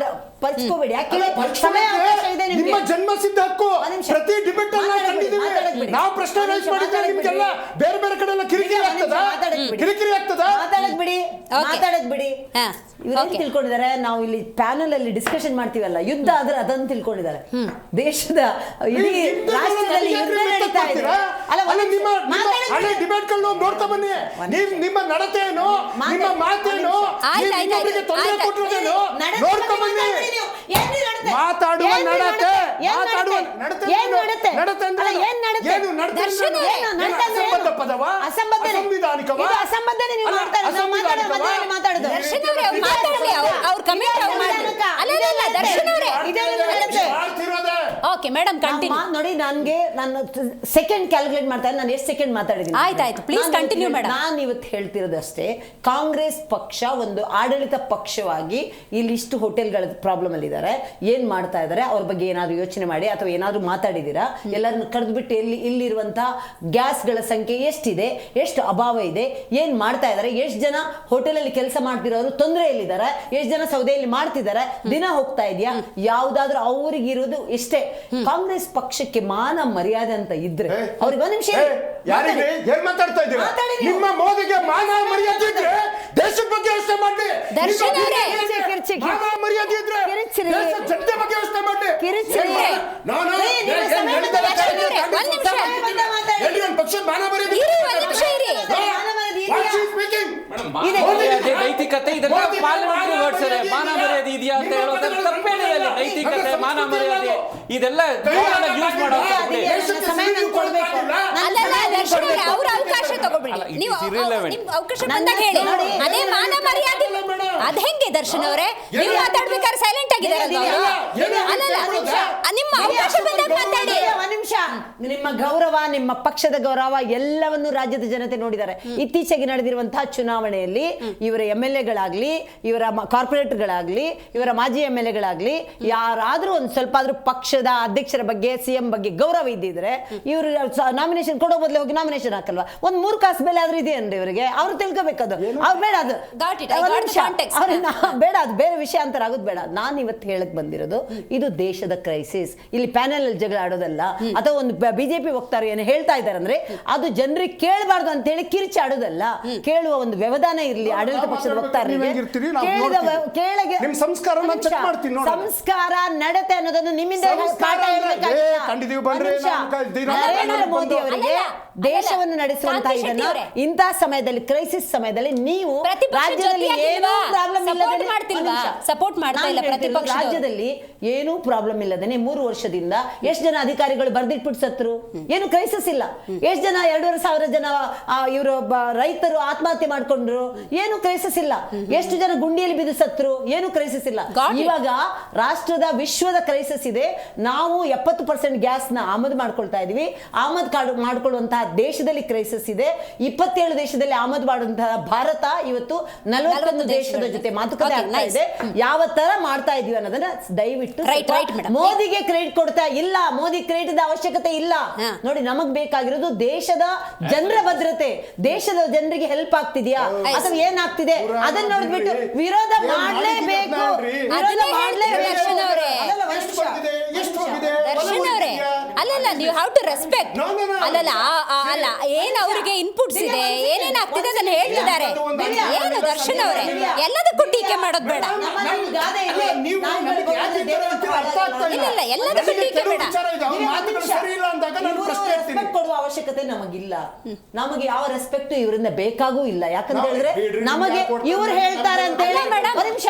ಪರಿಚ್ಕೋಬೇಡಿ. ಯಾಕೆಂದ್ರೆ ಸಮಯ ಅವಕಾಶ ಇದೆ ನಿಮಗೆ.
ನಿಮ್ಮ ಜನ್ಮ ಸಿದ್ಧ ಹಕ್ಕು. ಪ್ರತಿ ಡಿಬೇಟ್ ಅನ್ನು ಕಂಡಿದ್ದೀವಿ ನಾವು, ಪ್ರಶ್ನೆ ರೈಸ್ ಮಾಡಿದ್ರೆ ನಿಮ್ಗೆಲ್ಲ ಬೇರೆ ಬೇರೆ ಕಡೆ ಎಲ್ಲ ಕಿರಿಕಿರಿ ಆಗ್ತದ.
ಮಾತಾಡಕ್ ಬಿಡಿ. ಇವ್ರೇನ್ ತಿಳ್ಕೊಂಡಿದ್ದಾರೆ, ನಾವು ಇಲ್ಲಿ ಪ್ಯಾನಲ್ ಅಲ್ಲಿ ಡಿಸ್ಕಷನ್ ಮಾಡ್ತೀವಲ್ಲ, ಯುದ್ಧ ಆದ್ರೆ ಅದನ್ನು ತಿಳ್ಕೊಂಡಿದ್ದಾರೆ. ದೇಶದ ಇಡೀ ರಾಷ್ಟ್ರದಲ್ಲಿ ಯುದ್ಧ ನಡೀತಾ ಇದೆ.
ನೋಡ್ತಾ ಬನ್ನಿ, ನಿಮ್ಮ ನಡತೆ ಏನು, ನಿಮ್ಮ ಮಾತೇನು, ತೊಂದರೆ ಕೊಟ್ಟಿರೋದೇನು ನೋಡ್ತಾ ಬನ್ನಿ. ಮಾತಾಡುವ ನಡತೆ, ಅಸಂಬದ್ಧ ಪದವ, ಅಸಂವಿಧಾನಿಕವ,
ದರ್ಶನ್ ಅವರೇ
ಇದೇ ನಿಮ್ಗೆ
ಮಾಡ್ತಿರೋದೇ.
Okay madam continue.
ನೋಡಿ ನನ್ಗೆ ನಾನು ಸೆಕೆಂಡ್ ಕ್ಯಾಲ್ಕುಲೇಟ್ ಮಾಡ್ತಾ ನಾನು ಎಷ್ಟು ಸೆಕೆಂಡ್ ಮಾತಾಡಿದ್ದೀನಿ.
ಆಯ್ತಾಯ್ತು, please continue madam.
ನಾನು ಇವತ್ತು ಹೇಳ್ತಿರೋದಷ್ಟೇ, ಕಾಂಗ್ರೆಸ್ ಪಕ್ಷ ಒಂದು ಆಡಳಿತ ಪಕ್ಷವಾಗಿ ಇಲ್ಲಿ ಇಷ್ಟು ಹೋಟೆಲ್ಗಳ ಪ್ರಾಬ್ಲಮ್ ಅಲ್ಲಿ ಇದ್ದಾರೆ, ಏನ್ ಮಾಡ್ತಾ ಇದ್ದಾರೆ ಅವ್ರ ಬಗ್ಗೆ ಏನಾದ್ರು ಯೋಚನೆ ಮಾಡಿ ಅಥವಾ ಏನಾದ್ರು ಮಾತಾಡಿದೀರಾ? ಎಲ್ಲರನ್ನು ಕರೆದು ಬಿಟ್ಟು ಇಲ್ಲಿರುವಂತಹ ಗ್ಯಾಸ್ಗಳ ಸಂಖ್ಯೆ ಎಷ್ಟಿದೆ, ಎಷ್ಟು ಅಭಾವ ಇದೆ, ಏನ್ ಮಾಡ್ತಾ ಇದ್ದಾರೆ, ಎಷ್ಟು ಜನ ಹೋಟೆಲ್ ಅಲ್ಲಿ ಕೆಲಸ ಮಾಡ್ತಿರೋರು ತೊಂದರೆಯಲ್ಲಿದ್ದಾರೆ, ಎಷ್ಟು ಜನ ಸೌದೆಯಲ್ಲಿ ಮಾಡ್ತಿದ್ದಾರೆ, ದಿನ ಹೋಗ್ತಾ ಇದೆಯಾ? ಯಾವ್ದಾದ್ರು ಅವ್ರಿಗಿರೋದು ಎಷ್ಟೇ. ಕಾಂಗ್ರೆಸ್ ಪಕ್ಷಕ್ಕೆ ಮಾನ ಮರ್ಯಾದೆ ಅಂತ ಇದ್ರೆ ಅವ್ರಿಗೆ ಒಂದ್ ನಿಮಿಷ
ಯಾರಿಗೆ ಏನ್ ಮಾತಾಡ್ತಾ ಇದ್ದೀರಾ? ನಿಮ್ಮ ಮೋದಿಗೆ ಮಾನ ಮರ್ಯಾದೆ ಇದ್ರೆ ದೇಶದ ಬಗ್ಗೆ ಯೋಚನೆ ಮಾಡಿ.
ದರ್ಶನ್ ಅವರೇ,
ಮಾನ ಮರ್ಯಾದೆ ಇದ್ರೆ
ಕಿರಿಚಿರಿ.
ದೇಶದ ಜನತೆ ಬಗ್ಗೆ ಯೋಚನೆ ಮಾಡಿ.
ಕಿರಿಚಿರಿ.
ನಾನು ಪಕ್ಷದ ಮಾನ ಮರ್ಯಾದೆ
ನೈತಿಕತೆ ಇದೆಲ್ಲ ಪಾರ್ಲಿಮೆಂಟರಿ ವರ್ಡ್ಸ್ ಇದೆ. ಮಾನ ಮರ್ಯಾದೆ ಇದೆಯಾ ಅಂತ ಹೇಳೋದು ತಪ್ಪೇನಿದೆ. ನೈತಿಕತೆ, ಮಾನ ಮರ್ಯಾದೆ ಇದೆಲ್ಲ ಯೂಸ್ ಮಾಡೋ
ಅಲ್ಲಲ್ಲ ದರ್ಶನ್ ಅವರೇ, ಅವ್ರ ಅವಕಾಶ ತಗೋಬಿಡಿ. ನೀವು ನಿಮ್ಗೆ ಅವಕಾಶ ಬಂದಾಗ ಹೇಳಿ. ಅದೇ ಮಾನ ಮರ್ಯಾದೆ ಅದ್ ಹೆಂಗೆ ದರ್ಶನ್ ಅವರೇ? ನೀವು ಮಾತಾಡ್ಬೇಕಾದ್ರೆ ಸೈಲೆಂಟ್ ಆಗಿದ್ದಾರೆ. ಅಲ್ಲಲ್ಲ ನಿಮ್ಮ ಅವಕಾಶ ಬಂದಾಗ ಮಾತಾಡಿ.
ಒಂದ್ ನಿಮಿಷ. ನಿಮ್ಮ ಗೌರವ, ನಿಮ್ಮ ಪಕ್ಷದ ಗೌರವ ಎಲ್ಲವನ್ನು ರಾಜ್ಯದ ಜನತೆ ನೋಡಿದ್ದಾರೆ. ಇತ್ತೀಚೆಗೆ ನಡೆದಿರುವಂತಹ ಚುನಾವಣೆಯಲ್ಲಿ ಇವರ MLA-ಗಳಾಗ್ಲಿ, ಇವರ ಕಾರ್ಪೊರೇಟರ್ಗಳಾಗ್ಲಿ, ಇವರ ಮಾಜಿ MLA-ಗಳಾಗ್ಲಿ ಯಾರಾದ್ರೂ ಒಂದ್ ಸ್ವಲ್ಪ ಆದ್ರೂ ಪಕ್ಷದ ಅಧ್ಯಕ್ಷರ ಬಗ್ಗೆ, CM ಬಗ್ಗೆ ಗೌರವ ಇದ್ದಿದ್ರೆ ಇವರು ನಾಮಿನೇಷನ್ ಕೊಡೋ ಬದಲು ಹೋಗಿ ನಾಮಿನೇಷನ್ ಹಾಕಲ್ವಾ? ಒಂದ್ 3 ಕಾಸು ಬೆಲೆ ಆದ್ರೂ ಇದೆ ಅನ್ರಿ ಇವರಿಗೆ. ಅವ್ರು ತಿಳ್ಕೊಬೇಕದು. ಅವ್ರು ಬೇಡ, ಅದು ಬೇಡ, ಅದು ಬೇರೆ ವಿಷಯ ಅಂತಾರೆ, ಆಗೋದು ಬೇಡ. ನಾನು ಇವತ್ತು ಹೇಳಕ್ ಬಂದಿರೋದು ಇದು ದೇಶದ ಕ್ರೈಸಿಸ್. ಇಲ್ಲಿ ಪ್ಯಾನೆಲ್ ಅಲ್ಲಿ ಜಗಳ ಆಡೋದಲ್ಲ, ಅಥವಾ ಒಂದು ಬಿಜೆಪಿ ವಕ್ತಾರ ಏನು ಹೇಳ್ತಾ ಇದ್ದಾರೆ ಅಂದ್ರೆ ಅದು ಜನರಿಗೆ ಕೇಳಬಾರ್ದು ಅಂತ ಹೇಳಿ ಕಿರಿಚಾಡೋದಲ್ಲ. ಕೇಳುವ ಒಂದು ವ್ಯವಧಾನ ಇರಲಿ ಆಡಳಿತ ಪಕ್ಷದ ವಕ್ತಾರರಿಗೆ. ಸಂಸ್ಕಾರ, ನಡತೆ ಅನ್ನೋದನ್ನು ನಿಮ್ಮಿಂದ ನರೇಂದ್ರ ಮೋದಿ ಅವರಿಗೆ ದೇಶವನ್ನು ನಡೆಸುವಂತಹ ಇದನ್ನ ಇಂತಹ ಸಮಯದಲ್ಲಿ, ಕ್ರೈಸಿಸ್ ಸಮಯದಲ್ಲಿ ನೀವು ರಾಜ್ಯದಲ್ಲಿ ಏನೂ ಪ್ರಾಬ್ಲಮ್ ರಾಜ್ಯದಲ್ಲಿ ಏನೂ ಪ್ರಾಬ್ಲಮ್ ಇಲ್ಲದೇನೆ 3 ವರ್ಷದಿಂದ ಎಷ್ಟು ಜನ ಅಧಿಕಾರಿಗಳು ಬರ್ದಿಟ್ಬಿಟ್ಟು ಸತ್ರು? ಏನು ಕ್ರೈಸಿಸ್ ಇಲ್ಲ. ಎಷ್ಟು ಜನ 2,500 ಜನ ಇವರು ರೈತರು ಆತ್ಮಹತ್ಯೆ ಮಾಡ್ಕೊಂಡ್ರು? ಏನು ಕ್ರೈಸಿಸ್ ಇಲ್ಲ. ಎಷ್ಟು ಜನ ಗುಂಡಿಯಲ್ಲಿ ಬಿದ್ದು ಸತ್ರು? ಏನು ಕ್ರೈಸಿಸ್ ಇಲ್ಲ. ಇವಾಗ ರಾಷ್ಟ್ರದ, ವಿಶ್ವದ ಕ್ರೈಸಿಸ್ ಇದೆ. ನಾವು 70% ಗ್ಯಾಸ್ ನ ಆಮದು ಮಾಡ್ಕೊಳ್ತಾ ಇದೀವಿ. ಆಮದು ಮಾಡ್ಕೊಳ್ಳುವಂತಹ ದೇಶದಲ್ಲಿ ಕ್ರೈಸಿಸ್ ಇದೆ. 27 ದೇಶದಲ್ಲಿ ಆಮದು ಮಾಡುವಂತಹ ಭಾರತ ಇವತ್ತು 41 ದೇಶದ ಜೊತೆ ಮಾತುಕತೆ ಆಗ್ತಾ ಇದೆ. ಯಾವ ತರ ಮಾಡ್ತಾ ಇದೀವಿ ಅನ್ನೋದನ್ನ ದಯವಿಟ್ಟು ಮೋದಿಗೆ ಕ್ರೆಡಿಟ್ ಕೊಡ್ತಾ ಇಲ್ಲ. ಮೋದಿ ಕ್ರೆಡಿಟ್ ಅವಶ್ಯಕತೆ ಇಲ್ಲ. ನೋಡಿ, ನಮಗ್ ಬೇಕಾಗಿರೋದು ದೇಶದ ಜನರ ಭದ್ರತೆ. ದೇಶದ ಜನರಿಗೆ ಹೆಲ್ಪ್ ಆಗ್ತಿದ್ಯಾ ಅಥವಾ ಏನಾಗ್ತಿದೆ ಅದನ್ನ ನೋಡ್ಬಿಟ್ಟು ವಿರೋಧ ಮಾಡ್ಲೇಬೇಕು.
ದರ್ಶನ್ ಅವರೇ, ಅಲ್ಲಲ್ಲ, ನೀವು ಹೌ ಟು ರೆಸ್ಪೆಕ್ಟ್. ಅಲ್ಲಲ್ಲ ಅಲ್ಲ, ಏನ್ ಅವ್ರಿಗೆ ಇನ್ಪುಟ್ಸ್ ಇದೆ, ಏನೇನಾಗ್ತಿದೆ ಅದನ್ನ ಹೇಳ್ತಿದ್ದಾರೆ. ಏನು ದರ್ಶನ್ ಅವರೇ, ಎಲ್ಲದಕ್ಕೂ ಟೀಕೆ ಮಾಡೋದು ಬೇಡ. ಇಲ್ಲ, ಎಲ್ಲದಕ್ಕೂ ಟೀಕೆ ಬೇಡ.
ಕೊಡುವ ಅವಶ್ಯಕತೆ ನಮಗಿಲ್ಲ. ನಮಗೆ ಯಾವ ರೆಸ್ಪೆಕ್ಟ್ ಇವರಿಂದ ಬೇಕಾಗೂ ಇಲ್ಲ. ಯಾಕಂತ ಹೇಳಿದ್ರೆ ನಮಗೆ ಇವ್ರು ಹೇಳ್ತಾರೆ ಅಂತ ಹೇಳಿ. ಒಂದು ನಿಮಿಷ.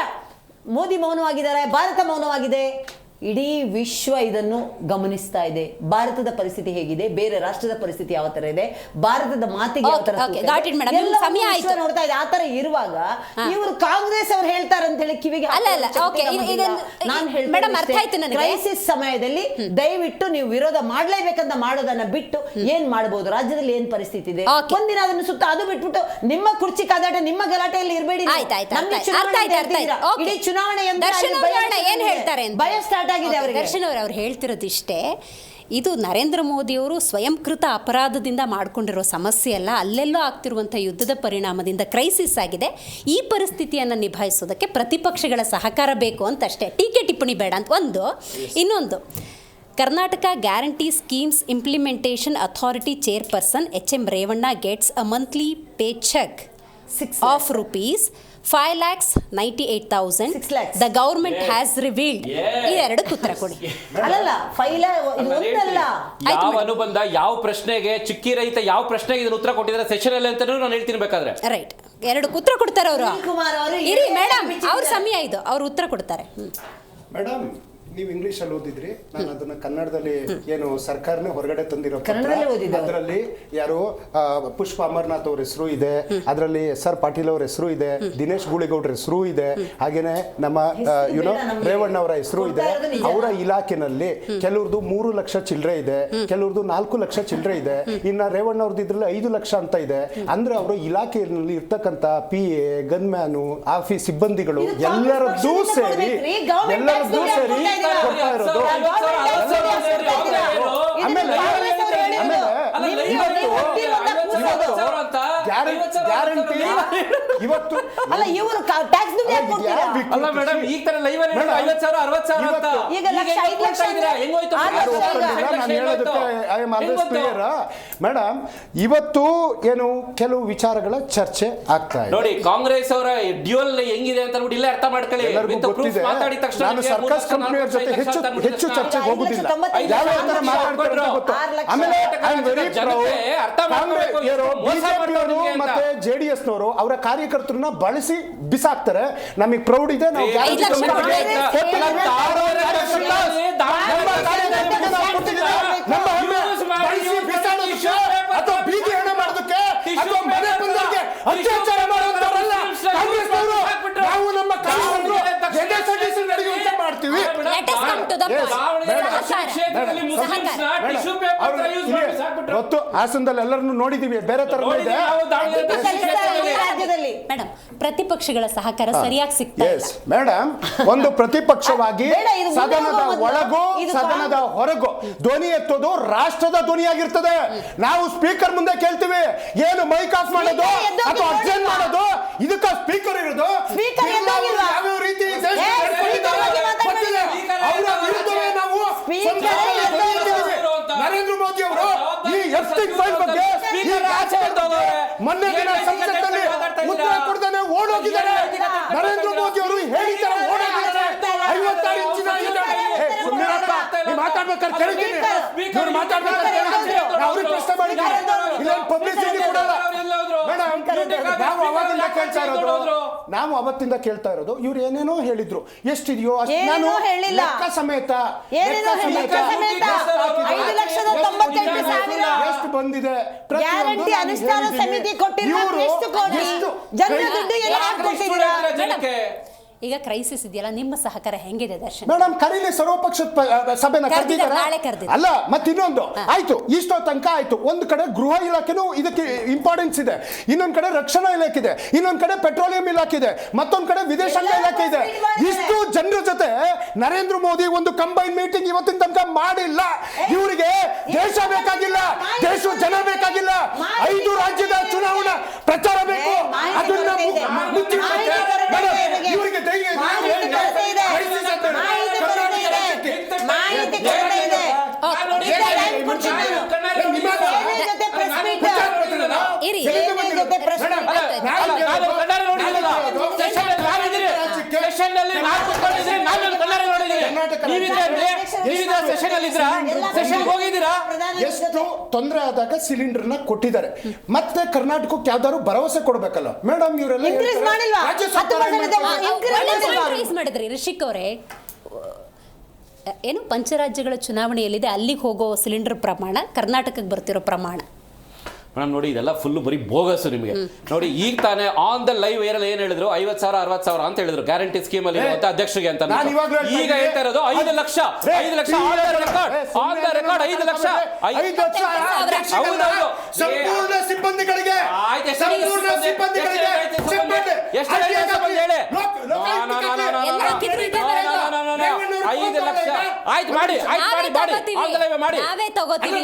ಮೋದಿ ಮೌನವಾಗಿದ್ದಾರೆ, ಭಾರತ ಮೌನವಾಗಿದೆ. ಇಡೀ ವಿಶ್ವ ಇದನ್ನು ಗಮನಿಸ್ತಾ ಇದೆ. ಭಾರತದ ಪರಿಸ್ಥಿತಿ ಹೇಗಿದೆ, ಬೇರೆ ರಾಷ್ಟ್ರದ ಪರಿಸ್ಥಿತಿ ಯಾವ ತರ ಇದೆ, ಭಾರತದ ಮಾತಿಗೆ ಯಾವ ತರ ನೋಡ್ತಾ ಇದೆ. ಆ ತರ ಇರುವಾಗ ಇವರು ಕಾಂಗ್ರೆಸ್ ಅವ್ರು ಹೇಳ್ತಾರೆ ಅಂತ ಹೇಳಿ ಕಿವಿಗೆ ನಾನು ಹೇಳ್ತೀನಿ, ಕ್ರೈಸಿಸ್ ಸಮಯದಲ್ಲಿ ದಯವಿಟ್ಟು ನೀವು ವಿರೋಧ ಮಾಡ್ಲೇಬೇಕಂತ ಮಾಡೋದನ್ನ ಬಿಟ್ಟು ಏನ್ ಮಾಡಬಹುದು, ರಾಜ್ಯದಲ್ಲಿ ಏನ್ ಪರಿಸ್ಥಿತಿ ಇದೆ, ಒಂದಿನ ಅದನ್ನು ಸುತ್ತ ಅದು ಬಿಟ್ಬಿಟ್ಟು ನಿಮ್ಮ ಕುರ್ಚಿ ಕಾದಾಟ, ನಿಮ್ಮ ಗಲಾಟೆಯಲ್ಲಿ ಇರಬೇಡಿ. ಇಡೀ ಚುನಾವಣೆ ಭಯ ಸ್ಟಾರ್ಟ್ ಆಗಿದೆ.
ದರ್ಶನ್ ಅವ್ರು ಹೇಳ್ತಿರೋದಿಷ್ಟೇ. ಇದು ನರೇಂದ್ರ ಮೋದಿಯವರು ಸ್ವಯಂಕೃತ ಅಪರಾಧದಿಂದ ಮಾಡಿಕೊಂಡಿರೋ ಸಮಸ್ಯೆ ಅಲ್ಲ, ಅಲ್ಲೆಲ್ಲೋ ಆಗ್ತಿರುವಂಥ ಯುದ್ಧದ ಪರಿಣಾಮದಿಂದ ಕ್ರೈಸಿಸ್ ಆಗಿದೆ. ಈ ಪರಿಸ್ಥಿತಿಯನ್ನು ನಿಭಾಯಿಸೋದಕ್ಕೆ ಪ್ರತಿಪಕ್ಷಗಳ ಸಹಕಾರ ಬೇಕು ಅಂತಷ್ಟೇ. ಟೀಕೆ ಟಿಪ್ಪಣಿ ಬೇಡ ಅಂತ ಒಂದು. ಇನ್ನೊಂದು, Karnataka guarantee schemes implementation authority chairperson HM Revanna gets a monthly pay check of rupees 5,98,000 the government has revealed. ಈ ಎರಡಕ್ಕೆ ಉತ್ತರ ಕೊಡಿ.
ಅಲ್ಲಲ್ಲ,
ಯಾವ ಅನುಬಂಧ, ಯಾವ ಪ್ರಶ್ನೆಗೆ, ಚಿಕ್ಕಿ ರೈತ ಯಾವ ಪ್ರಶ್ನೆಗೆ ಇದನ್ನ ಉತ್ತರ ಕೊಟ್ಟಿದ್ದಾರೆ ಸೆಷನ್ ಅಲ್ಲಿ ಅಂತ ನಾನು ಹೇಳ್ತೀನಿ ಬೇಕಾದ್ರೆ.
ರೈಟ್, ಎರಡಕ್ಕೆ ಉತ್ತರ ಕೊಡ್ತಾರೆ ಅವರು. ಇರಿ ಮೇಡಮ್, ಅವ್ರ ಸಮಯ ಇದು, ಅವ್ರು ಉತ್ತರ ಕೊಡ್ತಾರೆ.
ಮೇಡಮ್, ನೀವು ಇಂಗ್ಲಿಷಲ್ಲಿ ಓದಿದ್ರಿ, ನಾನು ಅದನ್ನ ಕನ್ನಡದಲ್ಲಿ ಏನು ಸರ್ಕಾರನೇ ಹೊರಗಡೆ ತಂದಿರೋ
ಕನ್ನಡದಲ್ಲೇ ಓದಿದ್ದು.
ಅದರಲ್ಲಿ ಯಾರು ಪುಷ್ಪ ಅಮರ್ನಾಥ್ ಅವ್ರ ಹೆಸರು ಇದೆ, ಅದರಲ್ಲಿ SR ಪಾಟೀಲ್ ಅವ್ರ ಹೆಸರು ಇದೆ, ದಿನೇಶ್ ಗೂಳಿಗೌಡ್ರ ಹೆಸರು ಇದೆ, ಹಾಗೇನೆ ನಮ್ಮ ಯುನೋ ರೇವಣ್ಣ ಅವರ ಹೆಸರು ಇದೆ. ಅವರ ಇಲಾಖೆನಲ್ಲಿ ಕೆಲವ್ರದ್ದು 3 ಲಕ್ಷ ಚಿಲ್ಲರೆ ಇದೆ, ಕೆಲವ್ರದ್ದು 4 ಲಕ್ಷ ಚಿಲ್ಲರೆ ಇದೆ, ಇನ್ನ ರೇವಣ್ಣ ಅವ್ರದ್ದು ಇದ್ರಲ್ಲಿ 5 ಲಕ್ಷ ಅಂತ ಇದೆ. ಅಂದ್ರೆ ಅವರು ಇಲಾಖೆಯಲ್ಲಿ ಇರ್ತಕ್ಕಂಥ PA, ಗನ್ಮ್ಯಾನು, ಆಫೀಸ್ ಸಿಬ್ಬಂದಿಗಳು ಎಲ್ಲರದ್ದೂ ಸೇರಿ ಕೊಡ್ತಾ ಇರೋದು. ಗ್ಯಾರಂಟಿ ಇವತ್ತು
ಅಲ್ಲ, ಇವರು ಟ್ಯಾಕ್ಸ್ ದುಡ್ಡು ಯಾಕೆ ಕೊಡ್ತೀರಾ?
ಅಲ್ಲ ಮೇಡಮ್, ಈಗ ತರ ಲೈವ್ ಅಲ್ಲಿ 50,000 60,000 ಅಂತ
ಈಗ ಲಕ್ಷ 5 ಲಕ್ಷ ಅಂದ್ರೆ
ಹೆಂಗೋಯ್ತು?
ನಾನು ಹೇಳೋದಕ್ಕೆ I am always clear. Madam, ಇವತ್ತು ಏನು ಕೆಲವು ವಿಚಾರಗಳ ಚರ್ಚೆ ಆಗ್ತಾ ಇದೆ
ನೋಡಿ. ಕಾಂಗ್ರೆಸ್ ಅವರ ಡ್ಯೂಯಲ್ ಹೆಂಗಿದೆ ಅಂತ ನೋಡಿ ಇಲ್ಲೇ ಅರ್ಥ ಮಾಡ್ಕೊಳ್ಳಿ.
ಎಲ್ಲರಿಗೂ ಗೊತ್ತಿದೆ.
ಮಾತಾಡಿದ ತಕ್ಷಣ
ನಾನು ಸರ್ಕಸ್ ಕಂಪನಿಯವ್ರ ಜೊತೆ ಹೆಚ್ಚು ಚರ್ಚೆಗೆ ಹೋಗುದಿಲ್ಲ. ಯಾವ ತರ ಮಾತಾಡ್ತಾರೆ ಅಂತ ಗೊತ್ತು. ಆಮೇಲೆ ಐ ಆಮ್ ವೆರಿ ಪ್ರೌಡ್, ಬಿಜೆಪಿಯವರು ಮತ್ತೆ JDS ನವರು ಅವರ ಕಾರ್ಯಕರ್ತರನ್ನ ಬಳಸಿ ಬಿಸಾಕ್ತಾರೆ. ನಮಗೆ ಪ್ರೌಡ್ ಇದೆ. ನಾವು ಅಥವಾ ಬೀದಿ ಹಣ ಮಾಡೋದಕ್ಕೆ ಅಥವಾ ಮನೆ ಬಂದವರಿಗೆ ಅತ್ಯಾಚಾರ ಮಾಡುವಂತವರಲ್ಲ ಕಾಂಗ್ರೆಸ್ನವರು. ನಾವು ನಮ್ಮ ಮಾಡ್ತೀವಿ. ಗೊತ್ತು, ಹಾಸನದಲ್ಲಿ ಎಲ್ಲರನ್ನು ನೋಡಿದೀವಿ. ಬೇರೆ ತರ ಇದೆ
ಮೇಡಮ್, ಪ್ರತಿಪಕ್ಷಗಳ ಸಹಕಾರ ಸರಿಯಾಗಿ ಸಿಗ್ತಾ ಇಲ್ಲ
ಮೇಡಮ್. ಒಂದು ಪ್ರತಿಪಕ್ಷವಾಗಿ ಸದನದ ಒಳಗೂ ಸದನದ ಹೊರಗೂ ಧ್ವನಿ ಎತ್ತೋದು ರಾಷ್ಟ್ರದ ಧ್ವನಿಯಾಗಿರ್ತದೆ. ನಾವು ಸ್ಪೀಕರ್ ಮುಂದೆ ಕೇಳ್ತೀವಿ, ಏನು ಮೈಕ್ ಆಫ್ ಮಾಡೋದು ಅಥವಾ ಅರ್ಜೆಂಟ್ ಮಾಡೋದು, ಇದಕ್ಕ ಸ್ಪೀಕರ್ ಇರೋದು. ಯಾವ ರೀತಿ ಅವರ ವಿರುದ್ಧವೇ ನಾವು ನರೇಂದ್ರ ಮೋದಿ ಅವರು ಈ ಎಫ್ಟಿಕ್ ಫೈಲ್ ಬಗ್ಗೆ ಮೊನ್ನೆ ದಿನ ಸಂಸತ್ನಲ್ಲಿ ಉತ್ತರ ಕೊಡದೇನೆ ಓಡೋಗಿದ್ದಾರೆ. ನರೇಂದ್ರ ಮೋದಿ ಅವರು ಹೇಳಿದ್ದಾರೆ ಓಡೋಗಿದ್ದಾರೆ. 56 ಇಂಚಿನ ಮಾತಾಡ್ಬೇಕಾದ್ರೆ ಕೇಳಿದ್ದೀನಿ, ಇವ್ರು ಮಾತಾಡ್ಬೇಕಾದ್ರೆ ಅವ್ರಿಗೆ ಪ್ರಶ್ನೆ ಮಾಡಿದ್ದೀನಿ. ಇಲ್ಲೊಂದು ಪಬ್ಲಿಸಿಟಿ ಕೊಡಲ್ಲ ಮೇಡಮ್. ನಾವು ಅವತ್ತಿಂದ ಕೇಳ್ತಾ ಇರೋದು ಇವ್ರು ಏನೇನೋ ಹೇಳಿದ್ರು, ಎಷ್ಟಿದೆಯೋ ನಾನು ಲೆಕ್ಕ ಸಮೇತ ಎಷ್ಟು ಬಂದಿದೆ
ಗ್ಯಾರಂಟಿ ಅನುಷ್ಠಾನ ಸಮಿತಿ ಕೊಟ್ಟಿರೋದು ಎಷ್ಟು ಕೋಟಿ, ಜನರ ದುಡ್ಡು ಎಲ್ಲ ಹಾಕ್ಕೊಟ್ಟಿದ್ದೀರಾ?
ಈಗ ಕ್ರೈಸಿಸ್ ಇದೆಯಲ್ಲ, ನಿಮ್ಮ ಸಹಕಾರ ಹೆಂಗಿದೆ ದರ್ಶನ್?
ಮೇಡಮ್, ಕರೀಲಿ, ಸರ್ವಪಕ್ಷ ಸಭೆನ ಕರೆದಿದ್ದಾರೆ. ಅಲ್ಲ, ಮತ್ತೆ ಇನ್ನೊಂದು ಆಯ್ತು, ಇಷ್ಟೋ ತನಕ ಆಯ್ತು. ಒಂದು ಕಡೆ ಗೃಹ ಇಲಾಖೆನೂ ಇದಕ್ಕೆ ಇಂಪಾರ್ಟೆನ್ಸ್ ಇದೆ, ಇನ್ನೊಂದು ಕಡೆ ರಕ್ಷಣಾ ಇಲಾಖೆ ಇದೆ, ಇನ್ನೊಂದು ಕಡೆ ಪೆಟ್ರೋಲಿಯಂ ಇಲಾಖೆ ಇದೆ, ಮತ್ತೊಂದು ಕಡೆ ವಿದೇಶಾಂಗ ಇಲಾಖೆ ಇದೆ. ಇಷ್ಟು ಜನರ ಜೊತೆ ನರೇಂದ್ರ ಮೋದಿ ಒಂದು ಕಂಬೈನ್ ಮೀಟಿಂಗ್ ಇವತ್ತಿನ ತನಕ ಮಾಡಿಲ್ಲ. ಇವರಿಗೆ ದೇಶ ಬೇಕಾಗಿಲ್ಲ, ದೇಶ ಜನ ಬೇಕಾಗಿಲ್ಲ. 5 ರಾಜ್ಯದ ಚುನಾವಣಾ ಪ್ರಚಾರ ಬೇಕು. ಅದನ್ನ ಇವರಿಗೆ ಎಷ್ಟು ತೊಂದರೆ ಆದಾಗ ಸಿಲಿಂಡರ್ನ ಕೊಟ್ಟಿದ್ದಾರೆ. ಮತ್ತೆ ಕರ್ನಾಟಕಕ್ಕೆ ಯಾವ್ದಾದ್ರು ಭರವಸೆ ಕೊಡ್ಬೇಕಲ್ಲ ಮೇಡಮ್. ಇವರೆಲ್ಲ
ಮಾಡಿದ್ರಿ ರಿಷಿಕ್ ಅವರೇ, ಏನು ಪಂಚರಾಜ್ಯಗಳ ಚುನಾವಣೆಯಲ್ಲಿದೆ, ಅಲ್ಲಿಗೆ ಹೋಗೋ ಸಿಲಿಂಡರ್ ಪ್ರಮಾಣ ಕರ್ನಾಟಕಕ್ಕೆ ಬರ್ತಿರೋ ಪ್ರಮಾಣ
ಮೇಡಮ್ ನೋಡಿ, ಇದೆಲ್ಲ ಫುಲ್ ಬರೀ ಬೋಗಸ್ ನಿಮಗೆ. ನೋಡಿ, ಈಗ ತಾನೇ ಆನ್ ದ ಲೈವ್ ಏರಲ್ಲಿ ಏನ್ ಹೇಳಿದ್ರು, 50,000 60,000 ಅಂತ ಹೇಳಿದ್ರು ಗ್ಯಾರಂಟಿ ಸ್ಕೀಮ್ ಅಲ್ಲಿ ಅಧ್ಯಕ್ಷರಿಗೆ ಅಂತ. ಈಗ ಹೇಳ್ತಾ ಇರೋದು 5 lakh on the record 5 lakh
ಸಂಪೂರ್ಣ ಸಿಬ್ಬಂದಿಗಳಿಗೆ.
ಆಯ್ತು ಮಾಡಿ
ನಾವೇ ತಗೋತೀವಿ.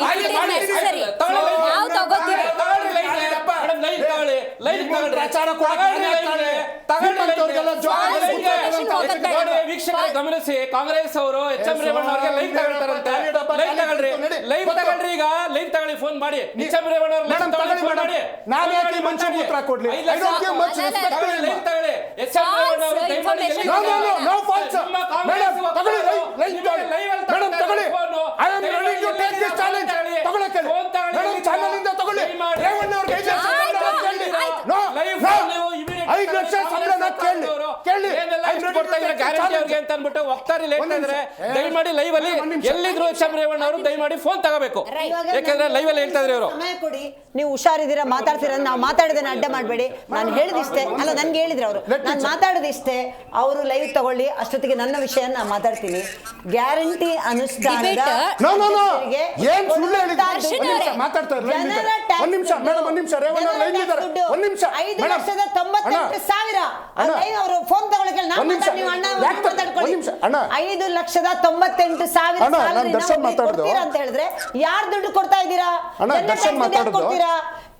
ವೀಕ್ಷಕರು ಗಮನಿಸಿ, ಕಾಂಗ್ರೆಸ್ ಅವರು HM ರೇವಣ್ಣ ಅವರಿಗೆ ಲೈವ್ ತಗೊಳ್ತಾರಂತೆ. ಲೈವ್ ತಗೊಳ್ರಿ, ಈಗ ಲೈವ್ ತಗೊಳ್ಳಿ, ಫೋನ್ ಮಾಡಿ. HM ರೇವಣ್ಣ ಅವರು ಲೈವ್ ತಗೊಳ್ಳಿ, ಫೋನ್ ಮಾಡಿ.
ನಾನು ಯಾಕೆ ಮಂಚ ಉತ್ತರ ಕೊಡ್ಲಿ?
ಲೈವ್ ತಗೊಳ್ಳಿ. HM ರೇವಣ್ಣ ಅವರು ದಯಮಾಡಿ
$5 ಲಕ್ಷ ಸಂಬಳ ಕೇಳಿ.
ಎಷ್ಟು ಕೊಡ್ತಾ ಇದ್ದಾರೆ ಗ್ಯಾರಂಟಿ ಅವ್ರಿಗೆ ಅಂತ ಅಂದ್ಬಿಟ್ಟು ವಕ್ತಾರಿ ಹೇಳ್ತಾ ಇದ್ದಾರೆ. ದಯಮಾಡಿ ಲೈವ್ ಅಲ್ಲಿ ಎಲ್ಲಿದ್ರು ಎಚ್ ಎಂ ರೇವಣ್ಣ ಅವರು ದಯಮಾಡಿ ಫೋನ್ ತಗೋಬೇಕು, ಯಾಕಂದ್ರೆ ಲೈವ್ ಅಲ್ಲಿ ಹೇಳ್ತಾ ಇದ್ದಾರೆ ಇವರು.
ಸಮಯ ಕೊಡಿ, ನೀವು ಹುಷಾರಿದ್ದೀರಾ, ಮಾತಾಡ್ತೀರಾ, ನಾವು ಮಾತಾಡಿದ್ರೆ ಅಡ್ಡ ಮಾಡಬೇಡಿ. ನಾನು ಹೇಳಿದಿಷ್ಟೇ ಅಲ್ಲ, ನನ್ಗೆ ಹೇಳಿದ್ರು ಅವರು, ನಾನು ಮಾತಾಡೋದಿಷ್ಟೇ, ಅವರು ಲೈವ್ ತಗೊಳ್ಳಿ, ಅಷ್ಟೊತ್ತಿಗೆ ನನ್ನ ವಿಷಯ ನಾನು ಮಾತಾಡ್ತೀನಿ. ಗ್ಯಾರಂಟಿ ಅನುಷ್ಠಾನದ
ಏನ್ ಸುಳ್ಳು ಹೇಳಿದ್ರು ಮಾತಾಡ್ತಾ ಇದ್ದಾರೆ. ಒಂದ್ ನಿಮಿಷ ಮೇಡಮ್, ಒಂದ್ ನಿಮಿಷ ರೇವಣ್ಣ ಅವ್ರು ಲೈನ್ ಇದ್ದಾರೆ, ಒಂದ್ ನಿಮಿಷ
5,98,000 ಅವರು ಫೋನ್ ತಗೊಳ್ಳಕ್ಕೆ
ಅಣ್ಣ
5,98,000 ಅಂತ ಹೇಳಿದ್ರೆ ಯಾರು ದುಡ್ಡು ಕೊಡ್ತಾ ಇದ್ದೀರಾ? ಕೊಡ್ತೀರಾ?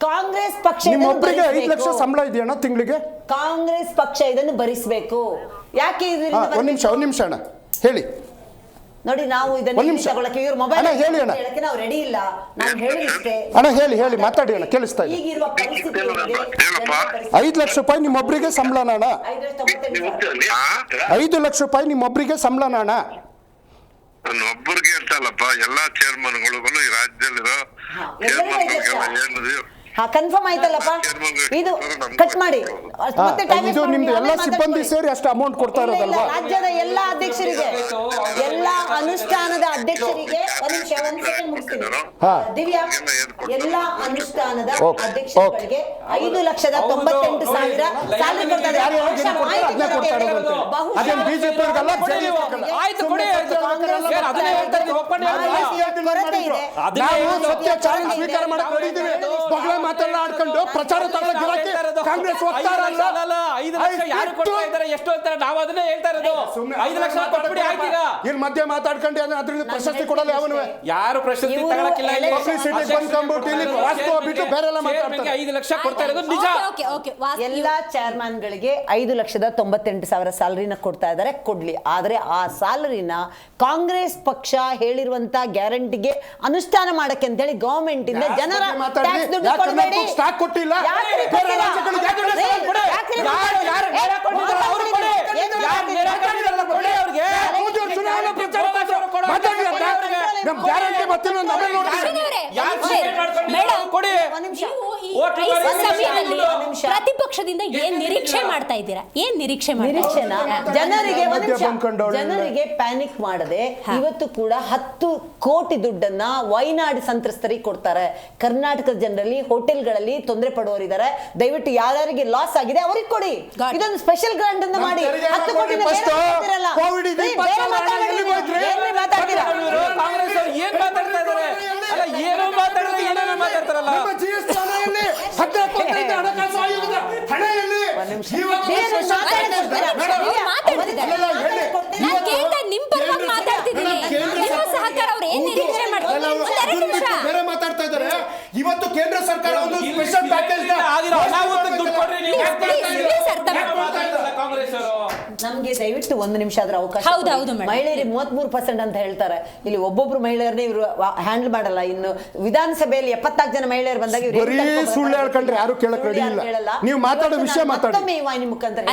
ಕಾಂಗ್ರೆಸ್ ಪಕ್ಷ
ನಿಮ್ಮೊಬ್ಬರಿಗೆ 5 ಲಕ್ಷ ಸಂಬಳ ಇದೆಯಣ್ಣ ತಿಂಗಳಿಗೆ?
ಕಾಂಗ್ರೆಸ್ ಪಕ್ಷ ಇದನ್ನು ಭರಿಸಬೇಕು. ಯಾಕೆ
ಒಂದ್ ನಿಮಿಷ ಅಣ್ಣ ಹೇಳಿ
ನೋಡಿ, ನಾವು ಇದನ್ನು ತಗೊಳ್ಳಕ್ಕೆ ಇವ್ರ ಮೊಬೈಲ್
ಹೇಳಿ ಅಣ್ಣ,
ನಾವು ರೆಡಿ ಇಲ್ಲ. ನಾನು ಹೇಳಿಷ್ಟೇ
ಅಣ್ಣ, ಹೇಳಿ ಮಾತಾಡಿ ಅಣ್ಣ, ಕೇಳಿಸ್ತಾ ಇದೆ.
ಈಗಿರುವ ಪರಿಸ್ಥಿತಿ
5 ಲಕ್ಷ ರೂಪಾಯಿ ನಿಮ್ಮೊಬ್ಬರಿಗೆ ಸಂಬಳನ ಅಣ್ಣ? 5 ಲಕ್ಷ ರೂಪಾಯಿ ನಿಮ್ಮೊಬ್ಬರಿಗೆ ಸಂಬಳನ ಅಣ್ಣ?
ನಾನು ಒಬ್ಬರಿಗೆ ಅಂತಲ್ಲಪ್ಪ, ಎಲ್ಲಾ ಚೇರ್ಮನ್ಗಳಿಗೂ ಈ ರಾಜ್ಯದಲ್ಲಿರೋ ಚೇರ್ಮನ್ಗಳಿಗೆಲ್ಲ
ಕನ್ಫರ್ಮ್ ಆಯ್ತಲ್ಲಪ್ಪ, ಇದು ಕಟ್ ಮಾಡಿ. ಮತ್ತೆ
ಇದು ನಿಮ್ದು ಎಲ್ಲ ಸಿಬ್ಬಂದಿ ಸೇರಿ ಅಷ್ಟು ಅಮೌಂಟ್ ಕೊಡ್ತಾ ಇರೋದಲ್ವಾ?
ರಾಜ್ಯದ ಎಲ್ಲಾ ಅಧ್ಯಕ್ಷರಿಗೆ, ಎಲ್ಲಾ ಅನುಷ್ಠಾನದ ಅಧ್ಯಕ್ಷರಿಗೆ, ಒಂದ್ ಸೆಕೆಂಡ್ ಮುಗಿಸ್ತೀನಿ ದಿವ್ಯಾ, ಎಲ್ಲಾ ಅನುಷ್ಠಾನದ ಅಧ್ಯಕ್ಷರಿಗೆ 5,98,000 ಸ್ಯಾಲರಿ ಕೊಡ್ತಾ ಇದ್ದಾರೆ.
ಮಾತಾಡ್ಕೊಂಡು ಪ್ರಚಾರ ತಗೊಳ್ಳೋಕೆ ಕಾಂಗ್ರೆಸ್ ಹೋಗ್ತಾರ.
5 ಲಕ್ಷ ಯಾರು ಕೊಡ್ತಾ ಇದ್ದಾರೆ, ಎಷ್ಟು ಅಂತಾರೆ, ನಾವು ಅದನ್ನೇ ಹೇಳ್ತಾ ಇರೋದು. 5 ಲಕ್ಷ ಕೊಟ್ಬಿಡಿ ಆಯ್ತು. ಈಗ
ಇಲ್ಲಿ ಮಧ್ಯೆ ಮಾತಾಡ್ಕೊಂಡು ಅದ್ರಿಂದ ಪ್ರಶಸ್ತಿ ಕೊಡಲ್ಲ ಅವನು.
ಯಾರು ಪ್ರಶಸ್ತಿ ತಗೊಳಕಿಲ್ಲ.
ಬೇರೆಲ್ಲ
5 ಲಕ್ಷ ಕೊಡ್ತಾ ಇರೋದು ನಿಜ.
ಎಲ್ಲಾ ಚೇರ್ಮನ್ ಗಳಿಗೆ 5,98,000 ಸ್ಯಾಲರಿನ ಕೊಡ್ತಾ ಇದ್ದಾರೆ, ಕೊಡ್ಲಿ. ಆದ್ರೆ ಆ ಸ್ಯಾಲರಿನ ಕಾಂಗ್ರೆಸ್ ಪಕ್ಷ ಹೇಳಿರುವಂತ ಗ್ಯಾರಂಟಿಗೆ ಅನುಷ್ಠಾನ ಮಾಡಕ್ಕೆ ಅಂತ ಹೇಳಿ ಗವರ್ಮೆಂಟ್ ಇಂದ ಜನರ ಟ್ಯಾಕ್ಸ್ ದುಡ್ಡು ಕೊಡಬೇಡಿ.
ಸ್ಟಾಕ್ ಕೊಟ್ಟಿಲ್ಲ.
ಪ್ರತಿಪಕ್ಷದಿಂದ ಏನ್ ನಿರೀಕ್ಷೆ ಮಾಡ್ತಾ ಇದ್ದೀರಾ?
ಜನರಿಗೆ ಪ್ಯಾನಿಕ್ ಮಾಡದೆ ಇವತ್ತು ಕೂಡ 10 ಕೋಟಿ ದುಡ್ಡನ್ನ ವೈನಾಡ್ ಸಂತ್ರಸ್ತರಿಗೆ ಕೊಡ್ತಾರೆ. ಕರ್ನಾಟಕದ ಜನರಲ್ಲಿ ಹೋಟೆಲ್ಗಳಲ್ಲಿ ತೊಂದರೆ ಪಡುವವರಿದ್ದಾರೆ, ದಯವಿಟ್ಟು ಯಾರಿಗೆ ಲಾಸ್ ಆಗಿದೆ ಅವ್ರಿಗೆ ಕೊಡಿ. ಇದೊಂದು ಸ್ಪೆಷಲ್ ಗ್ರಾಂಟ್ ಅನ್ನು ಮಾಡಿ. 10 ಕೋಟಿ
ಮಾತಾಡ್ತಾ ಇದ್ದಾರೆ. ಇವತ್ತು ಕೇಂದ್ರ ಸರ್ಕಾರ ಒಂದು ಸ್ಪೆಷಲ್ ಪ್ಯಾಕೇಜ್
ನಮ್ಗೆ ದಯವಿಟ್ಟು 1 ನಿಮಿಷ ಆದ್ರೆ ಅವಕಾಶ. ಮಹಿಳೆಯರಿಗೆ 33% ಅಂತ ಹೇಳ್ತಾರೆ. ಇಲ್ಲಿ ಒಬ್ಬೊಬ್ರು ಮಹಿಳೆಯರನ್ನೇ ಇವರು ಹ್ಯಾಂಡಲ್ ಮಾಡಲ್ಲ. ಇನ್ನು ವಿಧಾನಸಭೆಯಲ್ಲಿ 74 ಜನ ಮಹಿಳೆಯರು ಬಂದಾಗ
ಸುಳ್ಳು ಹೇಳ್ಕೊಂಡ್ರೆ ಯಾರು ಕೇಳಕ್ ರೆಡಿ ಇಲ್ಲ. ನೀವು ಮಾತಾಡೋ ವಿಷಯ ಮಾತಾಡಿ.
ವಾಹಿನಿ ಮುಖಾಂತರ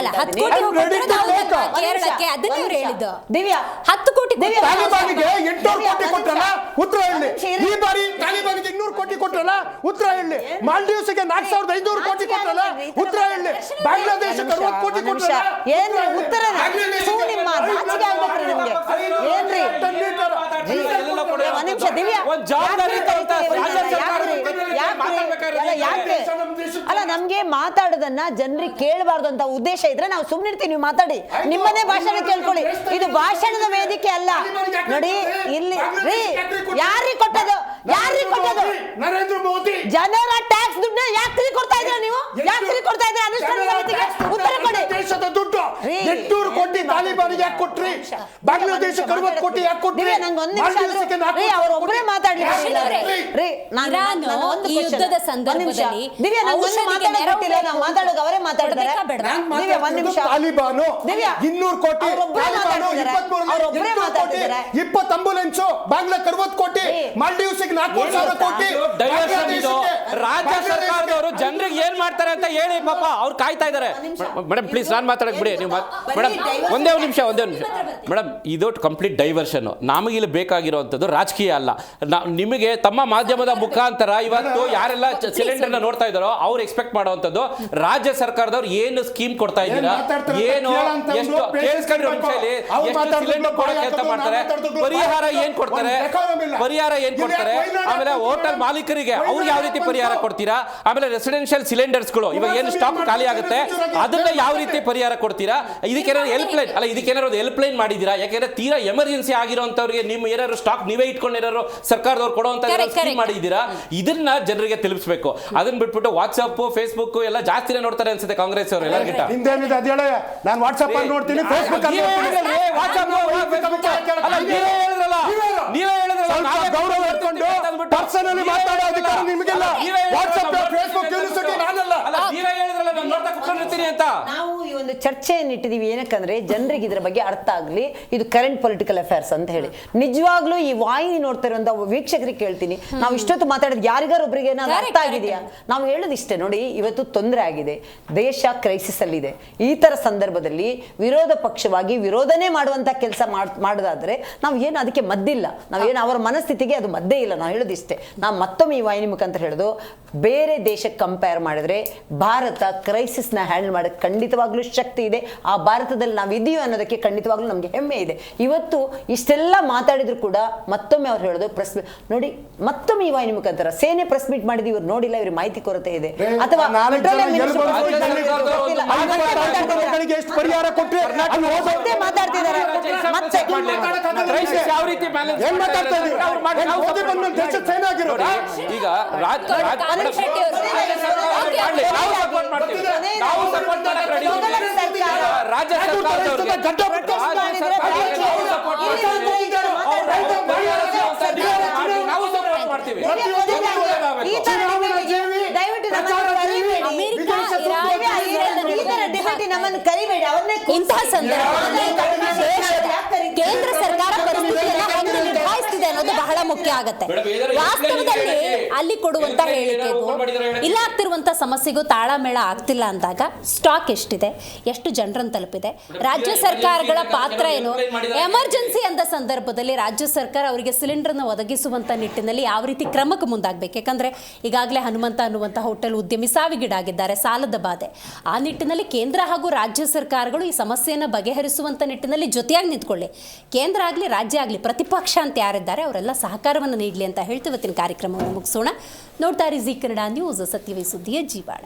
ದಿವ್ಯಾ 10 ಕೋಟಿ
ತಾಲಿಬಾನಿಗೆ 800 ಕೋಟಿ ಕೊಟ್ಟಲ್ಲ, ಉತ್ತರ ಹೇಳಿ. ಈ ಬಾರಿ ತಾಲಿಬಾನಿಗೆ 200 ಕೋಟಿ ಕೊಟ್ಟಲ್ಲ, ಉತ್ತರ ಹೇಳಿ. ಮಾಲ್ಡೀವ್ಸ್ಗೆ 4,500 ಕೋಟಿ ಕೊಟ್ಟಲ್ಲ, ಉತ್ತರ ಹೇಳಿ. ಬಾಂಗ್ಲಾದೇಶಕ್ಕೆ 60 ಕೋಟಿ ಕೊಟ್ಟಲ್ಲ,
ಏನ್ರಿ ಉತ್ತರ? ನಿಮ್ಮ ನಾಚಿಕೆ ಆಗ್ಬೇಕ್ರಿ ನಿಮ್ಗೆ. ಏನ್ರಿ ಒಂದ್ ನಿಮಿಷ ದಿವ್ಯಾ, ಅಲ್ಲ ನಮ್ಗೆ ಮಾತಾಡೋದನ್ನ ಜನರಿಗೆ ಕೇಳಬಾರ್ದು ಅಂತ ಉದ್ದೇಶ ಇದ್ರೆ ನಾವು ಸುಮ್ಮನಿರ್ತೀವಿ. ನೀವು ಮಾತಾಡಿ, ನಿಮ್ಮನ್ನೇ ಭಾಷಣ ಕೇಳ್ಕೊಳ್ಳಿ. ಇದು ಭಾಷಣದ ವೇದಿಕೆ ಅಲ್ಲ. ನೋಡಿ ಇಲ್ಲಿ ಯಾರಿಗೆ ಕೊಟ್ಟದು?
ನರೇಂದ್ರ ಮೋದಿ
ಜನರ ಟ್ಯಾಕ್ಸ್ ದುಡ್ಡು ಯಾಕ್ರಿ ಕೊಡ್ತಾ ಇದ್ರ? ನೀವು ಯಾಕ್ರಿ ಕೊಡ್ತಾ ಇದ್ರ? ಅನುಷ್ಠಾನದ ವೇದಿಕೆ ಉತ್ತರ ಕೊಡಿ.
ದೇಶದ ದುಡ್ಡು 800 ಕೋಟಿ ತಾಲಿಬಾನಿಗೆ ಯಾಕೆ ಕೊಟ್ರಿ? ಬಾಂಗ್ಲಾದೇಶಕ್ಕೆ 60 ಕೋಟಿ ಯಾಕೆ ಕೊಟ್ರಿ?
ಅವರೊಬ್ಬರೇ ಮಾತಾಡ್ಲಿ.
ಈ ಯುದ್ಧದ ಸಂದರ್ಭದಲ್ಲಿ
ನಾವು ಮಾತಾಡೋದು ಅವರೇ ಮಾತಾಡ್ತಾರೆ.
ತಾಲಿಬಾನು 200 ಕೋಟಿ, 20 ಆಂಬುಲೆನ್ಸ್, ಬಾಂಗ್ಲಾಕ್ಕೆ 60 ಕೋಟಿ, ಮಾಲ್ಡೀವ್ಸ್ಗೆ 4,000 ಕೋಟಿ.
ರಾಜ್ಯ ಸರ್ಕಾರದವರು ಜನರಿಗೆ ಏನ್ ಮಾಡ್ತಾರೆ ಅಂತ ಹೇಳಿ ಪಾಪ ಅವ್ರು ಕಾಯ್ತಾ ಇದ್ದಾರೆ. ಮೇಡಮ್ ಪ್ಲೀಸ್ ನಾನು ಮಾತಾಡಕ್ ಬಿಡಿ. ನೀವು ಮೇಡಮ್ ಒಂದೇ ನಿಮಿಷ ಮೇಡಮ್ ಇದು ಕಂಪ್ಲೀಟ್ ಡೈವರ್ಷನ್. ನಮಗಿಲ್ಲಿ ಬೇಕಾಗಿರುವಂಥದ್ದು ರಾಜಕೀಯ ಅಲ್ಲ. ನಿಮಗೆ ತಮ್ಮ ಮಾಧ್ಯಮದ ಮುಖಾಂತರ ಇವತ್ತು ಯಾರೆಲ್ಲ ಸಿಲಿಂಡರ್ನ ನೋಡ್ತಾ ಇದ್ದಾರೋ ಅವ್ರು ಎಕ್ಸ್ಪೆಕ್ಟ್ ಮಾಡುವಂಥದ್ದು ರಾಜ್ಯ ಸರ್ಕಾರದವ್ರು ಏನು ಸ್ಕೀಮ್ ಕೊಡ್ತಾ ಇದ್ದೀರಾ, ಏನು ಎಷ್ಟು ಕೇಳಿಸ್ಕೊಂಡ್ರೆ ಎಷ್ಟು ಸಿಲಿಂಡರ್ ಕೊಡೋ ಕೆಲಸ ಮಾಡ್ತಾರೆ, ಪರಿಹಾರ ಏನ್ ಕೊಡ್ತಾರೆ, ಆಮೇಲೆ ಹೋಟೆಲ್ ಮಾಲೀಕರಿಗೆ ಅವ್ರು ಯಾವ ರೀತಿ ಪರಿಹಾರ ಕೊಡ್ತೀರಾ, ಆಮೇಲೆ ರೆಸಿಡೆನ್ಷಿಯಲ್ ಸಿಲಿಂಡರ್ಸ್ಗಳು ಇವಾಗ ಏನು ಸ್ಟಾಕ್ ಖಾಲಿ ಆಗುತ್ತೆ ಅದನ್ನ ಯಾವ ರೀತಿ ಪರಿಹಾರ ಕೊಡ್ತೀರಾ, ಇದಕ್ಕೇನಾದ್ರು ಹೆಲ್ಪ್ ಲೈನ್ ಅಲ್ಲ ಇದಕ್ಕೇನಾದ್ರು ಹೆಲ್ಪ್ ಲೈನ್ ಮಾಡಿದ್ದೀರಾ? ಯಾಕೆಂದ್ರೆ ತೀರಾ ಎಮರ್ಜೆನ್ಸಿ ಆಗಿರೋಂಥವ್ರಿಗೆ ನಿಮ್ಮ ಏನಾದ್ರು ಸ್ಟಾಕ್ ನೀವೇ ಇಟ್ಕೊಂಡಿರೋ ಸರ್ಕಾರದವ್ರು ಕೊಡುವಂತ ಸ್ಕೀಮ್ ಮಾಡಿದ್ದೀರಾ? ಇದನ್ನ ಜನರಿಗೆ ತಿಳಿಸಬೇಕು. ಅದನ್ನ ಬಿಟ್ಬಿಟ್ಟು ವಾಟ್ಸ್ಆಪ್ ಫೇಸ್ಬುಕ್ ಎಲ್ಲ ಜಾಸ್ತಿನೇ ನೋಡ್ತಾರೆ ಅನ್ಸುತ್ತೆ ಕಾಂಗ್ರೆಸ್ ಅವರು ಎಲ್ಲರಿಗಿಂತ.
ಹಿಂದೇನಿದೆ ಅದ ಹೇಳ, ನಾನು ವಾಟ್ಸ್ಆಪ್ ಅಲ್ಲಿ ನೋಡ್ತೀನಿ, ಫೇಸ್ಬುಕ್ ಅಲ್ಲಿ
ನೀವೇ
ಗೌರವ ಇಟ್ಕೊಂಡು ಪರ್ಸನಲಿ ಮಾತಾಡೋ ಅಧಿಕಾರ ನಿಮಗಿಲ್ಲ. ವಾಟ್ಸ್ಆಪ್ ಫೇಸ್ಬುಕ್ ಯೂನಿವರ್ಸಿಟಿ ನಾನಲ್ಲ.
ನೀವೇ ಹೇಳಿದ್ರಲ್ಲ ನಾನು ನೋಡ್ತಾ ಕುತ್ಕೊಂಡಿರ್ತೀನಿ ಅಂತ.
ನಾವು ಈ ಒಂದು ಚರ್ಚೆಯನ್ನು ಇಟ್ಟಿದೀವಿ ಏನಕ್ಕಂದ್ರೆ ಜನರಿಗೆ ಇದರ ಬಗ್ಗೆ ಅರ್ಥ ಆಗ್ಲಿ, ಇದು ಕರೆಂಟ್ ಪೊಲಿಟಿಕಲ್ ಅಫೇರ್ಸ್ ಅಂತ ಹೇಳಿ. ನಿಜವಾಗ್ಲೂ ಈ ವಾಹಿನಿ ನೋಡ್ತಾ ಇರುವಂತ ವೀಕ್ಷಕರಿಗೆ ಕೇಳ್ತೀನಿ, ನಾವು ಇಷ್ಟೊತ್ತು ಮಾತಾಡಿದ್ ಯಾರಿಗಾರೊಬ್ಬರಿಗೆ ಏನಾದ್ರು ಅರ್ಥ ಆಗಿದೆಯಾ? ನಾವು ಹೇಳೋದಿಷ್ಟೇ ನೋಡಿ, ಇವತ್ತು ತೊಂದರೆ ಆಗಿದೆ, ದೇಶ ಕ್ರೈಸಿಸ್ ಅಲ್ಲಿ ಇದೆ. ಈ ತರ ಸಂದರ್ಭದಲ್ಲಿ ವಿರೋಧ ಪಕ್ಷವಾಗಿ ವಿರೋಧನೆ ಮಾಡುವಂತ ಕೆಲಸ ಮಾಡೋದಾದ್ರೆ ನಾವು ಏನು ಅದಕ್ಕೆ ಮದ್ದಿಲ್ಲ, ನಾವೇನು ಅವರ ಮನಸ್ಥಿತಿಗೆ ಅದು ಮದ್ದೇ ಇಲ್ಲ. ನಾವು ಹೇಳೋದಿಷ್ಟೇ. ನಾವು ಮತ್ತೊಮ್ಮೆ ಈ ವಾಹಿನಿ ಮುಖಾಂತರ ಹೇಳೋದು, ಬೇರೆ ದೇಶಕ್ಕೆ ಕಂಪೇರ್ ಮಾಡಿದ್ರೆ ಭಾರತ ಕ್ರೈಸಿಸ್ನ ಹ್ಯಾಂಡಲ್ ಮಾಡೋಕ್ಕೆ ಖಂಡಿತವಾಗ್ಲೂ ಶಕ್ತಿ ಇದೆ. ಆ ಭಾರತದಲ್ಲಿ ನಾವು ಇದೀವಿ ಅನ್ನೋದಕ್ಕೆ ಖಂಡಿತವಾಗ್ಲೂ ನಮಗೆ ಹೆಮ್ಮೆ ಇದೆ. ಇವತ್ತು ಇಷ್ಟೆಲ್ಲ ಮಾತಾಡಿದ್ರು ಕೂಡ ಮತ್ತೊಮ್ಮೆ ಅವ್ರು ಹೇಳೋದು ಪ್ರೆಸ್ ನೋಡಿ, ಮತ್ತೊಮ್ಮೆ ಈ ವಾಹಿನಿ ಮುಖಾಂತರ ಸೇನೆ ಪ್ರೆಸ್ ಮೀಟ್ ಮಾಡಿದ್ವಿ, ಇವ್ರು ನೋಡಿಲ್ಲ, ಇವ್ರಿಗೆ ಮಾಹಿತಿ ಕೊರತೆ ಇದೆ ಅಥವಾ
ಪರಿಹಾರ ಕೊಟ್ಟರೆ
ಮಾತಾಡ್ತಿದ್ದಾರೆ.
ಈಗ ರಾಜ್ಯ ನಾವು ಸಪೋರ್ಟ್ ಮಾಡ್ತೀವಿ.
ನಮ್ಮನ್ನು ಕರಿಬೇಡಿ. ಅವ್ರನ್ನೇ
ಇಂತಹ ಸಂದರ್ಭದಲ್ಲಿ ಕೇಂದ್ರ ಸರ್ಕಾರ ಪರಿಸ್ಥಿತಿಯನ್ನ ಹೆಂಗೆ ನಿಭಾಯಿಸ್ತಿದೆ ಅನ್ನೋದು ಬಹಳ ಮುಖ್ಯ ಆಗತ್ತೆ. ವಾಸ್ತವದಲ್ಲಿ ಅಲ್ಲಿ ಕೊಡುವಂತ ಹೇಳಿಕೆಗೂ ಇಲ್ಲ ಆಗ್ತಿರುವಂತ ಸಮಸ್ಯೆಗೂ ತಾಳಮೇಳ ಆಗ್ತಿಲ್ಲ ಅಂದಾಗ ಸ್ಟಾಕ್ ಎಷ್ಟಿದೆ, ಎಷ್ಟು ಜನರನ್ನು ತಲುಪಿದೆ, ರಾಜ್ಯ ಸರ್ಕಾರಗಳ ಪಾತ್ರ ಏನು, ಎಮರ್ಜೆನ್ಸಿ ಅಂದ ಸಂದರ್ಭದಲ್ಲಿ ರಾಜ್ಯ ಸರ್ಕಾರ ಅವರಿಗೆ ಸಿಲಿಂಡರ್ನ ಒದಗಿಸುವಂತ ನಿಟ್ಟಿನಲ್ಲಿ ಯಾವ ರೀತಿ ಕ್ರಮಕ್ಕೆ ಮುಂದಾಗಬೇಕು. ಯಾಕಂದ್ರೆ ಈಗಾಗಲೇ ಹನುಮಂತ ಅನ್ನುವಂಥ ಹೋಟೆಲ್ ಉದ್ಯಮಿ ಸಾವಿಗೀಡಾಗಿದ್ದಾರೆ, ಸಾಲದ ಬಾಧೆ. ಆ ನಿಟ್ಟಿನಲ್ಲಿ ಕೇಂದ್ರ ಹಾಗೂ ರಾಜ್ಯ ಸರ್ಕಾರಗಳು ಈ ಸಮಸ್ಯೆಯನ್ನು ಬಗೆಹರಿಸುವಂತ ನಿಟ್ಟಿನಲ್ಲಿ ಜೊತೆಯಾಗಿ ನಿಂತ್ಕೊಳ್ಳಿ. ಕೇಂದ್ರ ಆಗಲಿ ರಾಜ್ಯ ಆಗಲಿ ಪ್ರತಿಪಕ್ಷ ಅಂತ ಯಾರಿದ್ದಾರೆ ಅವರೆಲ್ಲ ಸಹಕಾರವನ್ನು ನೀಡಲಿ ಅಂತ ಹೇಳ್ತೀವಿ. ಇವತ್ತಿನ ಕಾರ್ಯಕ್ರಮವನ್ನು ಮುಗಿಸೋಣ. ನೋಡ್ತಾ ಇರಿ ಜೀ ಕನ್ನಡ ನ್ಯೂಸ್, ಸತ್ಯವೇ ಸುದ್ದಿಯ ಜೀವಾಳ.